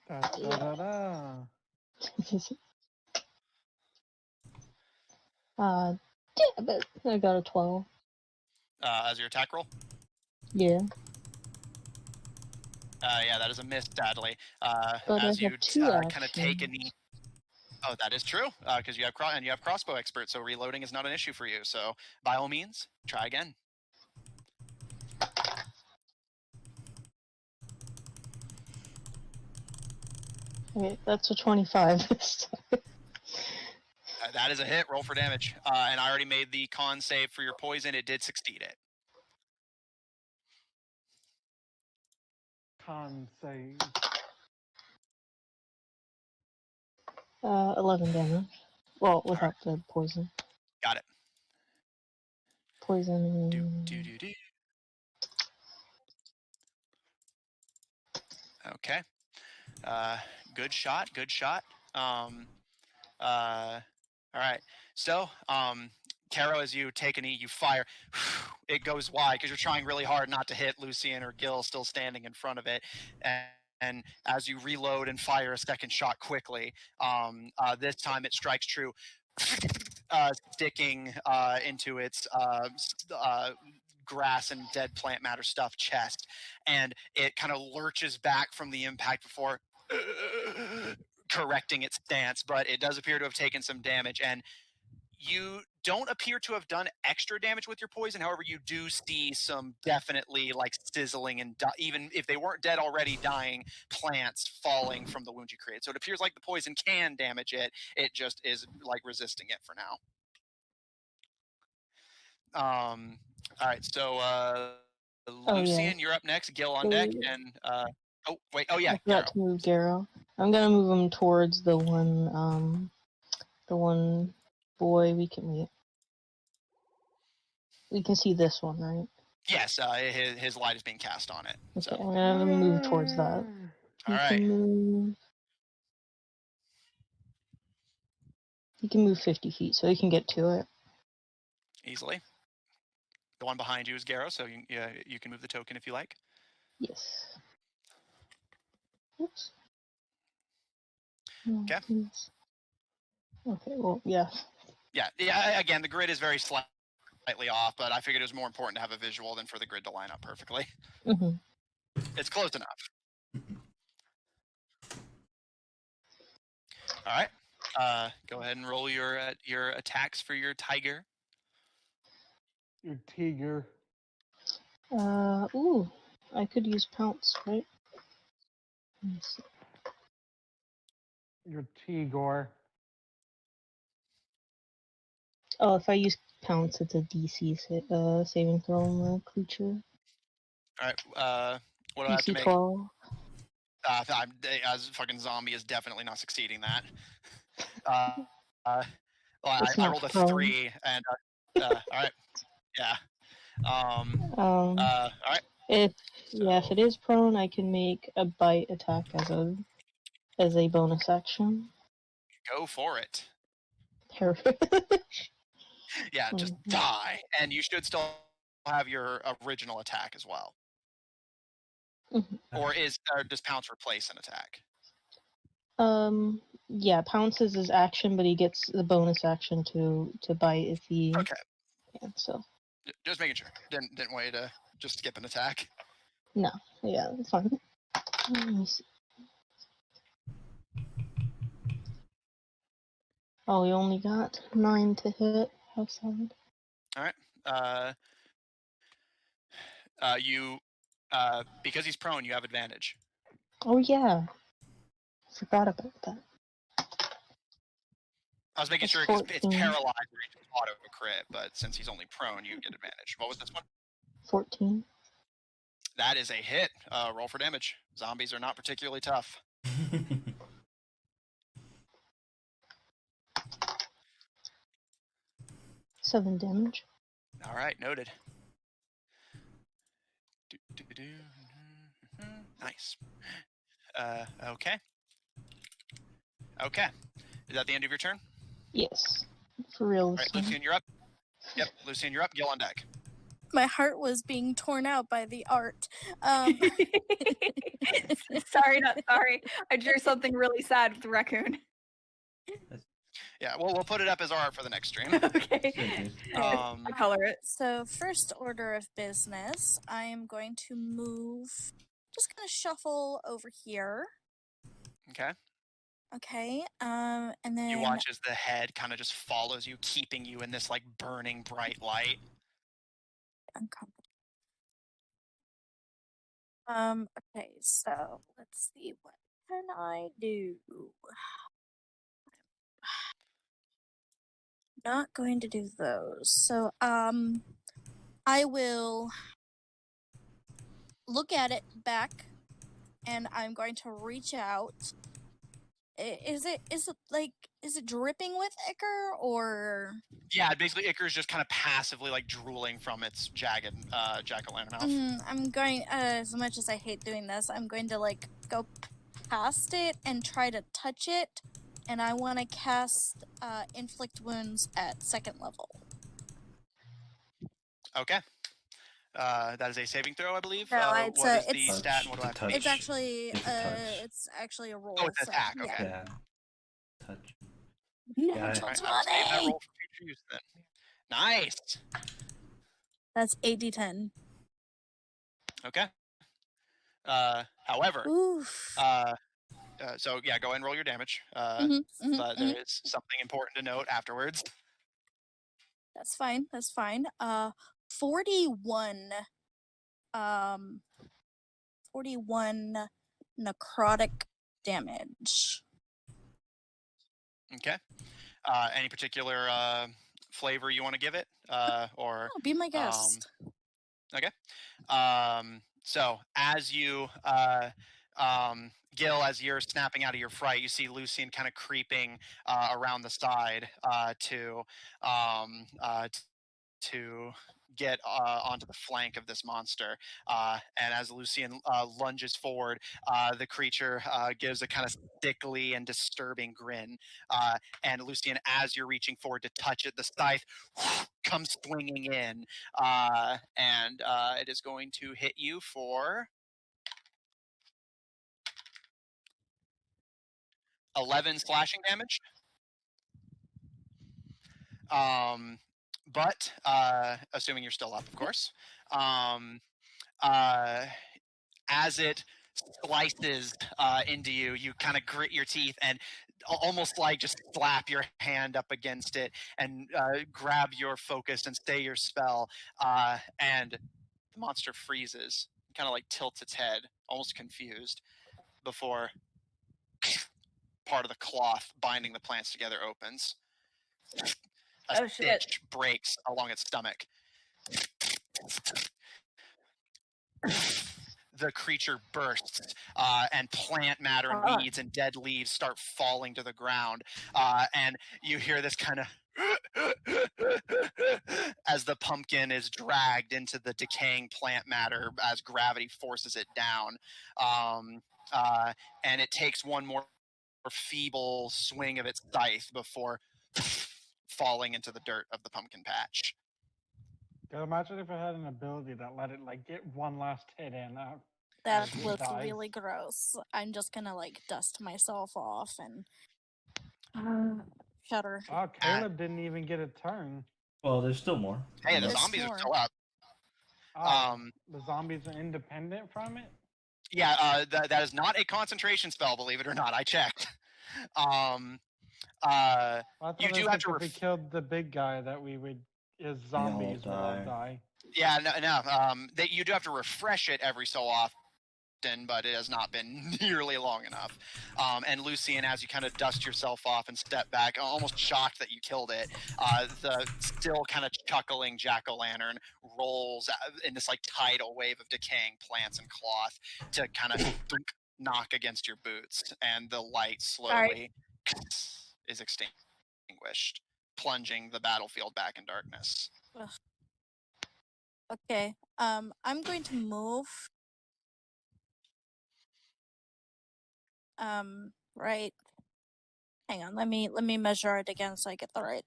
S7: Da, da, da, da.
S6: Yeah, but I got a 12.
S1: As your attack roll?
S6: Yeah.
S1: Yeah, that is a miss, sadly.
S6: But
S1: As
S6: I
S1: you
S6: have 2
S1: kind of take a
S6: actions.
S1: knee. Oh, that is true. Because you have crossbow expert, so reloading is not an issue for you. So by all means, try again.
S6: Okay, that's a 25.
S1: That is a hit. Roll for damage. And I already made the con save for your poison. It did succeed it.
S7: Con save.
S6: 11 damage. Well, without the poison.
S1: Got it.
S6: Poison.
S1: Do. Okay. Good shot. Good shot. All right. So, Caro, as you take an E, you fire. It goes wide because you're trying really hard not to hit Lucian or Gil still standing in front of it. And as you reload and fire a second shot quickly, this time it strikes true, sticking into its grass and dead plant matter stuff chest, and it kind of lurches back from the impact before correcting its stance, but it does appear to have taken some damage, and you don't appear to have done extra damage with your poison. However, you do see some definitely like sizzling and even if they weren't dead already, dying plants falling from the wound you created. So it appears like the poison can damage it. It just is like resisting it for now. All right, so Lucian, you're up next. Gil on deck, and oh yeah,
S6: I forgot to move Garrow. I'm gonna move him towards the one boy. We can see this one, right?
S1: Yes, his light is being cast on it.
S6: Okay,
S1: So.
S6: I'm gonna move towards that.
S1: All right.
S6: He can move 50 feet, so he can get to it.
S1: Easily. The one behind you is Garrow, so you can move the token if you like.
S6: Yes. Oops.
S1: Okay.
S6: Okay, well, yeah.
S1: Yeah, again, the grid is very slightly off, but I figured it was more important to have a visual than for the grid to line up perfectly.
S6: Mm-hmm.
S1: It's close enough. All right. Go ahead and roll your attacks for your tiger.
S7: Your tiger.
S6: Ooh, I could use pounce, right? Let me see.
S7: Your Tigor.
S6: Oh, if I use pounce, it's a DC saving throw on the creature.
S1: All right. What do I have to
S6: DC
S1: make?
S6: 12.
S1: As fucking zombie is definitely not succeeding that. Well, I rolled a
S6: prone.
S1: 3, and all right. Yeah. All right.
S6: If it is prone, I can make a bite attack as a bonus action.
S1: Go for it.
S6: Perfect.
S1: Yeah, just die, and you should still have your original attack as well.
S6: Mm-hmm.
S1: Or does pounce replace an attack?
S6: Yeah, pounces his action, but he gets the bonus action to bite if he.
S1: Okay.
S6: Yeah, so.
S1: Just making sure. Didn't want you to just skip an attack.
S6: No, yeah, it's fine. Let me see. Oh, we only got 9 to hit. How sad.
S1: All right. You because he's prone, you have advantage.
S6: Oh yeah, forgot about that.
S1: I was making sure because it's paralyzed where you just auto crit, but since he's only prone, you get advantage. What was this one?
S6: 14.
S1: That is a hit. Roll for damage. Zombies are not particularly tough.
S6: 7 damage.
S1: All right, noted. Nice. Okay. Okay. Is that the end of your turn?
S6: Yes. For real.
S1: All right, Lucian, you're up. Yep, Lucian, you're up. Gil on deck.
S5: My heart was being torn out by the art.
S8: Sorry, not sorry. I drew something really sad with the raccoon.
S1: Yeah, we'll put it up as art for the next stream.
S8: Okay. I'll color it.
S5: So first order of business, I am going to move, just kind of shuffle over here.
S1: Okay.
S5: Okay. And then
S1: You watch as the head kind of just follows you, keeping you in this like burning bright light.
S5: uncomfortable. Okay, so let's see, what can I do? Not going to do those. So I will look at it back, and I'm going to reach out. Is it dripping with ichor, or?
S1: Yeah, basically Icar's just kind of passively like drooling from its jagged jack-o'-lantern mouth.
S5: I'm going, as much as I hate doing this, I'm going to like go past it and try to touch it, and I want to cast inflict wounds at 2nd level.
S1: Okay. That is a saving throw, I believe.
S5: No,
S1: what is the stat and what do I have to
S3: Touch.
S1: beat?
S5: It's actually
S3: It's a touch.
S5: it's actually a roll.
S1: Oh, it's an
S5: so,
S1: attack.
S5: yeah.
S1: Okay.
S3: Yeah. Touch.
S5: Yeah,
S3: Yeah,
S5: John's
S1: I'll save that
S5: money.
S1: roll for future use then. Nice.
S5: That's 8d10.
S1: Okay. However,
S5: Oof.
S1: so yeah, go ahead and roll your damage. But there is something important to note afterwards.
S5: That's fine. That's fine. 41. 41 necrotic damage.
S1: Okay. Any particular flavor you want to give it, or
S5: Oh, be my guest.
S1: Okay. So as you Gil, as you're snapping out of your fright, you see Lucian kind of creeping around the side to get onto the flank of this monster. And as Lucian lunges forward, the creature gives a kind of sickly and disturbing grin. And Lucian, as you're reaching forward to touch it, the scythe comes swinging in, and it is going to hit you for 11 slashing damage. But assuming you're still up, of course, as it slices into you, you kind of grit your teeth and almost like just slap your hand up against it and grab your focus and say your spell, and the monster freezes, kind of like tilts its head, almost confused, before part of the cloth binding the plants together opens. A stitch breaks along its stomach. The creature bursts, and plant matter and weeds and dead leaves start falling to the ground. And you hear this kind of as the pumpkin is dragged into the decaying plant matter as gravity forces it down. And it takes one more feeble swing of its scythe before falling into the dirt of the pumpkin patch.
S7: Imagine if it had an ability that let it like get one last hit in.
S5: That looks really gross. I'm just gonna like dust myself off and shudder.
S7: Oh, Caleb didn't even get a turn.
S3: Well, there's still more.
S1: Hey, the zombies are still up.
S7: The zombies are independent from it?
S1: Yeah, that is not a concentration spell, believe it or not. I checked. You do have to.
S7: If we killed the big guy, that we would, as zombies, would all die.
S1: Yeah, no. You do have to refresh it every so often, but it has not been nearly long enough. And Lucian, as you kind of dust yourself off and step back, almost shocked that you killed it, the still kind of chuckling jack-o'-lantern rolls in this like tidal wave of decaying plants and cloth to kind of knock against your boots, and the light slowly is extinguished, plunging the battlefield back in darkness.
S5: Ugh. Okay, I'm going to move. Right. Hang on, let me measure it again so I get the right.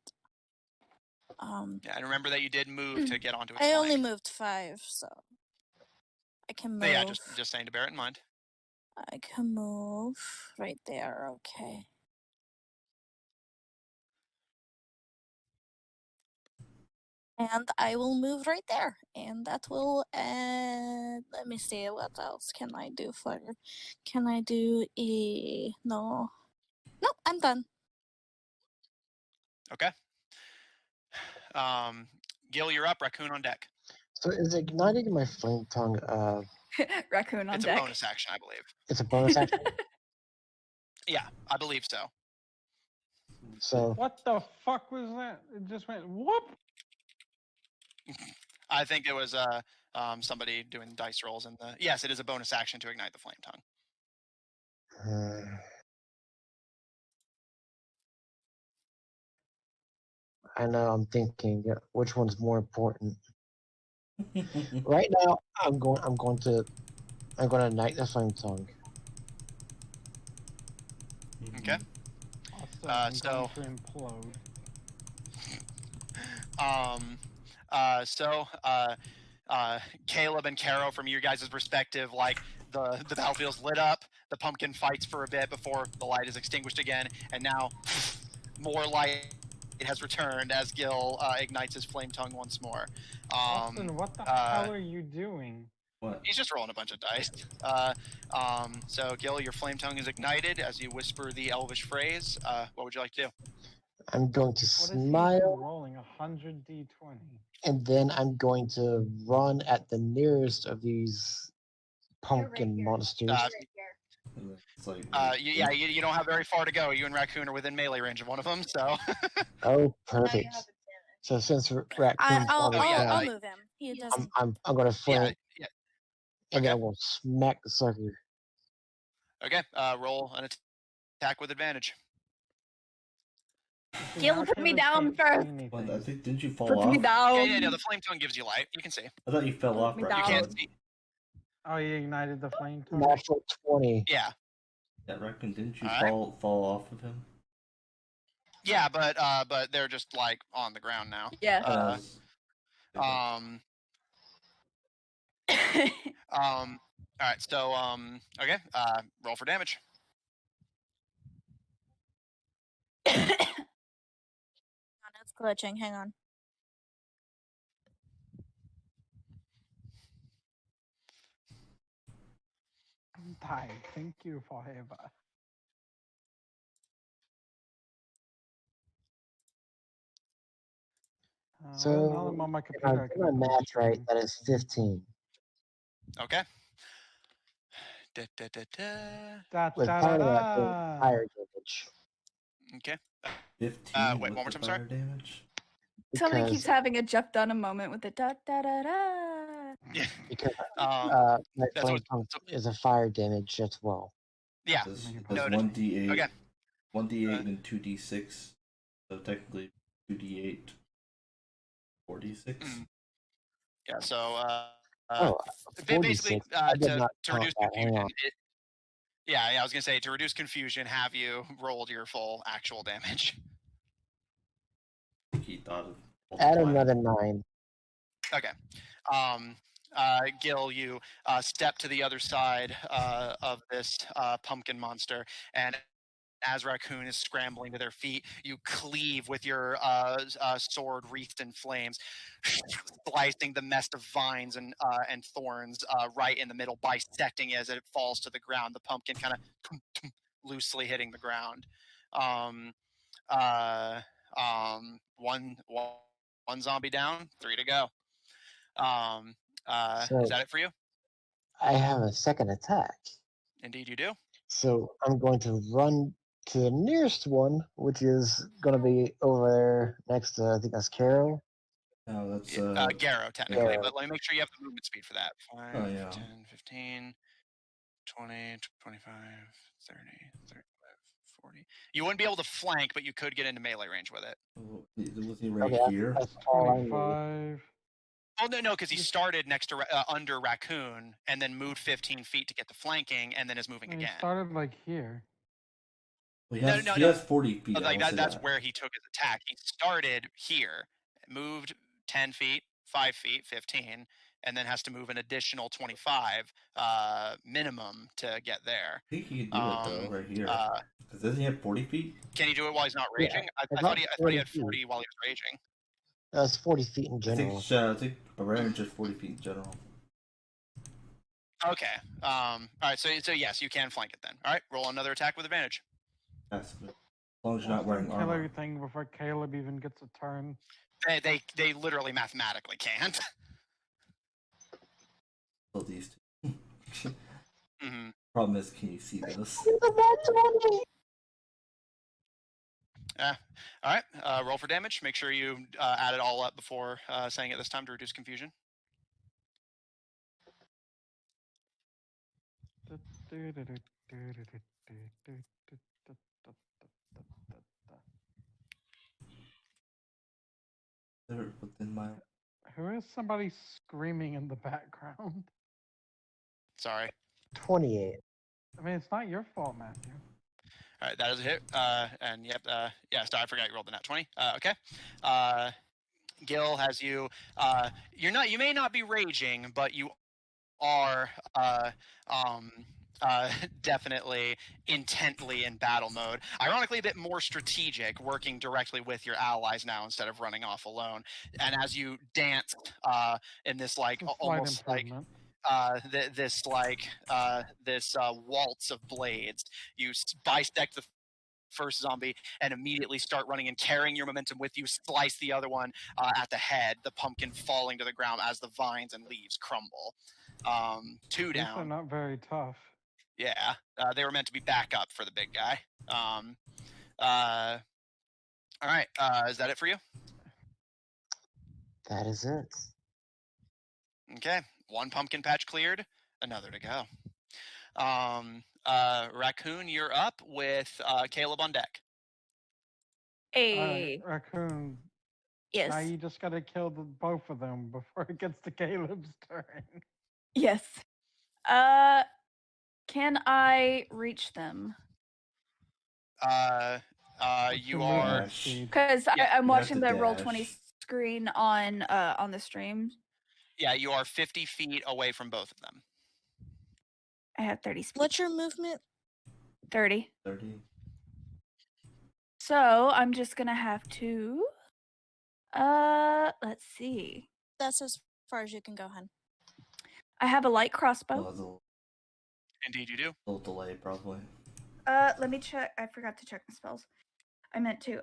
S1: Yeah, and remember that you did move to get onto its
S5: I
S1: flank.
S5: only moved 5, so I can move.
S1: But yeah, just saying to bear it in mind.
S5: I can move right there. Okay. And I will move right there, and that will. Let me see, what else can I do for? Can I do a no? I'm done.
S1: Okay. Gil, you're up. Raccoon on deck.
S4: So is igniting my flame tongue
S8: Raccoon on
S1: It's
S8: deck.
S1: a bonus action, I believe.
S4: it's a bonus action?
S1: Yeah, I believe so.
S4: So
S7: What the fuck was that? It just went whoop.
S1: I think it was somebody doing dice rolls in the. Yes, it is a bonus action to ignite the flame tongue.
S4: I know I'm thinking which one's more important. Right now I'm going to ignite the flame tongue.
S1: Okay.
S7: Also, I'm
S1: so-
S7: going to implode.
S1: Caleb and Caro, from your guys' perspective, like the battlefield's lit up, the pumpkin fights for a bit before the light is extinguished again, and now more light has returned as Gil ignites his flame tongue once more.
S7: Austin, what the hell are you doing?
S3: What?
S1: He's just rolling a bunch of dice. So Gil, your flame tongue is ignited as you whisper the elvish phrase. What would you like to do?
S4: I'm going to
S7: What is he
S4: smile,
S7: rolling 100 d20?
S4: and then I'm going to run at the nearest of these pumpkin monsters.
S3: It's like,
S1: You don't have very far to go. You and Raccoon are within melee range of one of them, so.
S4: Oh, perfect. So since Raccoon's
S5: I'll
S4: down,
S5: move him. He doesn't.
S4: I'm going to flame,
S1: Yeah.
S4: and then
S1: Okay.
S4: I will smack the sucker.
S1: Okay. Roll an attack with advantage.
S7: See,
S8: Gil,
S7: now
S8: put me
S7: Caleb
S8: down
S7: can't see
S8: first.
S7: anything.
S3: what, I think, didn't you fall
S8: Put
S3: off?
S8: me down.
S1: Yeah. The flame tongue gives you light. You can see.
S3: I thought you fell off,
S8: me
S3: right?
S1: You
S8: down.
S1: can't see.
S7: Oh, you ignited the flame tongue?
S4: Natural 20.
S1: Yeah.
S3: Yeah, Raccoon, didn't you
S1: Alright.
S3: fall off of him?
S1: Yeah, but they're just like on the ground now.
S8: Yeah.
S1: All right. So okay. Roll for damage.
S5: It's glitching. Hang on.
S7: Die. Thank you forever.
S4: So,
S7: now I'm on my
S4: if
S7: computer.
S4: I
S7: I
S4: do
S7: can
S4: my
S7: open the
S4: math right,
S7: stream.
S4: that is 15.
S1: Okay.
S7: Da,
S4: With
S7: da,
S4: part
S7: da,
S4: of that being
S7: da.
S4: fire damage.
S1: Okay.
S3: 15
S1: wait,
S3: with
S1: one more
S3: the
S1: time, sorry?
S3: fire damage?
S8: Somebody
S4: Because,
S8: keeps having a Jeff Dunham moment with the da da da da.
S1: Yeah.
S4: because
S1: Um.
S4: my
S1: That's
S4: flame
S1: what.
S4: tongue is a fire damage as well.
S1: Yeah.
S3: It does
S1: Noted.
S3: 1d8,
S1: Okay.
S3: 1d8 and 2d6, so technically 2d8, 4d6.
S1: Mm. Yeah. So
S4: Oh,
S1: basically
S4: 46. I did
S1: to
S4: not count
S1: reduce
S4: that. Hang
S1: confusion.
S4: on.
S1: Yeah. I was gonna say, to reduce confusion, have you rolled your full actual damage?
S3: I think he thought of
S4: Add
S3: multiplying.
S4: another 9.
S1: Okay. Gil, you step to the other side of this pumpkin monster, and as Raccoon is scrambling to their feet, you cleave with your sword wreathed in flames, slicing the nest of vines and thorns right in the middle, bisecting as it falls to the ground. The pumpkin kind of loosely hitting the ground. One zombie down, 3 to go.
S4: So-
S1: Is that it for you?
S4: I have a second attack.
S1: Indeed, you do.
S4: So I'm going to run to the nearest one, which is going to be over there next to, I think that's Carol.
S3: No, that's
S1: Garrow, technically,
S4: Garrow.
S1: but let me make sure you have the movement speed for that. 5,
S3: Oh, yeah.
S1: 10, 15, 20, 25, 30, 35, 40. You wouldn't be able to flank, but you could get into melee range with it.
S3: was he right
S4: Okay,
S3: here?
S4: that's all I need.
S7: 25.
S1: Oh, no, because he started next to under Raccoon and then moved 15 feet to get to flanking and then is moving
S7: And he
S1: again.
S7: started like here.
S3: Well,
S1: No,
S3: he has 40 feet.
S1: Like
S3: I'll say
S1: that's
S3: that.
S1: where he took his attack. He started here, moved 10 feet, 5 feet, 15, and then has to move an additional 25 minimum to get there.
S3: I think he can do it though, right here. Because doesn't he have 40 feet?
S1: Can he do it while he's not
S4: Yeah,
S1: raging? I
S4: it's
S1: thought
S4: not
S1: he
S4: 40
S1: had
S4: feet.
S1: 40 while he was raging.
S4: That's 40 feet in general.
S3: I think a range is 40 feet in general.
S1: Okay. All right. So yes, you can flank it then. All right. Roll another attack with advantage.
S3: That's good. long as you're not wearing
S7: Kill
S3: armor.
S7: everything before Caleb even gets a turn.
S1: They literally mathematically can't.
S3: Kill these two.
S1: Mm-hmm.
S3: Problem is, can you see this?
S1: All right. Roll for damage. Make sure you add it all up before saying it this time to reduce confusion.
S3: They're within my.
S7: Who is somebody screaming in the background?
S1: Sorry.
S4: 28.
S7: I mean, it's not your fault, Matthew.
S1: All right, that is a hit. And yep, yeah. Sorry, I forgot you rolled the nat 20. Okay. Gil has you. You may not be raging, but you are definitely intently in battle mode. Ironically, a bit more strategic, working directly with your allies now instead of running off alone. And as you dance in this like almost like this waltz of blades, you bisect the first zombie and immediately start running and carrying your momentum with you, slice the other one at the head, the pumpkin falling to the ground as the vines and leaves crumble. 2 down.
S7: They're not very tough.
S1: Yeah, they were meant to be backup for the big guy. All right, is that it for you?
S4: That is it.
S1: Okay, 1 pumpkin patch cleared, another to go. Raccoon, you're up with Caleb on deck.
S8: Hey.
S7: Raccoon.
S8: Yes.
S7: Now you just gotta kill both of them before it gets to Caleb's turn.
S8: Yes. Can I reach them?
S1: You are
S8: because
S1: yeah,
S8: I'm watching the
S3: dash.
S8: Roll20 screen on the stream.
S1: Yeah, you are 50 feet away from both of them.
S8: I have 30 speed.
S5: What's your movement?
S8: 30.
S3: 30.
S8: So I'm just gonna have to. Let's see.
S5: That's as far as you can go, hun.
S8: I have a light crossbow.
S3: Well,
S1: Indeed, you do.
S3: a little delay, probably.
S8: Let me check. I forgot to check my spells. I meant to.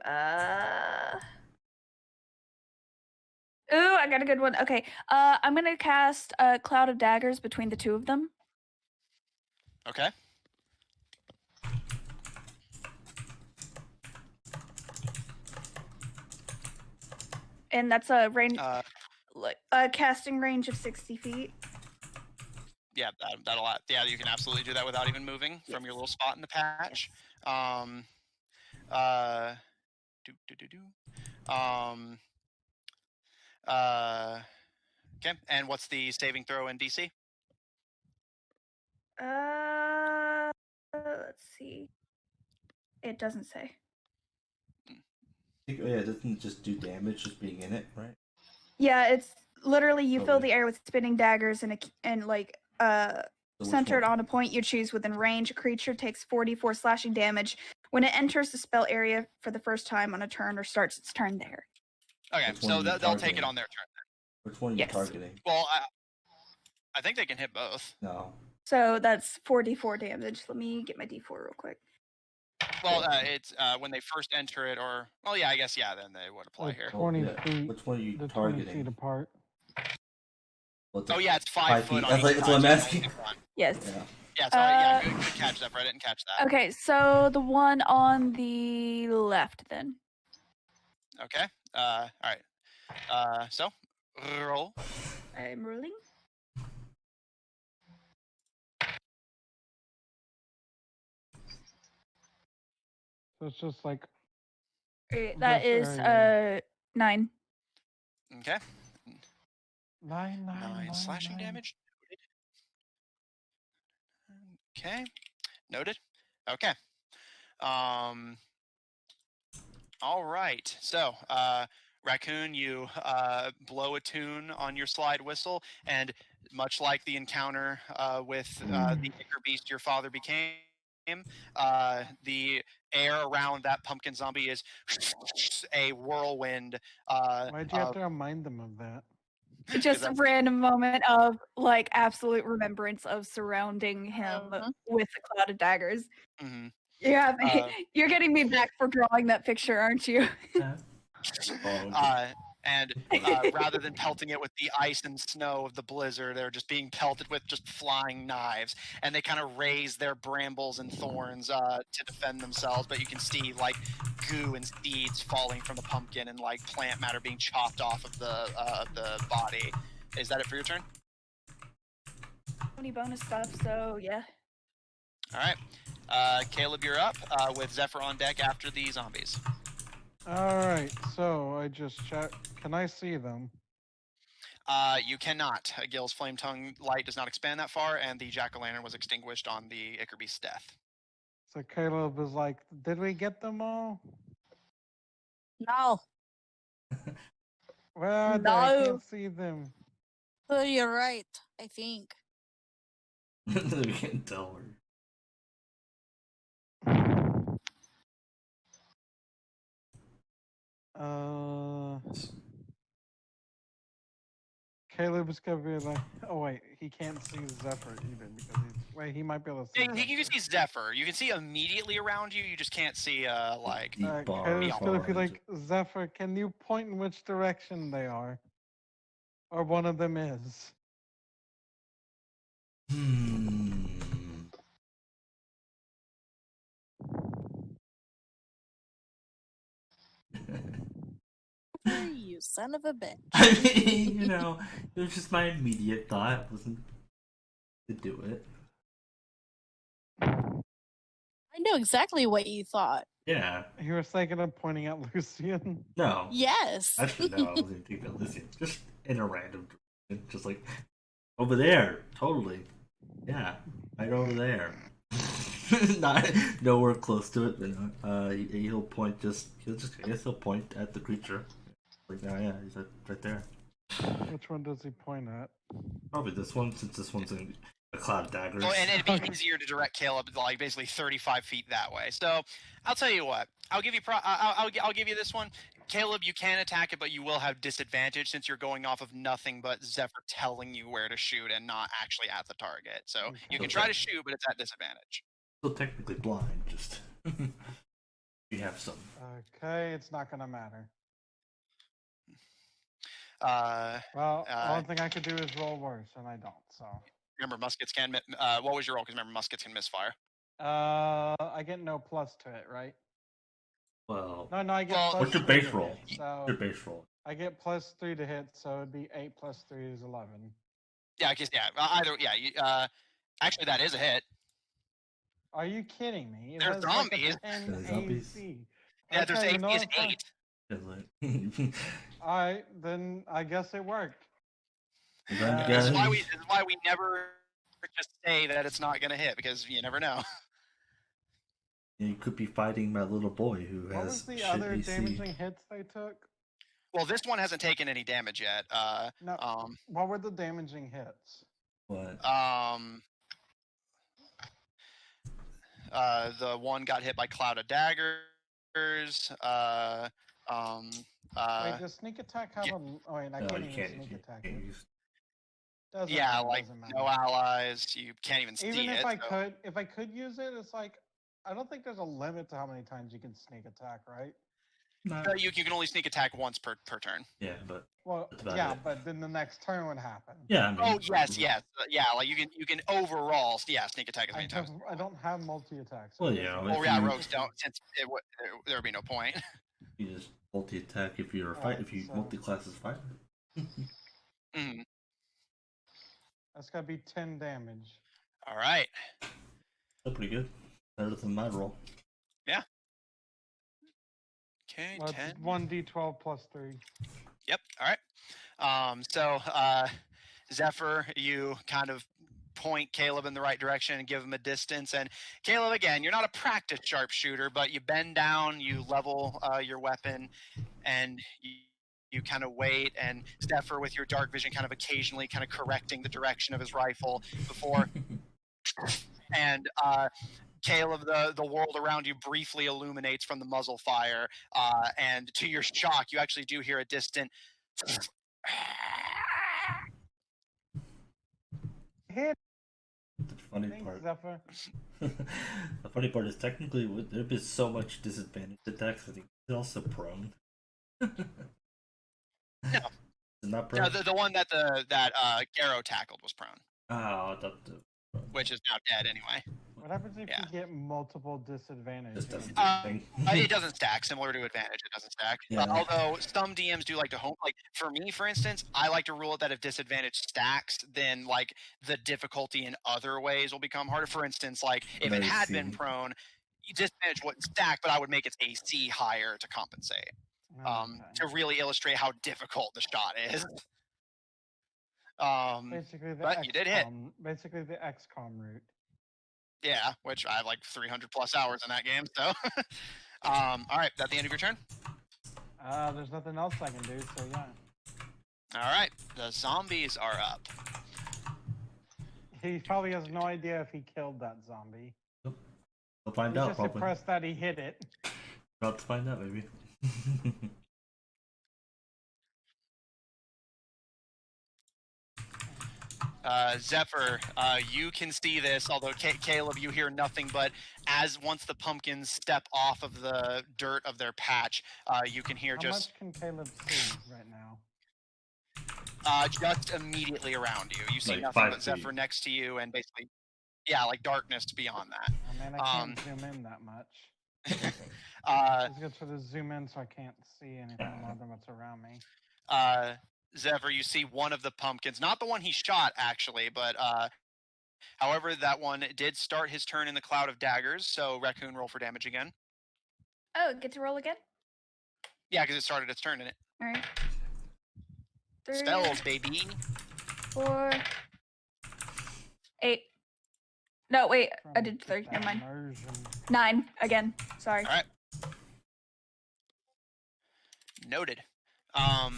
S8: Ooh, I got a good one. Okay. I'm gonna cast a cloud of daggers between the two of them.
S1: Okay.
S8: And that's a range, a casting range of 60 feet.
S1: Yeah, that'll. Yeah, you can absolutely do that without even moving from your little spot in the patch. Okay, and what's the saving throw in DC?
S8: Let's see. It doesn't say.
S3: Oh yeah, it doesn't just do damage just being in it, right?
S8: Yeah, it's literally you fill the air with spinning daggers centered on a point you choose within range. A creature takes 44 slashing damage when it enters the spell area for the first time on a turn or starts its turn there.
S1: Okay, so they'll take it on their turn then.
S3: Which one are you targeting?
S1: Well, I think they can hit both.
S3: No.
S8: So that's 44 damage. Let me get my D4 real quick.
S1: Well, it's when they first enter it, or well, yeah, I guess then they would apply here.
S7: 20 feet.
S3: Which one are you
S7: 20
S3: targeting?
S7: feet apart.
S1: Oh yeah, it's 5 foot.
S3: That's like, that's what I'm asking.
S8: Yes.
S1: Yeah, so good catch, Zephyr. I didn't catch that.
S8: Okay, so the one on the left then.
S1: Okay. All right. So roll.
S8: I'm rolling.
S7: So it's just like.
S8: That is 9.
S1: Okay.
S7: 9
S1: slashing damage. Okay. Noted. Okay. All right. So, Raccoon, you blow a tune on your slide whistle, and much like the encounter with the Ichor beast your father became, the air around that pumpkin zombie is a whirlwind.
S7: Why'd you have to remind them of that?
S8: Just a random moment of like absolute remembrance of surrounding him with a cloud of daggers.
S1: Mm-hmm.
S8: Yeah,
S1: Uh,
S8: you're getting me back for drawing that picture, aren't you?
S1: And rather than pelting it with the ice and snow of the blizzard, they're just being pelted with just flying knives, and they kind of raise their brambles and thorns to defend themselves. But you can see like goo and seeds falling from the pumpkin, and like plant matter being chopped off of the body. Is that it for your turn?
S8: Any bonus stuff, so yeah.
S1: All right, Caleb, you're up with Zephyr on deck after the zombies.
S7: Alright, so I just checked. Can I see them?
S1: You cannot. Gil's flame tongue light does not expand that far, and the jack-o'-lantern was extinguished on the Ickerbeast's death.
S7: So Caleb was like, did we get them all?
S5: No.
S7: Well, I
S8: No.
S7: can't see them.
S5: Oh, you're right, I think.
S3: We can tell her.
S7: Caleb's gonna be like, oh wait, he can't see Zephyr even because he might be able to see.
S1: Yeah, you can see Zephyr. You can see immediately around you. You just can't see like.
S3: Deep
S7: Caleb's
S3: bars,
S7: gonna be
S3: bars.
S7: like, Zephyr, can you point in which direction they are? Or one of them is.
S5: You son of a bitch.
S3: I mean, you know, it was just my immediate thought, wasn't to do it.
S5: I know exactly what you thought.
S3: Yeah.
S7: You were thinking of pointing at Lucian?
S3: No.
S5: Yes.
S3: Actually, no, I wasn't thinking about Lucian. Just in a random direction. Just like, over there. Totally. Yeah. Right over there. Not nowhere close to it, but he'll point I guess he'll point at the creature. Like, oh yeah, he's right there.
S7: Which one does he point at?
S3: Probably this one, since this one's in a cloud of daggers.
S1: Well, and it'd be easier to direct Caleb like basically 35 feet that way. So I'll tell you what. I'll give you I'll give you this one. Caleb, you can attack it, but you will have disadvantage since you're going off of nothing but Zephyr telling you where to shoot and not actually at the target. So you can try to shoot, but it's at disadvantage.
S3: Still technically blind, just you have some.
S7: Okay, it's not gonna matter.
S1: Uh,
S7: Well, the only thing I could do is roll worse, and I don't, so.
S1: remember, muskets can. What was your roll? Because remember, muskets can misfire.
S7: I get no plus to it, right?
S3: Well,
S7: No, I get
S1: Well,
S7: plus
S3: what's your
S7: 3
S3: base
S7: to
S3: roll?
S7: hit, so
S3: Your base roll.
S7: I get plus 3 to hit, so it'd be 8 plus 3 is 11.
S1: Yeah, I guess either You, actually, that is a hit.
S7: Are you kidding me? It
S1: There's
S7: has like a
S1: zombies.
S7: 10
S3: There's zombies.
S7: AC.
S1: Yeah, there's
S7: Okay,
S1: eight. Is 8.
S7: Alright, then I guess it worked.
S3: Then
S1: This is
S3: guys,
S1: why we never just say that it's not gonna hit because you never know.
S3: you could be fighting my little boy who
S7: What
S3: has
S7: was the
S3: shit
S7: other
S3: AC.
S7: damaging hits they took?
S1: Well, this one hasn't taken any damage yet.
S7: No. What were the damaging hits?
S3: What?
S1: The one got hit by cloud of daggers.
S7: Wait, does sneak attack have a? Oh wait, I
S3: No,
S7: can't
S3: you
S7: even
S3: can't.
S7: sneak
S3: You
S7: attack.
S3: can't
S7: it.
S3: use.
S7: Doesn't
S1: yeah,
S7: matter,
S1: like
S7: doesn't matter.
S1: no allies. You can't even see
S7: Even
S1: it.
S7: if I
S1: so-
S7: could use it, it's like I don't think there's a limit to how many times you can sneak attack, right?
S3: No.
S1: You can only sneak attack once per turn.
S3: Yeah, but
S7: Well,
S3: That's about
S7: yeah,
S3: it.
S7: but then the next turn would happen.
S3: yeah, I mean.
S1: Oh yes. Yeah, like you can overall sneak attack as many times.
S7: I don't have multi attacks.
S3: Well, yeah.
S1: Oh
S3: if
S1: yeah,
S3: you,
S1: rogues don't. Since there would be no point.
S3: You just multi attack if you're a fight. If you
S7: so-
S3: multi class as fighter.
S1: Mhm.
S7: That's gotta be 10 damage.
S1: All right.
S3: Still pretty good. Better than my roll.
S1: Okay.
S7: Well,
S1: 10.
S7: 1d12 plus 3.
S1: Yep. All right. So Zephyr, you kind of point Caleb in the right direction and give him a distance. And Caleb, again, you're not a practiced sharpshooter, but you bend down, you level your weapon, and you kind of wait. And Zephyr, with your dark vision, kind of occasionally kind of correcting the direction of his rifle before. And Caleb, the world around you briefly illuminates from the muzzle fire, and to your shock, you actually do hear a distant.
S7: Hit.
S3: The funny funny
S7: Thanks,
S3: part.
S7: Zephyr.
S3: The funny part is technically there'd be so much disadvantage attacks. I think he's also prone.
S1: No.
S3: Is not
S1: No,
S3: prone.
S1: the one that Garrow tackled was prone,
S3: Oh, I thought
S1: which is now dead anyway.
S7: What happens if
S1: Yeah.
S7: you get multiple disadvantages?
S3: This doesn't do anything.
S1: It doesn't stack, similar to advantage. It doesn't stack.
S3: Yeah.
S1: Although some DMs do like to like for me, for instance, I like to rule it that if disadvantage stacks, then like the difficulty in other ways will become harder. For instance, like if it had been prone, disadvantage wouldn't stack, but I would make its AC higher to compensate. To really illustrate how difficult the shot is.
S7: Basically, the
S1: but you did hit.
S7: Basically, the XCOM route.
S1: Yeah, which I have like 300 plus hours in that game. So, all right, that's the end of your turn.
S7: There's nothing else I can do, so yeah.
S1: All right, the zombies are up.
S7: He probably has no idea if he killed that zombie.
S3: We'll find
S7: He's
S3: out.
S7: just
S3: Probably.
S7: impressed that he hit it.
S3: About to find out, maybe.
S1: Zephyr, you can see this, although Caleb, you hear nothing, but once the pumpkins step off of the dirt of their patch, you can hear
S7: How much can Caleb see right now?
S1: just immediately around you. You see
S3: Like
S1: nothing
S3: 5
S1: but Zephyr
S3: feet.
S1: next to you, and basically, yeah, like darkness beyond that.
S7: I mean, I can't zoom in that much.
S1: Uh,
S7: Let's go to the zoom in so I can't see anything more than what's around me.
S1: Zephyr, you see one of the pumpkins, not the one he shot actually, but however, that one did start his turn in the cloud of daggers. So Raccoon, roll for damage again.
S8: Oh, get to roll again?
S1: Yeah, because it started its turn in it.
S8: All right. 3,
S1: Spells, baby.
S8: 4, 8. No, wait. I did 3. Never mind.
S7: Immersion.
S8: 9 again. Sorry.
S1: All right. Noted.
S7: I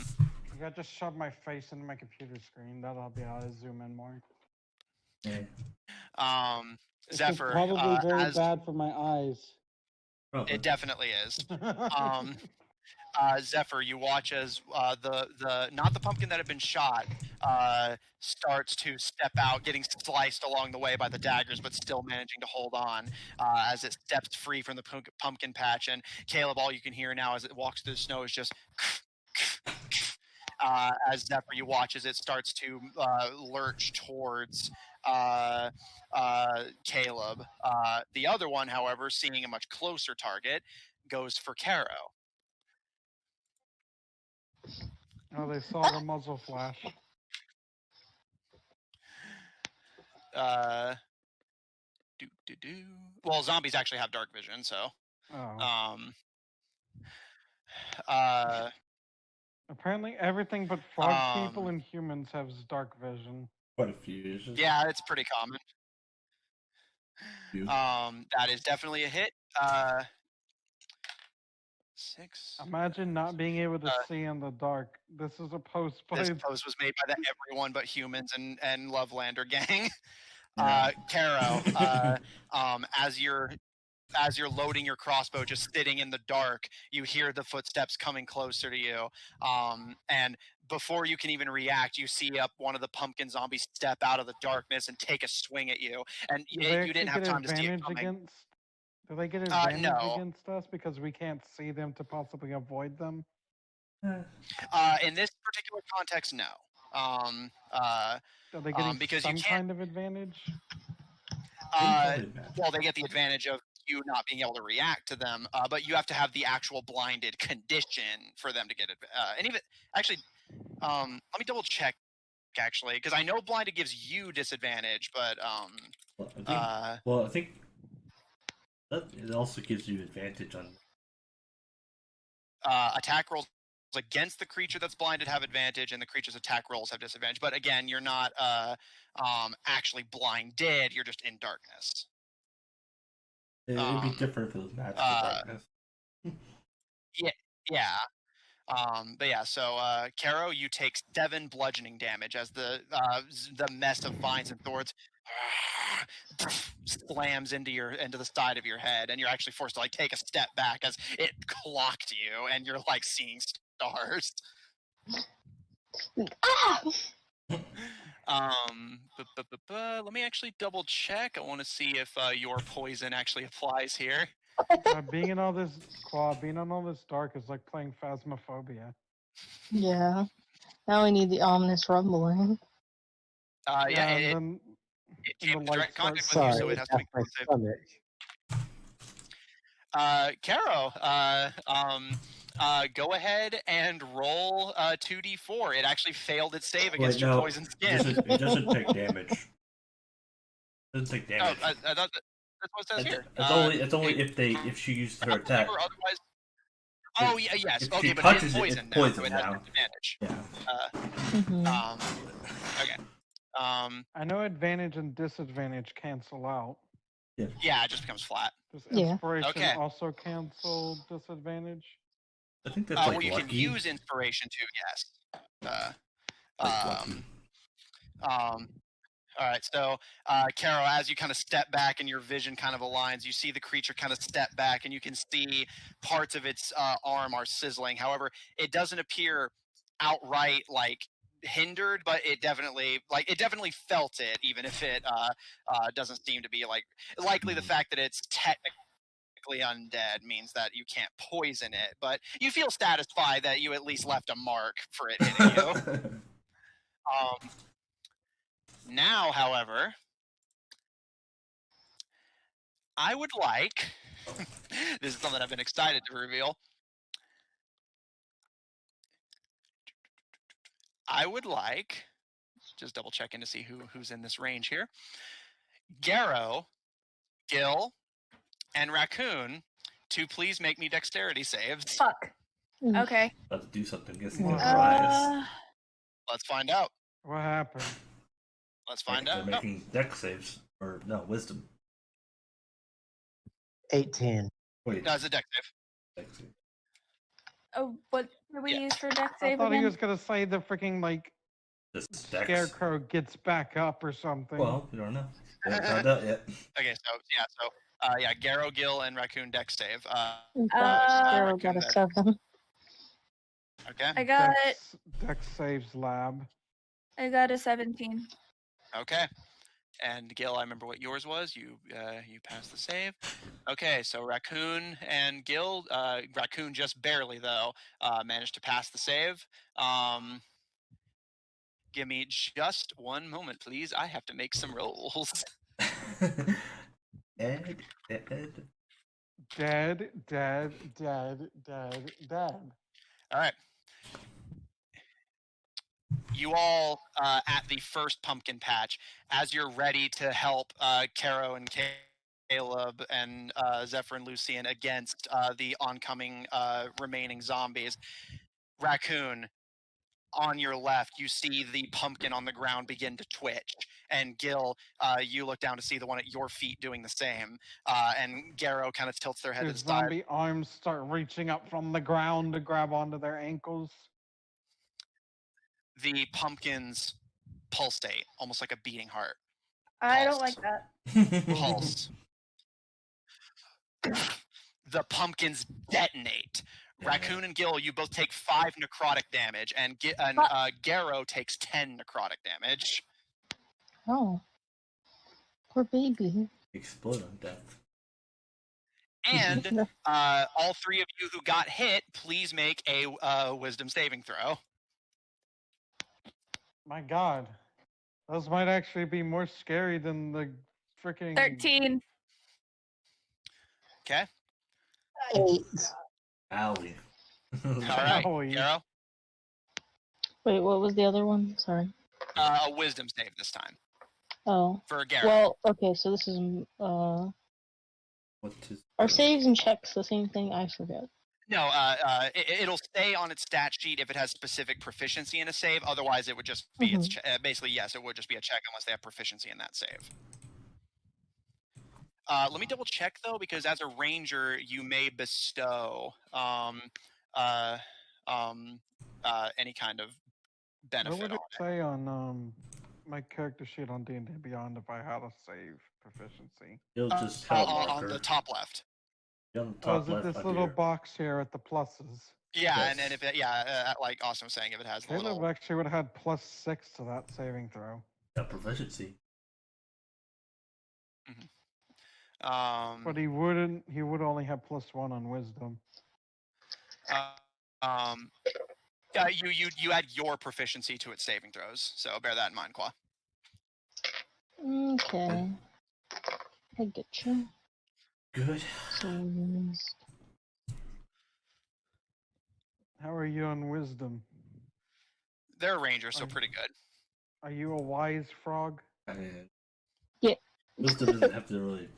S7: gotta just shove my face into my computer screen. That'll be how I zoom in more.
S3: Yeah.
S10: It's
S1: Zephyr,
S10: probably very bad for my eyes.
S3: Probably.
S1: it definitely is. Zephyr, you watch as the not the pumpkin that had been shot starts to step out, getting sliced along the way by the daggers, but still managing to hold on as it steps free from the pumpkin patch. And Caleb, all you can hear now as it walks through the snow is just as Zephyr, you watch as it starts to lurch towards Caleb. The other one, however, seeing a much closer target, goes for Caro.
S7: Oh, they saw the muzzle flash.
S1: Well, zombies actually have dark vision, so.
S7: Oh. Apparently, everything but frog people and humans has dark vision.
S3: Quite a few.
S1: Yeah, it's pretty common. That is definitely a hit. 6.
S7: Imagine not being able to see in the dark. This is a post.
S1: This post was made by the everyone but humans and Lovelander gang.
S3: Yeah.
S1: Caro, as you're loading your crossbow, just sitting in the dark, you hear the footsteps coming closer to you. And before you can even react, you see one of the pumpkin zombies step out of the darkness and take a swing at you. And you didn't have time to see it coming.
S7: Do they get advantage
S1: no.
S7: against us because we can't see them to possibly avoid them?
S1: In this particular context, no.
S7: Are they getting
S1: because
S7: some
S1: you can't,
S7: kind of advantage?
S1: Well, they get the advantage of you not being able to react to them, but you have to have the actual blinded condition for them to get it. And even actually, let me double check. Actually, because I know blinded gives you disadvantage, but
S3: I think that it also gives you advantage on
S1: attack rolls against the creature that's blinded have advantage, and the creature's attack rolls have disadvantage. But again, you're not actually blinded; you're just in darkness.
S3: it would be different for those magical darkness.
S1: Yeah. But yeah, so Caro, you take 7 bludgeoning damage as the mess of vines and thorns slams into the side of your head, and you're actually forced to like take a step back as it clocked you, and you're like seeing stars. Let me actually double check. I want to see if your poison actually applies here.
S7: Being in all this dark is like playing Phasmophobia.
S6: Yeah. Now we need the ominous rumbling.
S1: Yeah,
S7: and
S1: it
S7: then
S1: came
S7: the
S1: into direct
S7: light
S1: contact with you,
S7: starts.
S1: so
S4: Sorry,
S1: it has to
S4: that's
S1: make
S4: my
S1: a save.
S4: stomach.
S1: Caro, go ahead and roll 2d4. It actually failed its save against your poison skin.
S3: It doesn't take damage. It doesn't take damage.
S1: I thought that's what it says here.
S3: It's only if she used her attack.
S1: Otherwise. Oh yeah, yes.
S3: If
S1: Okay,
S3: she
S1: but
S3: touches
S1: it's
S3: it,
S1: poison
S3: it's
S1: now, so
S3: poison
S1: it has
S3: now.
S1: advantage.
S3: Yeah.
S1: Okay.
S7: I know advantage and disadvantage cancel out.
S1: Yeah, it just becomes flat.
S7: Does
S6: Yeah.
S7: inspiration also cancel disadvantage?
S3: I think that's
S1: well, you can use inspiration too. Yes. All right, so Caro, as you kind of step back and your vision kind of aligns, you see the creature kind of step back, and you can see parts of its arm are sizzling. However, it doesn't appear outright like hindered, but it definitely felt it, even if it doesn't seem to be likely the fact that it's technically undead means that you can't poison it, but you feel satisfied that you at least left a mark for it hitting you. Now, however, I would like this is something I've been excited to reveal. I would like just double checking to see who's in this range here. Garrow, Gil, and Raccoon to please make me dexterity saves.
S8: Fuck. Okay.
S3: About to do something against the rise.
S1: Let's find out.
S7: What happened?
S1: Let's find out.
S3: They're making dex saves. Or, no, wisdom.
S4: 18.
S3: Wait.
S1: No, it's a dex save.
S3: Dex save.
S8: Oh, what do we use for dex
S7: I
S8: save
S7: thought
S8: again?
S7: he was going to say the freaking, scarecrow gets back up or something.
S3: Well, we don't know. We haven't found out yet.
S1: Okay, so Garrow, Gil, and Raccoon dex save.
S6: Sparrow got a 7.
S1: Okay.
S8: I got
S7: Dex saves lab.
S8: I got a 17.
S1: Okay. And Gil, I remember what yours was. You passed the save. Okay, so Raccoon and Gil, Raccoon just barely though, managed to pass the save. Give me just one moment, please. I have to make some rolls.
S7: Dead.
S1: All right. You all at the first pumpkin patch, as you're ready to help Caro and Caleb and Zephyr and Lucian against the oncoming remaining zombies. Raccoon, on your left, you see the pumpkin on the ground begin to twitch. And Gil, you look down to see the one at your feet doing the same. And Garrow kind of tilts their head to the side.
S7: Zombie arms start reaching up from the ground to grab onto their ankles.
S1: The pumpkins pulsate, almost like a beating heart.
S8: I don't like that.
S1: Pulse. The pumpkins detonate. Raccoon and Gil, you both take 5 necrotic damage, and Garrow takes 10 necrotic damage.
S6: Oh. Poor baby.
S3: Explode on death.
S1: And all 3 of you who got hit, please make a wisdom saving throw.
S7: My God. Those might actually be more scary than the freaking...
S8: 13.
S1: Okay.
S4: 8.
S3: Owie.
S1: All right, Garrow.
S6: Wait, what was the other one? Sorry.
S1: A wisdom save this time.
S6: Oh.
S1: For Garrow.
S6: Well, okay, so this is are saves and checks the same thing? I forget.
S1: No, it'll stay on its stat sheet if it has specific proficiency in a save. Otherwise, it would just be its basically, yes, it would just be a check unless they have proficiency in that save. Let me double check though, because as a ranger, you may bestow any kind of benefit.
S7: What would it say on my character sheet on D&D Beyond if I had a save proficiency?
S3: You'll just have
S1: on the top left.
S3: On the top
S7: is it
S3: left
S7: this
S3: of
S7: little
S3: your...
S7: box here at the pluses?
S1: Yeah,
S3: Yes.
S1: and if it, like Austin was saying, if it has the
S7: Caleb
S1: little...
S7: actually would have had +6 to that saving throw.
S3: Got proficiency.
S7: But he wouldn't. He would only have +1 on wisdom.
S1: You add your proficiency to its saving throws, so bear that in mind, Qua.
S6: Okay. I get you.
S3: Good.
S6: So,
S7: How are you on wisdom?
S1: They're rangers, so pretty good.
S7: Are you a wise frog?
S6: yeah.
S3: Wisdom doesn't have to really.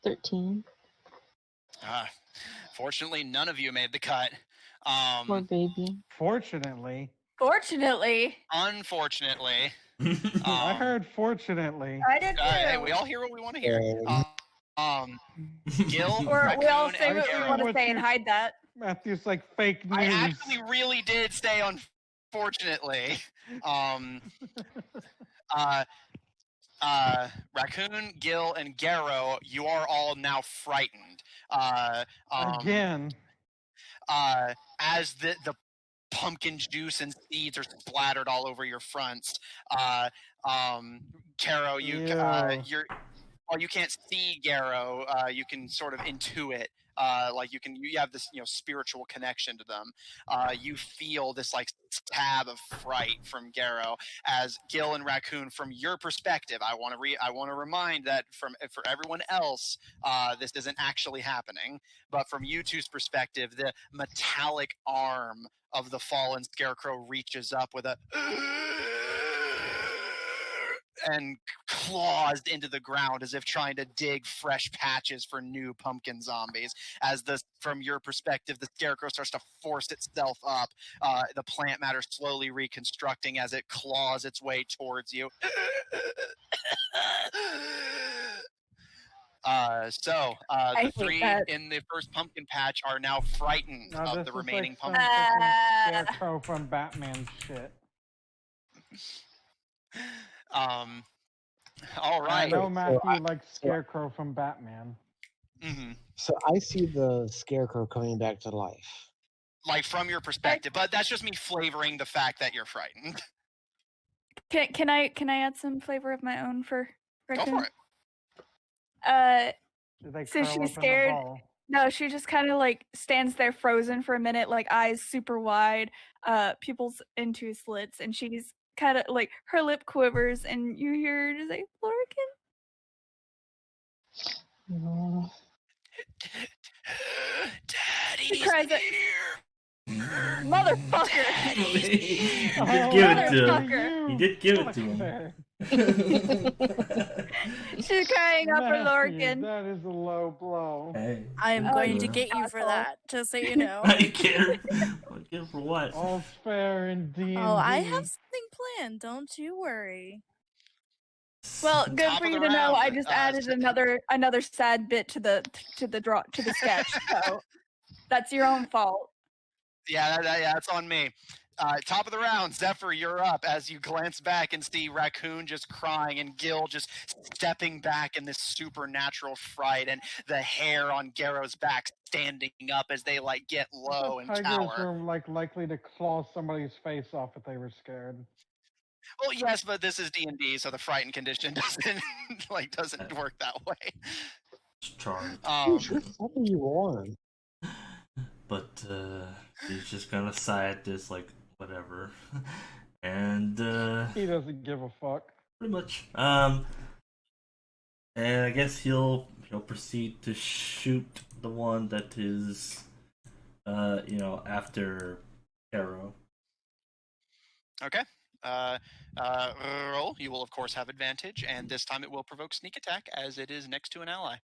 S6: 13.
S1: Fortunately, none of you made the cut.
S6: Poor baby.
S7: Fortunately.
S2: Fortunately.
S1: Unfortunately.
S7: I heard fortunately.
S8: I did too.
S1: Hey, we all hear what we want to hear. Gil,
S8: Or we all
S1: Raccoon,
S8: say
S1: and
S8: what we
S1: Garrett.
S8: want to say and hide that.
S7: Matthew's like fake news.
S1: I actually really did say unfortunately. Raccoon, Gil, and Garrow, you are all now frightened.
S7: Again.
S1: As the pumpkin juice and seeds are splattered all over your fronts. Caro, you can't see Garrow. You can sort of intuit. You have this spiritual connection to them. You feel this like stab of fright from Garrow as Gil and Raccoon. From your perspective, I want to remind that for everyone else, this isn't actually happening. But from you two's perspective, the metallic arm of the fallen scarecrow reaches up with a and claws into the ground as if trying to dig fresh patches for new pumpkin zombies. As from your perspective, the scarecrow starts to force itself up, the plant matter slowly reconstructing as it claws its way towards you. The three in the first pumpkin patch are now frightened of the remaining pumpkin.
S7: Scarecrow from Batman shit.
S1: All right.
S7: I know Matthew likes Scarecrow from Batman.
S1: Mm-hmm.
S4: So I see the Scarecrow coming back to life.
S1: Like from your perspective, but that's just me flavoring the fact that you're frightened.
S8: Can I add some flavor of my own for Raccoon?
S1: Go for
S8: it. So she's scared. No, she just kind of like stands there frozen for a minute, like eyes super wide, pupils into slits, and she's kind of like her lip quivers, and you hear her say, "Florican."
S1: Daddy's
S8: she cries
S1: here.
S8: Motherfucker!
S3: He did give it to him. He did give it to him.
S8: She's crying out for Lorcan.
S7: That is a low blow.
S3: Hey,
S5: I am going to get you for that, just so you know.
S3: I care. I care for what?
S7: All's fair in D&D.
S5: Oh, I have something planned. Don't you worry.
S8: Well, good for you to know. I just added another sad bit to the sketch. So that's your own fault.
S1: Yeah, that's on me. Top of the round, Zephyr, you're up as you glance back and see Raccoon just crying and Gil just stepping back in this supernatural fright and the hair on Garrow's back standing up as they get low and cower.
S7: Tigers are likely to claw somebody's face off if they were scared.
S1: Well, yes, but this is D&D, so the frightened condition doesn't work that way.
S3: It's charmed.
S4: What are you on?
S3: But he's just gonna sigh at this, whatever, and
S7: he doesn't give a fuck.
S3: Pretty much. And I guess he'll proceed to shoot the one that is, after Caro.
S1: Okay. Roll. You will of course have advantage, and this time it will provoke sneak attack as it is next to an ally.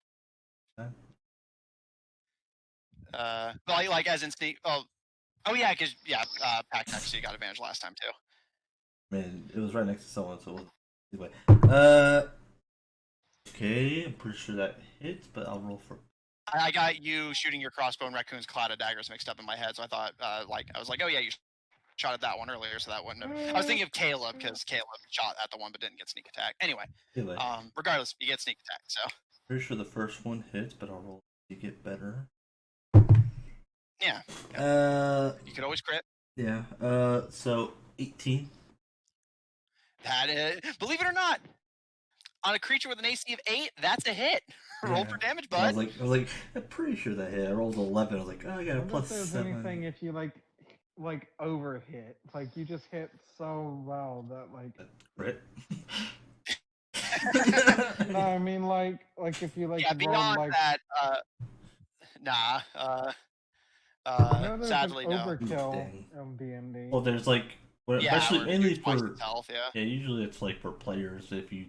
S3: Okay.
S1: As in sneak. Oh yeah, because Pact actually got advantage last time too.
S3: Man, it was right next to someone, so anyway. Okay, I'm pretty sure that hits, but I'll roll for.
S1: I got you shooting your crossbow and Raccoon's cloud of daggers mixed up in my head, so I thought I was like, oh yeah, you shot at that one earlier, so that wouldn't have. I was thinking of Caleb because Caleb shot at the one but didn't get sneak attack. Anyway, regardless, you get sneak attack. So
S3: pretty sure the first one hits, but I'll roll to get better.
S1: Yeah. You could always crit.
S3: Yeah. So 18.
S1: That is, believe it or not, on a creature with an AC of 8, that's a hit. Roll for damage, bud.
S3: I was like, I'm pretty sure that hit. I rolled 11. I was like, oh, I got a plus
S7: there's
S3: 7.
S7: anything if you like overhit, like you just hit so well that like.
S3: Crit.
S7: No, I mean like if you like.
S1: Yeah, beyond
S7: like,
S1: that, nah. Sadly,
S7: an
S1: no.
S7: overkill in D&D.
S3: Well, there's like, especially mainly for
S1: health,
S3: yeah. Usually it's like for players. If you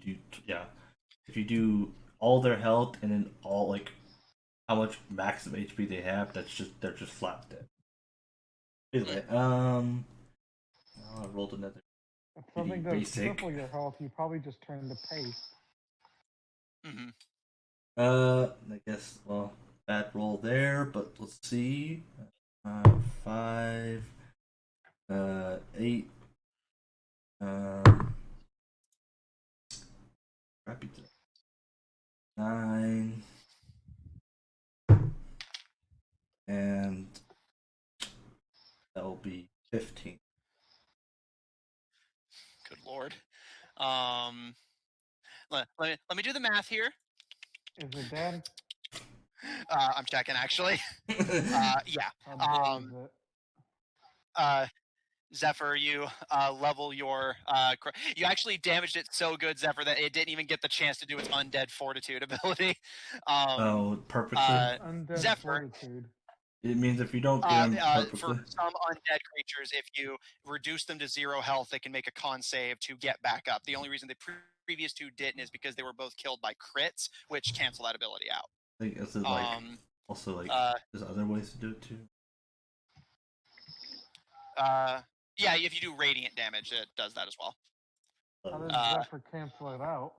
S3: do all their health and then all like how much max of HP they have, they're just flat dead. Anyway, I rolled another.
S7: If something does triple your health, you probably just turn to pace.
S3: I guess, well, bad roll there, but let's see. 5, 8, crappy 9, and that will be 15.
S1: Good lord. Let me do the math here.
S7: Is it dead?
S1: I'm checking actually. Yeah. Zephyr, you level your you actually damaged it so good, Zephyr, that it didn't even get the chance to do its undead fortitude ability.
S3: Purposely?
S7: Undead
S1: Zephyr,
S7: fortitude.
S3: It means if you don't get them purposely.
S1: For some undead creatures, if you reduce them to 0 health, they can make a con save to get back up. The only reason the previous 2 didn't is because they were both killed by crits, which cancel that ability out.
S3: Like, is it like also like there's other ways to do it too?
S1: Yeah, if you do radiant damage, it does that as well.
S7: How does Zephyr cancel it out?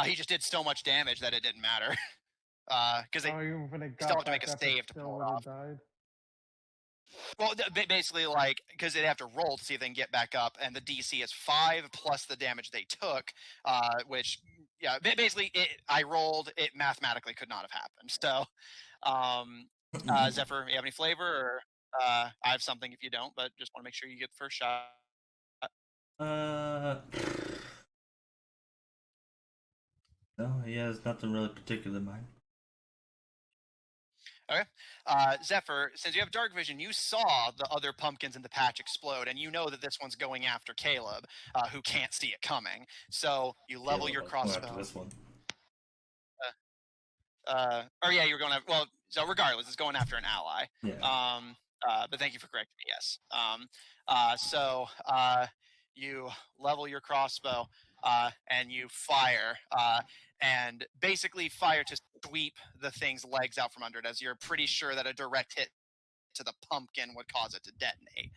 S1: He just did so much damage that it didn't matter. Because they still have to make a save to pull it off.
S7: Died?
S1: Well, basically, like, because they'd have to roll to see if they can get back up, and the DC is 5 plus the damage they took, which, yeah, basically, I rolled, it mathematically could not have happened. So, Zephyr, you have any flavor, or I have something if you don't, but just want to make sure you get the first shot.
S3: No, he has nothing really particular in mind.
S1: Okay. Zephyr, since you have dark vision, you saw the other pumpkins in the patch explode, and you know that this one's going after Caleb, who can't see it coming. So you level your crossbow.
S3: This one.
S1: Or yeah, you're going to, well, so regardless, it's going after an ally.
S3: Yeah.
S1: But thank you for correcting me, yes. So you level your crossbow, and you fire, and basically fire to sweep the thing's legs out from under it, as you're pretty sure that a direct hit to the pumpkin would cause it to detonate.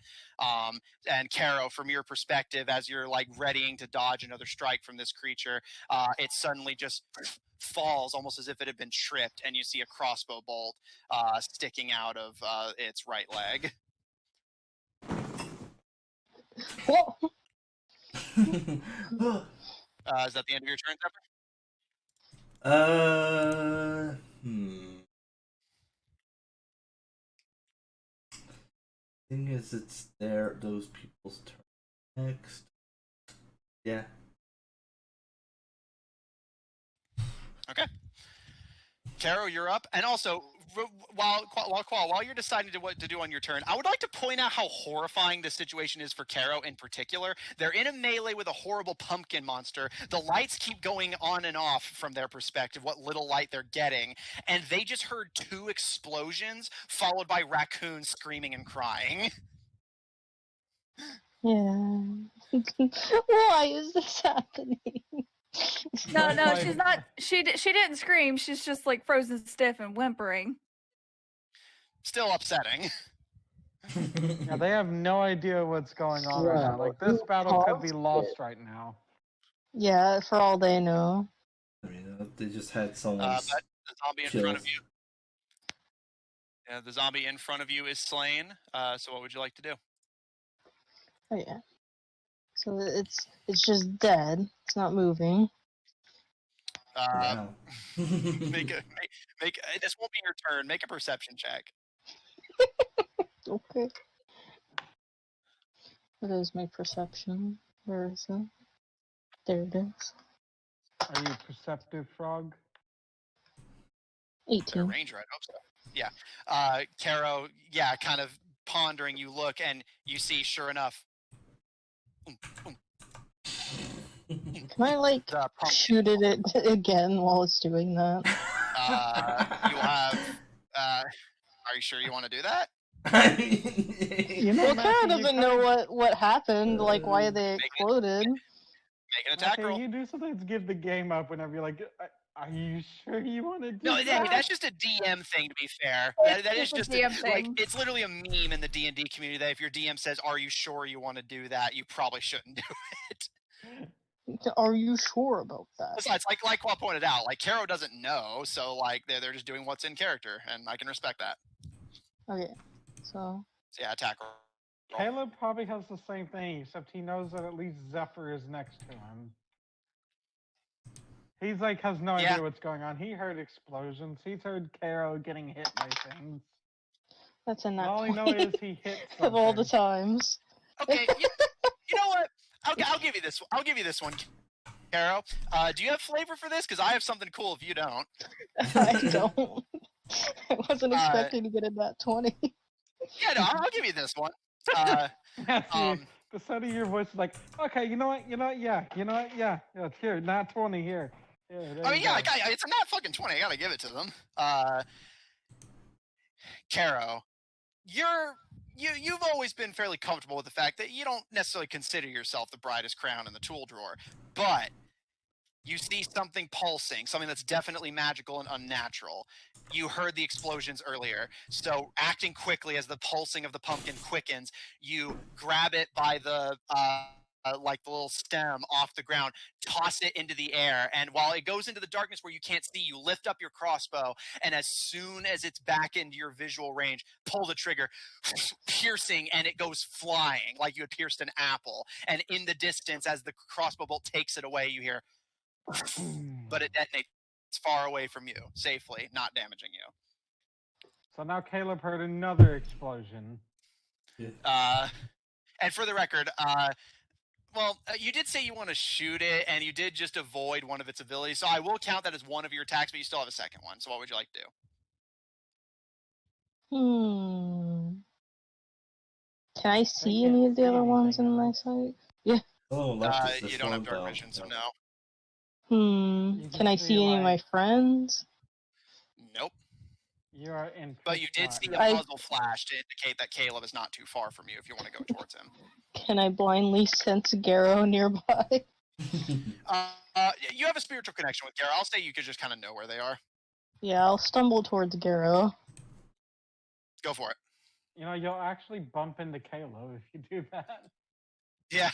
S1: And Caro, from your perspective, as you're like readying to dodge another strike from this creature, it suddenly just falls almost as if it had been tripped, and you see a crossbow bolt sticking out of its right leg. Is that the end of your turn, Zephyr?
S3: Thing is, it's those people's turn next. Yeah.
S1: Okay. Caro, you're up. And also, while you're deciding what to do on your turn, I would like to point out how horrifying this situation is for Caro in particular. They're in a melee with a horrible pumpkin monster. The lights keep going on and off from their perspective, what little light they're getting, and they just heard 2 explosions followed by raccoons screaming and crying.
S6: Yeah. Why is this happening?
S8: No, she's not. She didn't scream. She's just like frozen stiff and whimpering.
S1: Still upsetting.
S7: Yeah, they have no idea what's going on right now. Like, this battle could be lost right now.
S6: Yeah, for all they know.
S3: I mean, they just had someone.
S1: But the zombie in front of you. Yeah, the zombie in front of you is slain. So what would you like to do?
S6: Oh yeah. So it's just dead. It's not moving.
S1: Make this won't be your turn. Make a perception check.
S6: Okay. What is my perception? Where is it? There it is.
S7: Are you a perceptive frog?
S1: They're
S6: 18.
S1: ranger, I'd hope so. Yeah. Caro, yeah, kind of pondering, you look and you see, sure enough.
S6: Can I, like,
S1: The pumpkin.
S6: shoot at it again while it's doing that?
S1: You have. Are you sure you want to do that?
S7: You know,
S6: Well, Kara
S7: Matthew, you
S6: doesn't know
S7: kinda-
S6: what happened, like why they exploded.
S1: Make an attack
S7: Matthew,
S1: roll.
S7: you do sometimes give the game up whenever you're like, are you sure you want to do
S1: No,
S7: that?
S1: that's just a DM thing. To be fair, that is just
S8: a DM
S1: like
S8: thing.
S1: it's literally a meme in the D&D community that if your DM says, "Are you sure you want to do that?" you probably shouldn't do it.
S6: Are you sure about that?
S1: Besides, like Qua pointed out, like Caro doesn't know, so like they're just doing what's in character, and I can respect that.
S6: Okay, so
S1: yeah, attack roll.
S7: Caleb probably has the same thing, except he knows that at least Zephyr is next to him. He's like has no idea what's going on. He heard explosions. He's heard Caro getting hit by things.
S6: that's a nat
S7: All I know
S6: 20
S7: is he hit
S6: of all the
S7: something.
S6: times.
S1: Okay, you know what? I'll give you this. I'll give you this one, Caro. Do you have flavor for this? Because I have something cool. If you don't,
S6: I don't. I wasn't expecting to get a nat 20.
S1: Yeah, no, I'll give you this one.
S7: Matthew, the sound of your voice is like, okay, you know what, yeah, it's here, nat 20 here.
S1: I mean, yeah, it's a nat fucking 20. I gotta give it to them. Caro, you've always been fairly comfortable with the fact that you don't necessarily consider yourself the brightest crown in the tool drawer, but you see something pulsing, something that's definitely magical and unnatural. You heard the explosions earlier, so acting quickly as the pulsing of the pumpkin quickens, you grab it by the like the little stem off the ground, toss it into the air, and while it goes into the darkness where you can't see, you lift up your crossbow, and as soon as it's back into your visual range, pull the trigger, piercing, and it goes flying like you had pierced an apple. And in the distance, as the crossbow bolt takes it away, you hear but it detonates far away from you, safely, not damaging you.
S7: So now Caleb heard another explosion.
S1: And for the record, you did say you want to shoot it, and you did just avoid one of its abilities, so I will count that as one of your attacks, but you still have a second one, so what would you like to do?
S6: Can I see any of the other ones in my sight? Yeah.
S3: Oh,
S1: you don't have dark vision, so no.
S6: Can I see any of my friends?
S1: Nope.
S7: You are in.
S1: But you did see a muzzle flash to indicate that Caleb is not too far from you if you want to go towards him.
S6: Can I blindly sense Garrow nearby?
S1: You have a spiritual connection with Garrow. I'll say you could just kind of know where they are.
S6: Yeah, I'll stumble towards Garrow.
S1: Go for it.
S7: You know, you'll actually bump into Caleb if you do that.
S1: Yeah.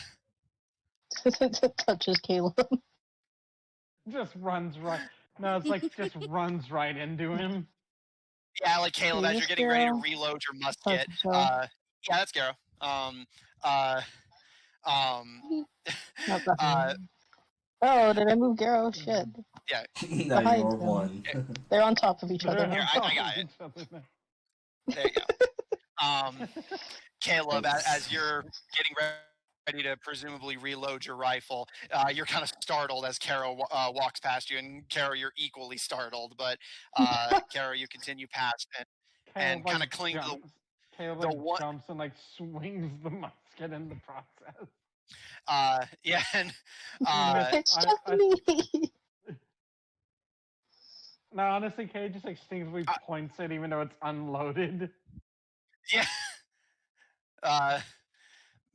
S6: Touches Caleb.
S7: Just runs right. No, it's like just runs right into him.
S1: Yeah, like Caleb, as you're getting ready to reload your musket. Yeah, that's Garrow.
S6: Oh, did I move Garrow? Shit.
S1: Yeah.
S3: Now you're one.
S6: They're on top of each other.
S1: Here, I got it. There you go. Caleb, as you're getting ready to presumably reload your rifle, you're kind of startled as Caro walks past you, and Caro, you're equally startled, but Caro, you continue past and kind of cling to
S7: Caleb jumps and like swings the musket in the process.
S1: Yeah, and
S6: it's just me.
S7: No, honestly, Kay just like instinctively points it even though it's unloaded.
S1: Yeah.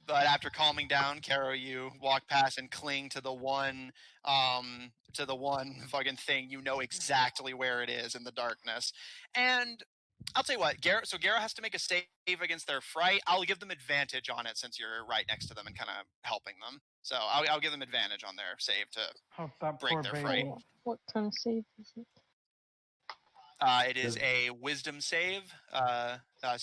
S1: But after calming down, Caro, you walk past and cling to the one fucking thing. You know exactly where it is in the darkness. And I'll tell you what, Garrow has to make a save against their fright. I'll give them advantage on it since you're right next to them and kind of helping them. So I'll give them advantage on their save to break their fright.
S6: What kind of save is it?
S1: It is a wisdom save. So,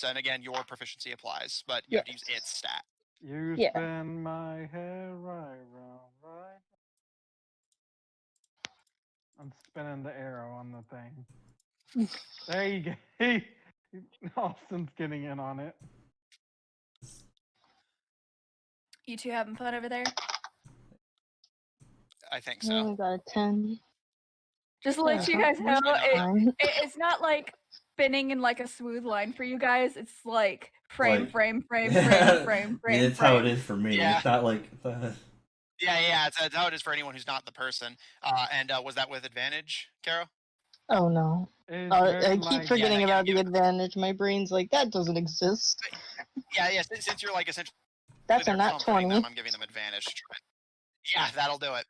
S1: and again, your proficiency applies, but you have to use its stat.
S7: You spin my hair right round, right? I'm spinning the arrow on the thing. There you go. Austin's getting in on it.
S8: You two having fun over there?
S1: I think
S6: I
S1: so.
S6: only got a 10.
S8: Just to let you guys know, it's not like spinning in like a smooth line for you guys. It's like frame.
S3: It's how it is for me.
S1: Yeah.
S3: It's not like.
S1: Yeah, it's how it is for anyone who's not the person. And was that with advantage, Caro?
S6: Oh no. I keep forgetting about the advantage. My brain's like, that doesn't exist.
S1: Yeah. Since you're like essentially
S6: That's a nat 20.
S1: them, I'm giving them advantage. Yeah, that'll do it.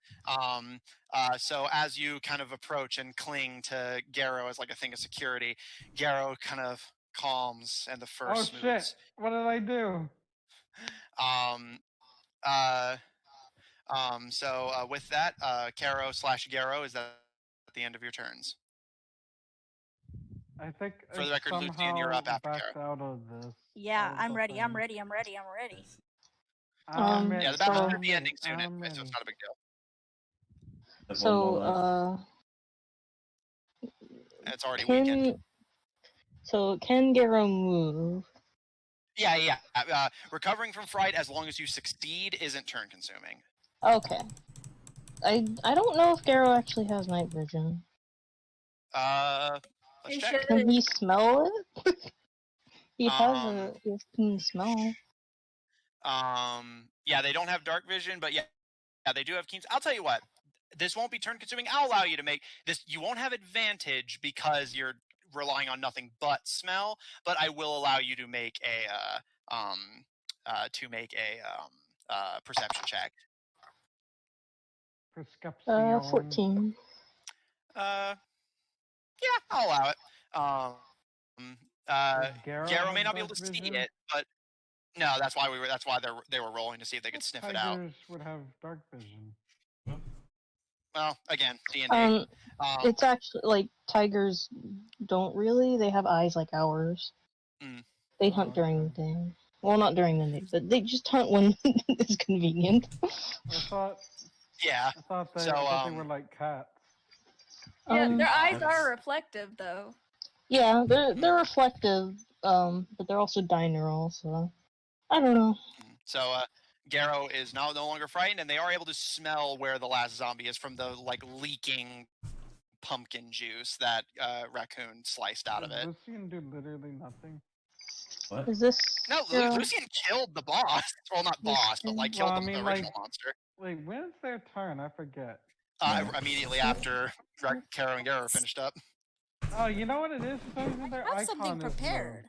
S1: So as you kind of approach and cling to Garrow as like a thing of security, Garrow kind of calms and the fur smooths.
S7: Shit! What did I do?
S1: So with that, Caro/Garrow, is that at the end of your turns?
S7: I think
S1: for the record, Lucian, you're up after
S7: backed
S1: Caro.
S7: out of this.
S5: Yeah, I'm ready.
S1: Yeah, the battle's going to be ending soon anyway, so it's not a big deal.
S6: So,
S1: it's already weekend.
S6: So, can Garrow move?
S1: Yeah. Recovering from fright, as long as you succeed, isn't turn consuming.
S6: Okay. I don't know if Garrow actually has night vision.
S1: Let's check.
S6: Can he smell it? He has keen smell.
S1: Yeah, they don't have dark vision, but yeah, they do have keen. I'll tell you what. This won't be turn consuming. I'll allow you to make this. You won't have advantage because you're relying on nothing but smell, but I will allow you to make a perception check.
S6: 14.
S1: Yeah, I'll allow it. Garrow may not be able to see it, but no, that's why they were rolling to see if they could sniff it out.
S7: Tigers would have dark vision.
S1: Well, again, D&D.
S6: It's actually like tigers don't really. They have eyes like ours. They hunt during the day. Well, not during the day, but they just hunt when it's convenient.
S7: I thought they were like cats.
S8: Yeah, their eyes are reflective, though.
S6: Yeah, they're reflective, but they're also diurnal, so I don't know.
S1: So Garrow is no longer frightened, and they are able to smell where the last zombie is from the like leaking pumpkin juice that raccoon sliced out of it.
S7: Lucian do literally nothing.
S3: What?
S6: Is this?
S1: No, Lucian killed the boss. Well, not boss, but like killed the original monster.
S7: Wait, when's their turn? I forget.
S1: Immediately after Caro and Garrow finished up.
S7: Oh, you know what it is? Their
S5: I have something prepared.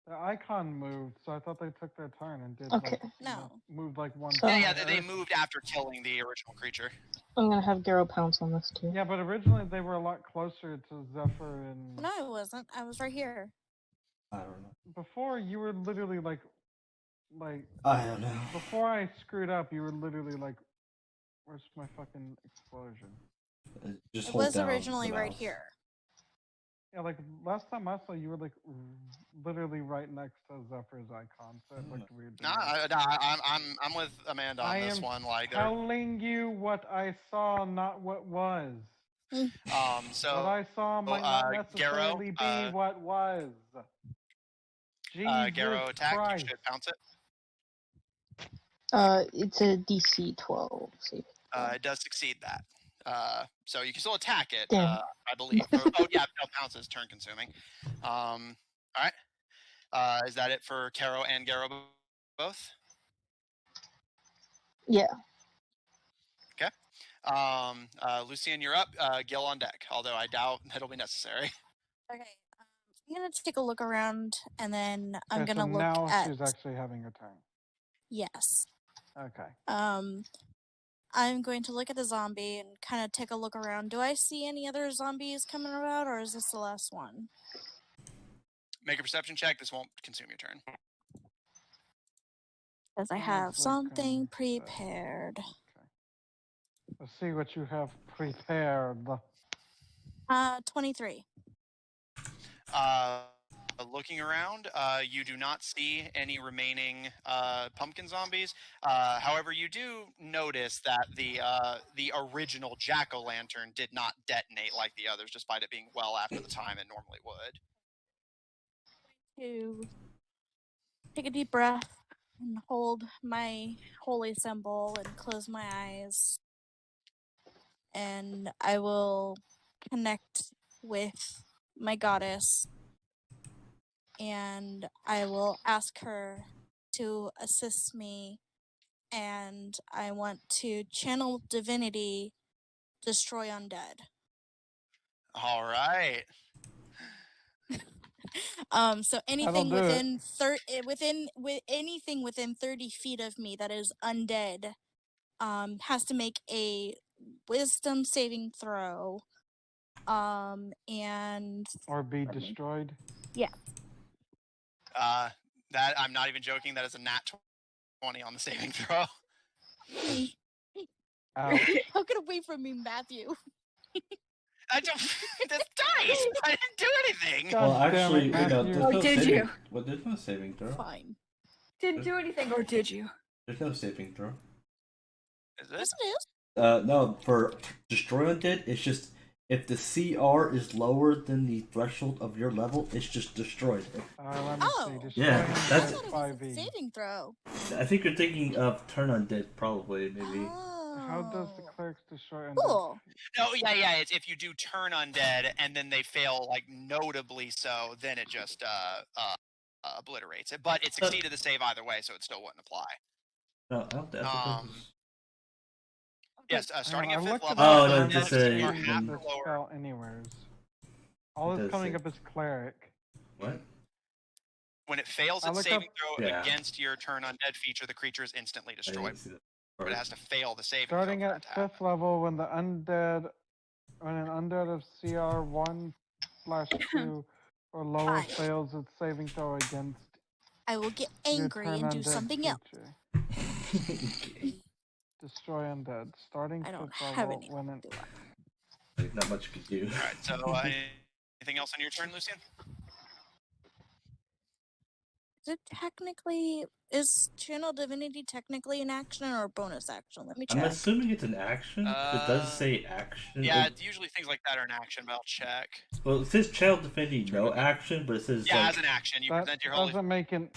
S7: Their icon moved, so I thought they took their turn and did.
S6: Okay.
S7: Moved like one.
S1: Yeah, they moved after killing the original creature.
S6: I'm gonna have Garrow pounce on this too.
S7: Yeah, but originally they were a lot closer to Zephyr and.
S5: No, I wasn't. I was right here.
S3: I don't know.
S7: Before you were literally like.
S3: I don't know.
S7: Before I screwed up, you were literally like, "Where's my fucking explosion?"
S5: It was originally right here.
S7: Yeah, like last time I saw you were like literally right next to Zephyr's icon, so it looked weird.
S1: I'm with Amanda on this one. Like,
S7: telling you what I saw, not what was.
S1: So
S7: what I saw might not necessarily
S1: Garrow,
S7: be what was.
S1: Garrow attack.
S7: Christ.
S1: You should pounce it.
S6: It's a DC 12. See.
S1: It does succeed that. So you can still attack it,
S6: Damn.
S1: I believe. Pounce is turn consuming. All right. Is that it for Caro and Garrow both?
S6: Yeah.
S1: Okay. Lucian, you're up. Gil on deck, although I doubt it'll be necessary.
S5: Okay. I'm gonna take a look around, and then I'm gonna look
S7: now
S5: at.
S7: She's actually having a turn.
S5: Yes.
S7: Okay.
S5: I'm going to look at the zombie and kind of take a look around. Do I see any other zombies coming about, or is this the last one?
S1: Make a perception check. This won't consume your turn.
S5: Because I have something prepared.
S7: Okay. Let's see what you have prepared.
S5: 23.
S1: Looking around, you do not see any remaining pumpkin zombies. However, you do notice that the original jack-o'-lantern did not detonate like the others, despite it being well after the time it normally would.
S5: To take a deep breath and hold my holy symbol and close my eyes. and I will connect with my goddess, and I will ask her to assist me, and I want to channel divinity, destroy undead.
S1: All right.
S5: So anything anything within 30 feet of me that is undead, has to make a wisdom saving throw. And
S7: or be destroyed.
S5: Yeah.
S1: That I'm not even joking. That is a nat 20 on the saving throw.
S5: How could away from me, Matthew?
S1: I don't. That's dice. I didn't do anything.
S3: Well, actually,
S8: there's no
S3: saving.
S8: you?
S3: Well, there's no saving throw.
S5: Fine.
S8: Didn't do anything, or did you?
S3: There's no saving throw.
S1: Is it?
S5: Yes, it is.
S3: No, for destroy undead, it's just if the CR is lower than the threshold of your level, it's just destroyed.
S7: Let me see.
S3: Yeah, that's.
S5: I thought it was a saving throw.
S3: I think you're thinking of turn undead, probably, maybe.
S7: How does the clerics destroy undead?
S5: Cool.
S1: No, yeah. It's if you do turn undead and then they fail like notably so, then it just obliterates it. But it succeeded the save either way, so it still wouldn't apply.
S3: No, I don't think
S1: Yes, starting at 5th level.
S3: Oh, no, just
S1: you're
S3: a
S1: half or lower.
S7: Spell anywheres. All
S3: It
S7: that's
S3: does
S7: coming
S3: say-
S7: up is cleric.
S3: What?
S1: When it fails
S7: I
S1: its
S7: look
S1: saving
S7: up-
S1: throw
S3: Yeah.
S1: against your turn undead feature, the creature is instantly
S3: I didn't
S1: destroyed.
S3: see that.
S1: But it has to fail the saving
S7: Starting
S1: throw.
S7: at 5th level, when an undead of CR 1/2 or lower
S5: Fine.
S7: fails its saving throw against
S5: I will get
S7: your
S5: angry
S7: turn
S5: and do
S7: undead
S5: something else.
S7: creature. Destroy undead. Starting
S5: I don't
S7: 5th
S5: have
S7: level,
S5: any.
S7: when an
S3: Like, not much you could do.
S1: All right. So anything else on your turn, Lucian?
S5: Is channel divinity technically an action or a bonus action? Let me
S3: I'm
S5: check.
S3: assuming it's an action. It does say action.
S1: Yeah, usually things like that are an action, but I'll check.
S3: Well, it says child defending no action, but it says
S1: Yeah,
S3: like,
S1: as an action, you
S7: that
S1: present your holy.
S7: doesn't make it.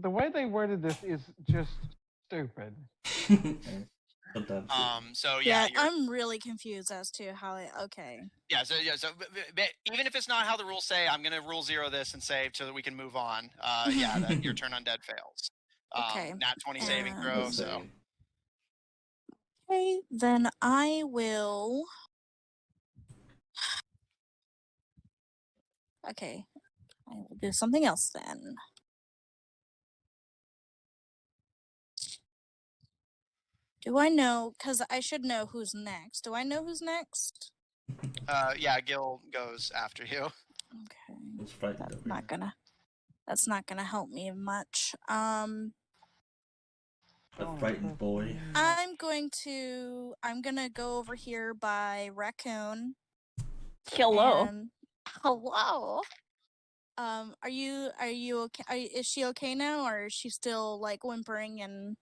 S7: The way they worded this is just stupid.
S3: sometimes.
S1: So
S5: Yeah,
S1: you're,
S5: I'm really confused as to how it. Okay.
S1: yeah. So even if it's not how the rules say, I'm gonna rule 0 this and save so that we can move on. Yeah, that your turn undead fails.
S5: Okay.
S1: Nat 20 saving
S5: And-
S1: throw.
S3: Let's
S1: So
S3: say.
S5: Okay, then I will. Okay, I will do something else then. Do I know? Because I should know who's next. Do I know who's next?
S1: yeah, Gil goes after you.
S5: Okay,
S3: It's frightened
S5: that's
S3: over
S5: not gonna. That's not gonna help me much.
S3: A frightened boy.
S5: I'm gonna go over here by Raccoon.
S8: Hello.
S5: And, hello. Are you okay? Is she okay now, or is she still like whimpering and?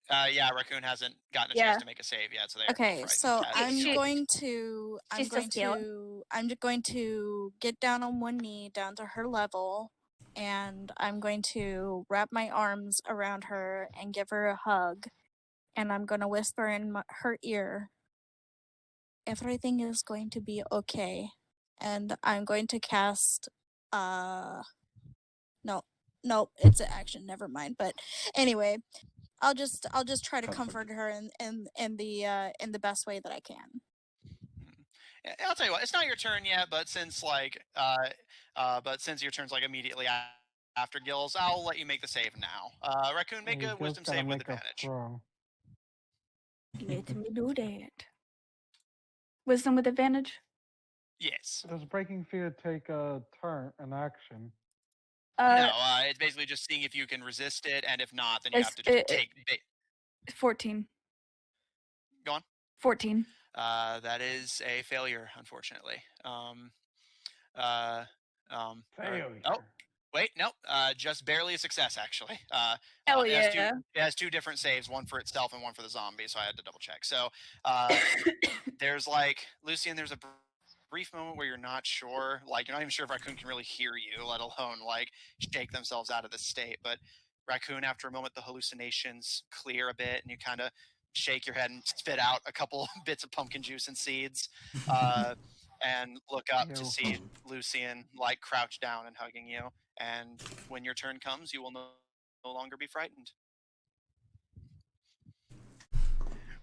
S1: Yeah, Raccoon hasn't gotten a
S8: Yeah.
S1: chance to make a save yet, so they are
S5: Okay,
S1: frightened
S5: so
S1: as
S5: I'm
S1: you.
S5: going to
S2: She's still stealing?
S5: I'm just going to get down on one knee down to her level, and I'm going to wrap my arms around her and give her a hug, and I'm going to whisper in her ear, everything is going to be okay, and I'm going to cast no, it's an action, never mind. But anyway, I'll just try to comfort her in the best way that I can.
S1: I'll tell you what, it's not your turn yet, but since your turn's like immediately after Gil's, I'll let you make the save now. Raccoon, make a wisdom save with advantage.
S8: Let me do that. Wisdom with advantage?
S1: Yes.
S7: Does breaking fear take an action?
S1: No, it's basically just seeing if you can resist it, and if not, then you have to just take.
S8: 14.
S1: Go on.
S8: 14.
S1: That is a failure, unfortunately.
S7: Failure.
S1: Oh, wait, nope. Just barely a success, actually.
S8: Hell
S1: it
S8: yeah.
S1: has two different saves, one for itself and one for the zombie, so I had to double check. So there's Lucian, there's a brief moment where you're not sure, you're not even sure if Raccoon can really hear you, let alone shake themselves out of this state. But Raccoon, after a moment, the hallucinations clear a bit, and you kind of shake your head and spit out a couple bits of pumpkin juice and seeds, and look up to see Lucian like crouch down and hugging you. And when your turn comes, you will no longer be frightened.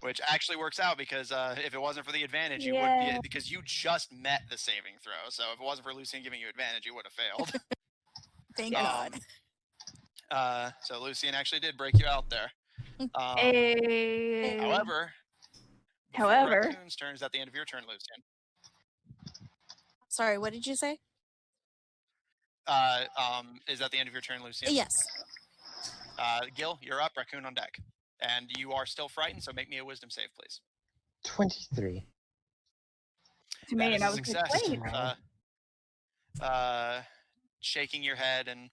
S1: Which actually works out because if it wasn't for the advantage, you would be, because you just met the saving throw. So if it wasn't for Lucian giving you advantage, you would have failed.
S5: Thank God.
S1: So Lucian actually did break you out there. However, Raccoon's turn is at the end of your turn, Lucian.
S5: Sorry, what did you say?
S1: Is at the end of your turn, Lucian?
S5: Yes.
S1: Gil, you're up. Raccoon on deck. And you are still frightened, so make me a wisdom save, please.
S4: 23.
S8: To me, and I was like, wait.
S1: Shaking your head and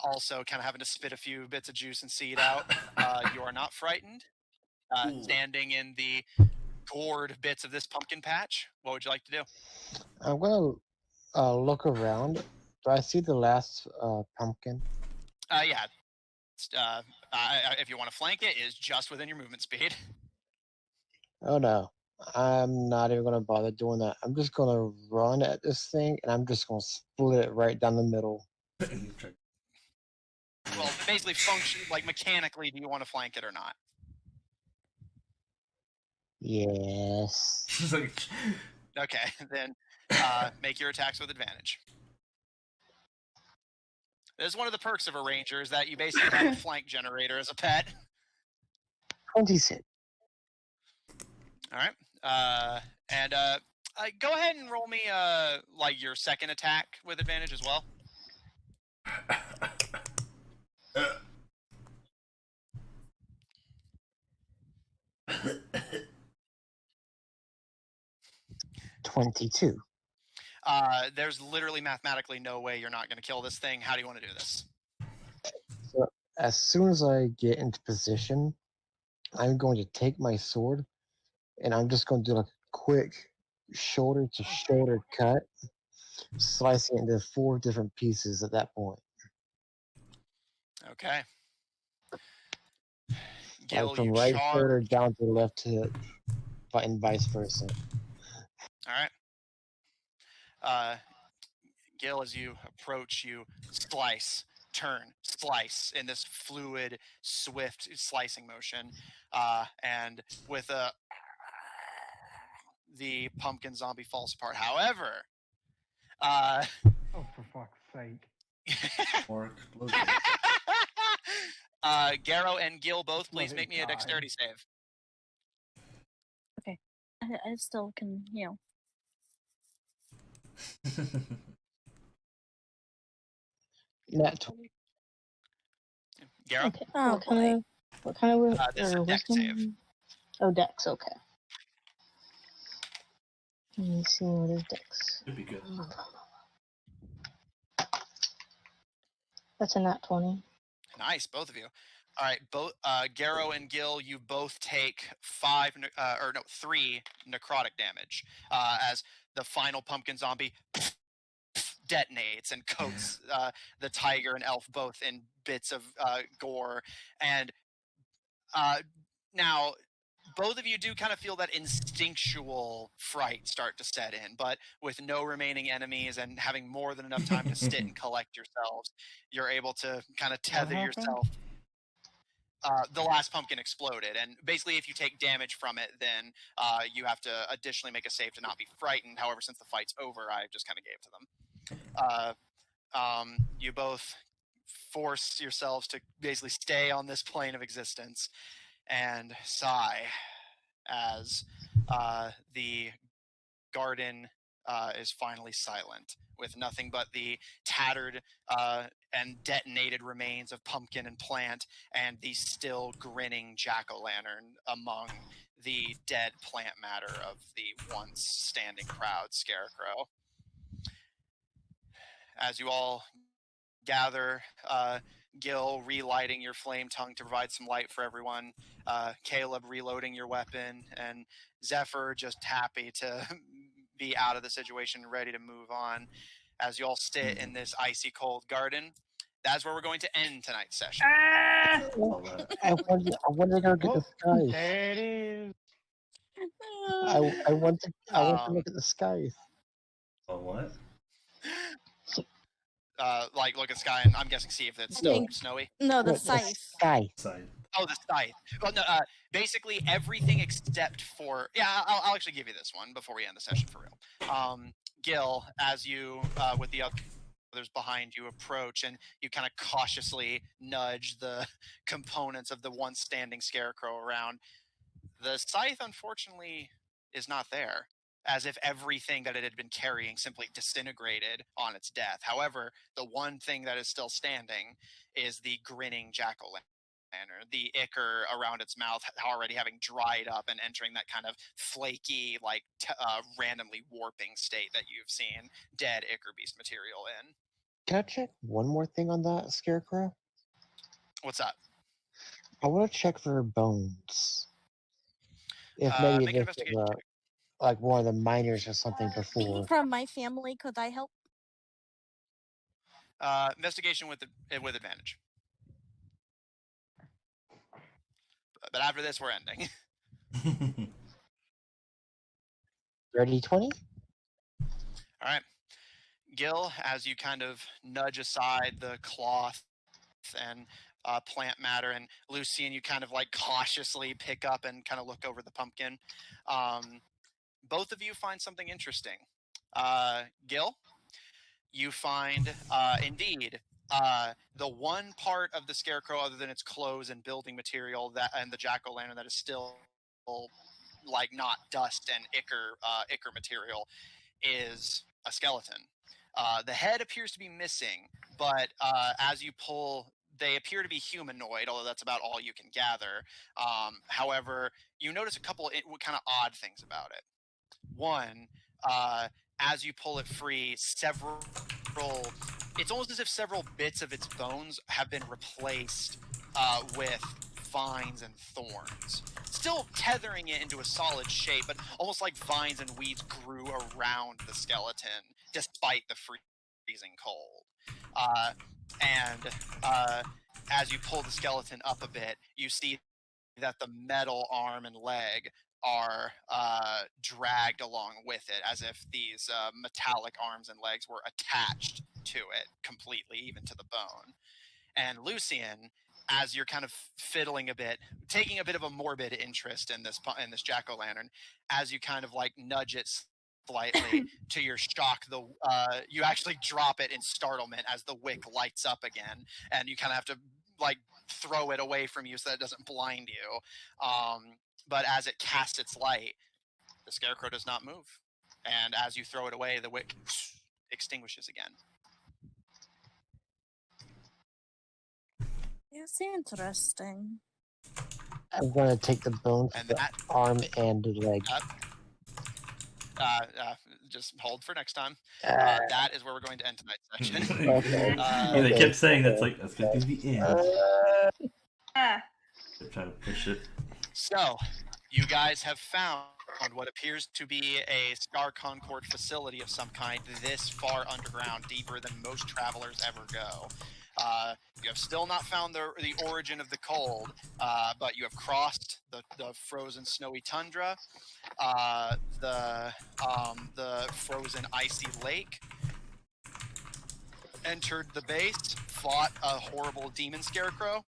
S1: also kind of having to spit a few bits of juice and seed out. You are not frightened. Standing in the gourd bits of this pumpkin patch, what would you like to do?
S4: I'm going to look around. Do I see the last pumpkin?
S1: Yeah. If you want to flank it, is just within your movement speed.
S4: Oh no, I'm not even going to bother doing that. I'm just going to run at this thing, and I'm just going to split it right down the middle.
S1: Well, basically, like mechanically, do you want to flank it or not?
S4: Yes.
S1: Okay, then make your attacks with advantage. This is one of the perks of a ranger, is that you basically have a flank generator as a pet.
S4: 26.
S1: All right. And go ahead and roll me like your second attack with advantage as well.
S4: $22.
S1: There's literally mathematically no way you're not going to kill this thing. How do you want to do this?
S4: So as soon as I get into position, I'm going to take my sword, and I'm just going to do like a quick shoulder to shoulder cut, slicing it into 4 different pieces at that point.
S1: Okay. Gil,
S4: like from
S1: you
S4: right
S1: charge.
S4: shoulder down to the left hip, and vice versa.
S1: All right. Gil, as you approach, you slice, turn, slice in this fluid, swift slicing motion, and with the pumpkin zombie falls apart. However,
S7: oh, for fuck's sake!
S1: Garrow and Gil, both please make me a dexterity save.
S5: Okay, I still can,
S4: Net 20.
S1: Garrow?
S6: Okay. What kind of
S1: this is a dex save.
S6: Oh, dex. Okay. Let me see what is dex.
S3: Should be good.
S6: That's a nat 20.
S1: Nice, both of you. All right, both Garrow and Gil, you both take 3 necrotic damage as the final pumpkin zombie detonates and coats the tiger and elf both in bits of gore. And now, both of you do kind of feel that instinctual fright start to set in, but with no remaining enemies and having more than enough time to sit and collect yourselves, you're able to kind of tether yourself. The last pumpkin exploded, and basically if you take damage from it, then you have to additionally make a save to not be frightened. However, since the fight's over, I just kind of gave to them. You both force yourselves to basically stay on this plane of existence and sigh as the garden is finally silent, with nothing but the tattered and detonated remains of pumpkin and plant and the still grinning jack-o'-lantern among the dead plant matter of the once standing crowd scarecrow. As you all gather, Gil relighting your flame tongue to provide some light for everyone, Caleb reloading your weapon, and Zephyr just happy to be out of the situation, ready to move on. As you all sit in this icy cold garden, That's where we're going to end tonight's session.
S4: I want to go get the skies.
S7: There it is.
S4: I want to look at the skies.
S3: Oh, what?
S1: Like look at sky, and I'm guessing see if it's still snowy.
S5: No, the
S4: The
S5: scythe.
S4: sky.
S1: Oh, the scythe. Well, no, basically everything except for I'll actually give you this one before we end the session for real. Gil, as you with the others behind you approach, and you kind of cautiously nudge the components of the one standing scarecrow around. The scythe, unfortunately, is not there, as if everything that it had been carrying simply disintegrated on its death. However, the one thing that is still standing is the grinning jack-o'-lantern, the ichor around its mouth already having dried up and entering that kind of flaky, like randomly warping state that you've seen dead ichor beast material in.
S4: Can I check one more thing on that scarecrow?
S1: What's up?
S4: I want to check for bones. If maybe
S1: make an
S4: this is
S1: investigation check.
S4: like one of the miners or something before.
S5: Being from my family, could I help?
S1: Investigation with advantage. But after this, we're ending.
S4: Ready, 20?
S1: All right. Gil, as you kind of nudge aside the cloth and plant matter, and Lucian, you kind of like cautiously pick up and kind of look over the pumpkin. Both of you find something interesting. Gil, you find indeed the one part of the scarecrow, other than its clothes and building material, and the jack-o'-lantern that is still like not dust and ichor material, is a skeleton. The head appears to be missing, but as you pull, they appear to be humanoid, although that's about all you can gather. However, you notice a couple kind of odd things about it. One, as you pull it free, it's almost as if several bits of its bones have been replaced with vines and thorns, still tethering it into a solid shape, but almost like vines and weeds grew around the skeleton despite the freezing cold. And as you pull the skeleton up a bit, you see that the metal arm and leg are dragged along with it, as if these metallic arms and legs were attached to it completely, even to the bone. And Lucian, as you're kind of fiddling a bit, taking a bit of a morbid interest in this jack-o'-lantern, as you kind of like nudge it slightly, to your shock, you actually drop it in startlement as the wick lights up again, and you kind of have to like throw it away from you so that it doesn't blind you. But as it casts its light, the scarecrow does not move, and as you throw it away, the wick extinguishes again.
S5: It's interesting.
S4: I'm going to take the bone from the arm and the leg.
S1: Just hold for next time. That is where we're going to end tonight's session.
S3: Okay. They kept saying that's going to be the end. They're trying to push it.
S1: So, you guys have found what appears to be a Scar Concord facility of some kind this far underground, deeper than most travelers ever go. You have still not found the origin of the cold, but you have crossed the frozen snowy tundra, the frozen icy lake, entered the base, fought a horrible demon scarecrow,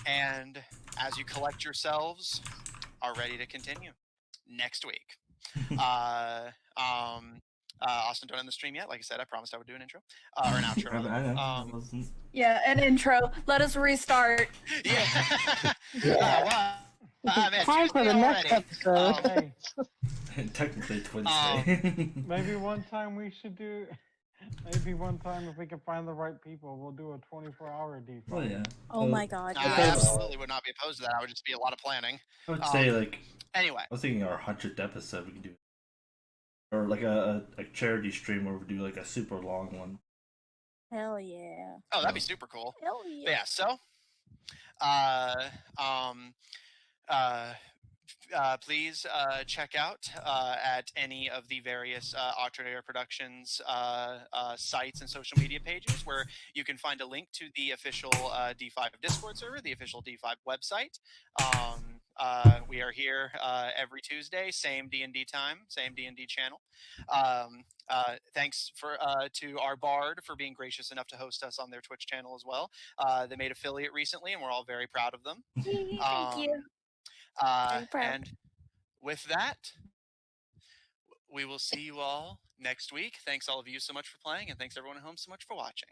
S1: and as you collect yourselves, are ready to continue next week. Austin, don't end the stream yet. Like I said, I promised I would do an intro or an outro.
S8: Yeah, an intro. Let us restart.
S6: Time for the next episode.
S3: Technically, it's Wednesday.
S7: Maybe one time we should do. Maybe one time, if we can find the right people, we'll do a 24-hour default.
S3: Oh yeah.
S5: Oh my god.
S1: I absolutely would not be opposed to that. I would just be a lot of planning.
S3: I would say
S1: anyway.
S3: I was thinking our 100th episode we could do, or like a charity stream where we do like a super long one.
S5: Hell yeah.
S1: Oh, that'd be super cool.
S5: Hell yeah.
S1: But yeah. So, please check out at any of the various Octonator Productions sites and social media pages, where you can find a link to the official D5 Discord server, the official D5 website. We are here every Tuesday, same D&D time, same D&D channel. Thanks to our Bard for being gracious enough to host us on their Twitch channel as well. They made affiliate recently, and we're all very proud of them.
S2: Thank you.
S1: And with that, we will see you all next week. Thanks all of you so much for playing, and thanks everyone at home so much for watching.